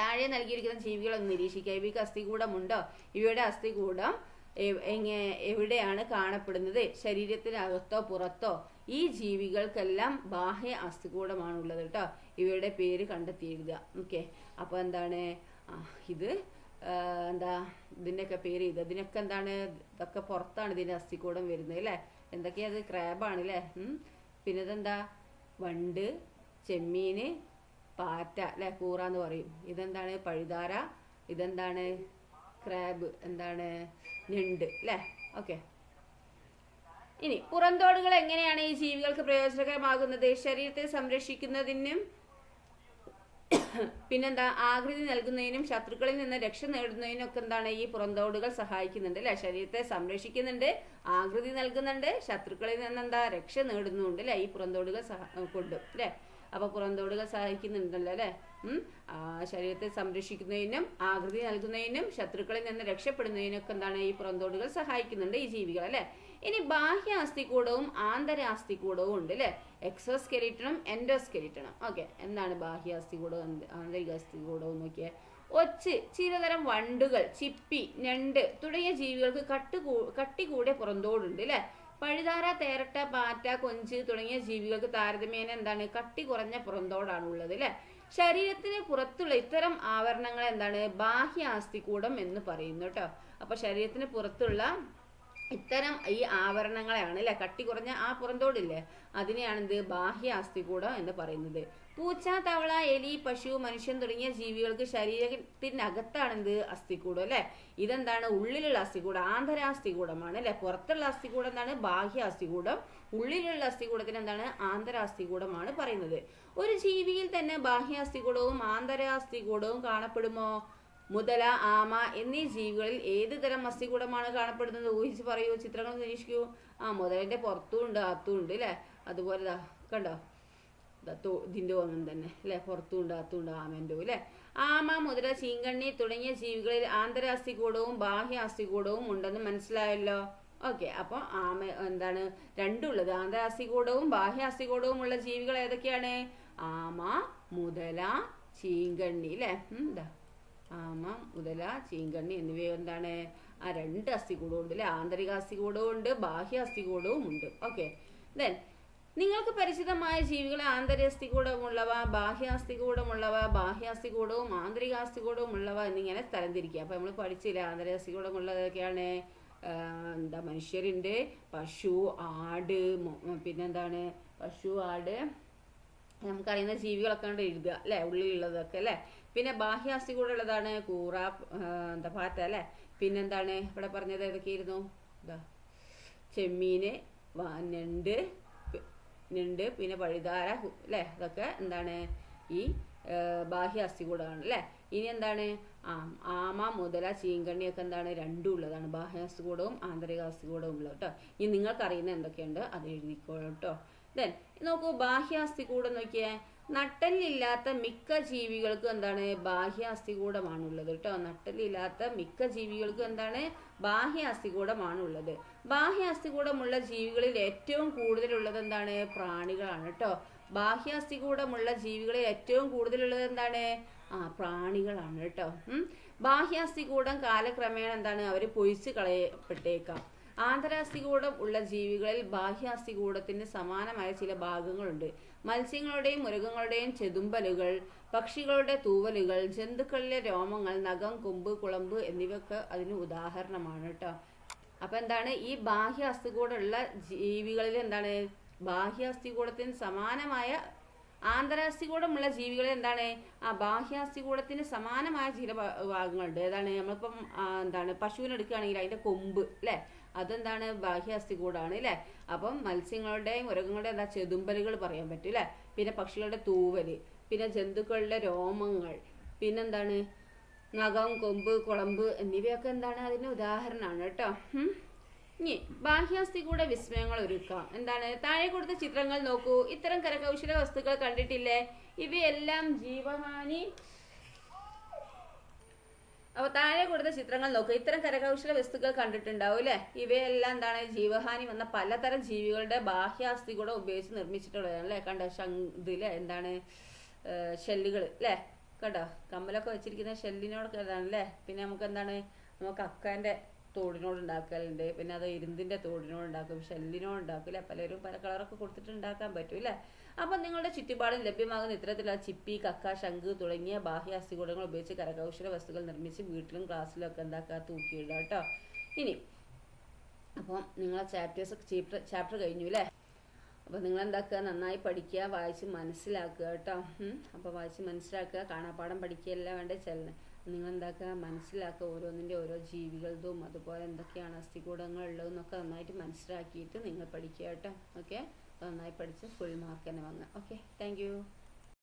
Speaker 1: താഴെ നൽകിയിരിക്കുന്ന ജീവികളൊന്ന് നിരീക്ഷിക്കുക. ഇവയ്ക്ക് അസ്ഥികൂടമുണ്ടോ? ഇവയുടെ അസ്ഥികൂടം എവിടെയാണ് കാണപ്പെടുന്നത്? ശരീരത്തിനകത്തോ പുറത്തോ? ഈ ജീവികൾക്കെല്ലാം ബാഹ്യ അസ്ഥികൂടമാണുള്ളത് കേട്ടോ. ഇവയുടെ പേര് കണ്ടെത്തി എഴുതുക. ഓക്കെ, അപ്പോൾ എന്താണ് ഇത് എന്താ ഇതിൻ്റെയൊക്കെ പേര് ഇത് ഇതിനൊക്കെ എന്താണ്? ഇതൊക്കെ പുറത്താണ് ഇതിൻ്റെ അസ്ഥികൂടം വരുന്നത് അല്ലേ. എന്തൊക്കെയത്? ക്രാബാണ് അല്ലേ. പിന്നെ ഇതെന്താ? വണ്ട്, ചെമ്മീന്, പാറ്റ അല്ലെ, കൂറാന്ന് പറയും. ഇതെന്താണ്? പഴുതാര. ഇതെന്താണ്? ക്രാബ്. എന്താണ്? ഞണ്ട് അല്ലേ. ഓക്കെ, ഇനി പുറന്തോടുകൾ എങ്ങനെയാണ് ഈ ജീവികൾക്ക് പ്രയോജനകരമാകുന്നത്? ശരീരത്തെ സംരക്ഷിക്കുന്നതിനും പിന്നെന്താ ആകൃതി നൽകുന്നതിനും ശത്രുക്കളിൽ നിന്ന് രക്ഷ നേടുന്നതിനും ഒക്കെ എന്താണ് ഈ പുറന്തോടുകൾ സഹായിക്കുന്നുണ്ട് അല്ലെ. ശരീരത്തെ സംരക്ഷിക്കുന്നുണ്ട്, ആകൃതി നൽകുന്നുണ്ട്, ശത്രുക്കളിൽ നിന്ന് എന്താ രക്ഷ നേടുന്നുണ്ട് അല്ലെ ഈ പുറന്തോടുകൾ കൊണ്ട് അല്ലെ. അപ്പൊ പുറന്തോടുകൾ സഹായിക്കുന്നുണ്ടല്ലോ അല്ലെ. ശരീരത്തെ സംരക്ഷിക്കുന്നതിനും ആകൃതി നൽകുന്നതിനും ശത്രുക്കളിൽ നിന്ന് രക്ഷപ്പെടുന്നതിനൊക്കെ എന്താണ് ഈ പുറന്തോടുകൾ സഹായിക്കുന്നുണ്ട് ഈ ജീവികൾ അല്ലെ. ഇനി ബാഹ്യ അസ്ഥികൂടവും ആന്തരാസ്ഥികൂടവും ഉണ്ട് അല്ലെ. എക്സോസ്കെലിറ്റണും എൻഡോസ്കെലിറ്റണും. ഓക്കെ, എന്താണ് ബാഹ്യ അസ്ഥികൂടവും ആന്തരിക അസ്ഥികൂടവും നോക്കിയേ. ഒച്ച്, ചിലതരം വണ്ടുകൾ, ചിപ്പി, ഞണ്ട് തുടങ്ങിയ ജീവികൾക്ക് കട്ടി കൂടിയ പുറന്തോടുണ്ട് അല്ലെ. പഴുതാര, തേരട്ട, പാറ്റ, കൊഞ്ച് തുടങ്ങിയ ജീവികൾക്ക് താരതമ്യേന എന്താണ് കട്ടി കുറഞ്ഞ പുറന്തോടാണ് ഉള്ളത് അല്ലെ. ശരീരത്തിന് പുറത്തുള്ള ഇത്തരം ആവരണങ്ങൾ എന്താണ് ബാഹ്യ അസ്ഥികൂടം എന്ന് പറയുന്നു കേട്ടോ. അപ്പൊ ശരീരത്തിന് പുറത്തുള്ള ഇത്തരം ഈ ആവരണങ്ങളെയാണ് അല്ലെ, കട്ടി കുറഞ്ഞ ആ പുറന്തോടില്ലേ, അതിനെയാണ് ബാഹ്യ അസ്ഥികൂടം എന്ന് പറയുന്നത്. പൂച്ച, തവള, എലി, പശു, മനുഷ്യൻ തുടങ്ങിയ ജീവികൾക്ക് ശരീരത്തിനകത്താണ് അസ്ഥികൂടം അല്ലെ. ഇതെന്താണ്? ഉള്ളിലുള്ള അസ്ഥികൂടം, ആന്തരാസ്ഥികൂടമാണ് അല്ലെ. പുറത്തുള്ള അസ്ഥികൂടം എന്താണ്? ബാഹ്യ അസ്ഥികൂടം. ഉള്ളിലുള്ള അസ്ഥികൂടത്തിന് എന്താണ്? ആന്തരാസ്ഥികൂടമാണ് പറയുന്നത്. ഒരു ജീവിയിൽ തന്നെ ബാഹ്യ അസ്ഥികൂടവും ആന്തരാസ്ഥികൂടവും കാണപ്പെടുമോ? മുതല, ആമ എന്നീ ജീവികളിൽ ഏത് തരം അസ്ഥികൂടമാണ് കാണപ്പെടുന്നത്? ഊഹിച്ച് പറയൂ, ചിത്രങ്ങൾ നിരീക്ഷിക്കൂ. മുതലിന്റെ പുറത്തും ഉണ്ട് അകത്തും ഉണ്ട് അല്ലെ. അതുപോലെ കണ്ടോ, ഇതിൻ്റെ ഒന്നും തന്നെ അല്ലെ, പുറത്തും ഉണ്ട് അകത്തും ഉണ്ട് ആമൻ്റെ അല്ലെ. ആമ, മുതല, ചീങ്കണ്ണി തുടങ്ങിയ ജീവികളിൽ ആന്തരാസ്ഥികൂടവും ബാഹ്യ അസ്ഥികൂടവും ഉണ്ടെന്ന് മനസ്സിലായല്ലോ. ഓക്കെ, അപ്പോൾ ആമ എന്താണ് രണ്ടുള്ളത്, ആന്തരാസ്ഥികൂടവും ബാഹ്യ അസ്ഥികൂടവും ഉള്ള ജീവികൾ ഏതൊക്കെയാണ്? ആമ, മുതല, ചീങ്കണ്ണി അല്ലെ. ആമ, മുതല, ചീങ്കണ്ണി എന്നിവ എന്താണ്? ആ രണ്ട് അസ്ഥികൂടവും ഉണ്ട് അല്ലെ. ആന്തരിക അസ്ഥികൂടവും ഉണ്ട്, ബാഹ്യ അസ്ഥികൂടവും ഉണ്ട്. ഓക്കെ, ദെൻ നിങ്ങൾക്ക് പരിചിതമായ ജീവികളെ ആന്തരാസ്ഥികൂടമുള്ളവ, ബാഹ്യാസ്ഥികൂടമുള്ളവ, ബാഹ്യാസ്ഥികൂടവും ആന്തരികാസ്ഥികൂടവും ഉള്ളവ എന്നിങ്ങനെ തരംതിരിക്കുക. അപ്പൊ നമ്മൾ പഠിച്ചില്ല ആന്തരാസ്ഥികൂടമുള്ളതൊക്കെയാണ് എന്താ മനുഷ്യരുണ്ട്, പശു, ആട്, പിന്നെന്താണ് പശു, ആട്, നമുക്കറിയുന്ന ജീവികളൊക്കെ ഉണ്ട് എഴുതുക അല്ലെ, ഉള്ളിലുള്ളതൊക്കെ അല്ലെ. പിന്നെ ബാഹ്യാസ്ഥികൂടം ഉള്ളതാണ് കൂറ, എന്താ പാറ്റ അല്ലെ. പിന്നെന്താണ് ഇവിടെ പറഞ്ഞത് ഏതൊക്കെയായിരുന്നു? ചെമ്മീന്, ഞണ്ട്, പിന്നെ പഴുതാര അല്ലെ. അതൊക്കെ എന്താണ് ഈ ബാഹ്യ അസ്ഥികൂടമാണ് അല്ലെ. ഇനി എന്താണ്? ആമ, മുതല, ചീങ്കണ്ണി ഒക്കെ എന്താണ്? രണ്ടും ഉള്ളതാണ്, ബാഹ്യാസ്ഥികൂടവും ആന്തരികാസ്ഥികൂടവും ഉള്ളത് കേട്ടോ. ഇനി നിങ്ങൾക്കറിയുന്ന എന്തൊക്കെയുണ്ട് അത് എഴുതിക്കോളൂ കേട്ടോ. ദെൻ നോക്കൂ, ബാഹ്യാസ്ഥികൂടം നോക്കിയേ. നട്ടലില്ലാത്ത മിക്ക ജീവികൾക്കും എന്താണ്? ബാഹ്യാസ്ഥികൂടമാണുള്ളത് കേട്ടോ. നട്ടലില്ലാത്ത മിക്ക ജീവികൾക്കും എന്താണ്? ബാഹ്യാസ്ഥികൂടമാണുള്ളത്. ബാഹ്യാസ്ഥികൂടമുള്ള ജീവികളിൽ ഏറ്റവും കൂടുതലുള്ളത് എന്താണ്? പ്രാണികളാണ് കേട്ടോ. ബാഹ്യാസ്ഥികൂടമുള്ള ജീവികളിൽ ഏറ്റവും കൂടുതലുള്ളത് എന്താണ്? പ്രാണികളാണ് കേട്ടോ. ബാഹ്യാസ്ഥികൂടം കാലക്രമേണ എന്താണ്? അവർ പൊഴിച്ച് കളയപ്പെട്ടേക്കാം. ആന്തരാസ്ഥികൂടം ഉള്ള ജീവികളിൽ ബാഹ്യാസ്ഥികൂടത്തിന് സമാനമായ ചില ഭാഗങ്ങളുണ്ട്. മത്സ്യങ്ങളുടെയും മൃഗങ്ങളുടെയും ചെതുമ്പലുകൾ, പക്ഷികളുടെ തൂവലുകൾ, ജന്തുക്കളിലെ രോമങ്ങൾ, നഖം, കൊമ്പ്, കുളമ്പ് എന്നിവയൊക്കെ അതിന് ഉദാഹരണമാണ് കേട്ടോ. അപ്പൊ എന്താണ് ഈ ബാഹ്യ അസ്ഥികൂടമുള്ള ജീവികളിൽ എന്താണ് ബാഹ്യാസ്ഥികൂടത്തിന് സമാനമായ ആന്തരാസ്ഥികൂടമുള്ള ജീവികളിൽ എന്താണ് ആ ബാഹ്യാസ്ഥികൂടത്തിന് സമാനമായ ചില ഭാഗങ്ങളുണ്ട്. ഏതാണ് നമ്മളിപ്പം എന്താണ് പശുവിനെ എടുക്കുകയാണെങ്കിൽ അതിന്റെ കൊമ്പ് അല്ലേ, അതെന്താണ് ബാഹ്യാസ്ഥികൂടാണ് അല്ലേ. അപ്പം മത്സ്യങ്ങളുടെയും മൃഗങ്ങളുടെയും എന്താ ചെതുമ്പലുകൾ പറയാൻ പറ്റും അല്ലേ. പിന്നെ പക്ഷികളുടെ തൂവല്, പിന്നെ ജന്തുക്കളുടെ രോമങ്ങൾ, പിന്നെന്താണ് നഖം, കൊമ്പ്, കുളമ്പ് എന്നിവയൊക്കെ എന്താണ് അതിന് ഉദാഹരണമാണ് കേട്ടോ. ഇനി ബാഹ്യാസ്ഥികൂട വിസ്മയങ്ങൾ ഒരുക്കാം. എന്താണ് താഴെ കൊടുത്ത ചിത്രങ്ങൾ നോക്കൂ. ഇത്തരം കരകൗശല വസ്തുക്കൾ കണ്ടിട്ടില്ലേ? ഇവയെല്ലാം ജീവഹാനി. അപ്പൊ താഴെ കൊടുത്ത ചിത്രങ്ങൾ നോക്കുക. ഇത്തരം കരകൗശല വസ്തുക്കൾ കണ്ടിട്ടുണ്ടാവും അല്ലെ. ഇവയെല്ലാം എന്താണ് ജീവഹാനി വന്ന പലതരം ജീവികളുടെ ബാഹ്യാസ്ഥികൂടം ഉപയോഗിച്ച് നിർമ്മിച്ചിട്ടുള്ളതാണ് അല്ലെ. കണ്ടോ ഇതിലെ എന്താണ് ഷെല്ലുകൾ അല്ലെ. കണ്ടോ കമ്മലൊക്കെ വെച്ചിരിക്കുന്ന ഷെല്ലിനോടൊക്കെ ഇതാണ് അല്ലേ. പിന്നെ നമുക്ക് എന്താണ് നമുക്ക് അക്കാൻ്റെ തോടിനോട് ഉണ്ടാക്കലുണ്ട്. പിന്നെ അത് ഇരുന്തിൻ്റെ തോടിനോട് ഉണ്ടാക്കും, ഷെല്ലിനോട് ഉണ്ടാക്കും അല്ലേ. പലരും പല കളറൊക്കെ കൊടുത്തിട്ട് ഉണ്ടാക്കാൻ പറ്റും അല്ലേ. അപ്പം നിങ്ങളുടെ ചുറ്റുപാടും ലഭ്യമാകുന്ന ഇത്തരത്തിലുള്ള ചിപ്പി, കക്ക, ശംഖ് തുടങ്ങിയ ബാഹ്യാസ്ഥികൂടങ്ങൾ ഉപയോഗിച്ച് കരകൗശല വസ്തുക്കൾ നിർമ്മിച്ച് വീട്ടിലും ക്ലാസ്സിലും ഒക്കെ എന്താക്കുക തൂക്കിയിടുക കേട്ടോ. ഇനി അപ്പം നിങ്ങളെ ചാപ്റ്റർ കഴിഞ്ഞു അല്ലേ. അപ്പോൾ നിങ്ങൾ എന്താക്കുക നന്നായി പഠിക്കുക, വായിച്ച് മനസ്സിലാക്കുക കേട്ടോ. അപ്പോൾ വായിച്ച് മനസ്സിലാക്കുക, കാണാപ്പാഠം പഠിക്കുകയല്ല വേണ്ട ചെല്ലണം. നിങ്ങൾ എന്താക്കുക മനസ്സിലാക്കുക, ഓരോന്നിൻ്റെ ഓരോ ജീവികളതും അതുപോലെ എന്തൊക്കെയാണ് അസ്ഥികൂടങ്ങൾ ഉള്ളതെന്നൊക്കെ നന്നായിട്ട് മനസ്സിലാക്കിയിട്ട് നിങ്ങൾ പഠിക്കുക കേട്ടോ. ഓക്കെ, നന്നായി പഠിച്ച് ഫുൾ മാർക്ക് തന്നെ വാങ്ങുക. Okay, thank you.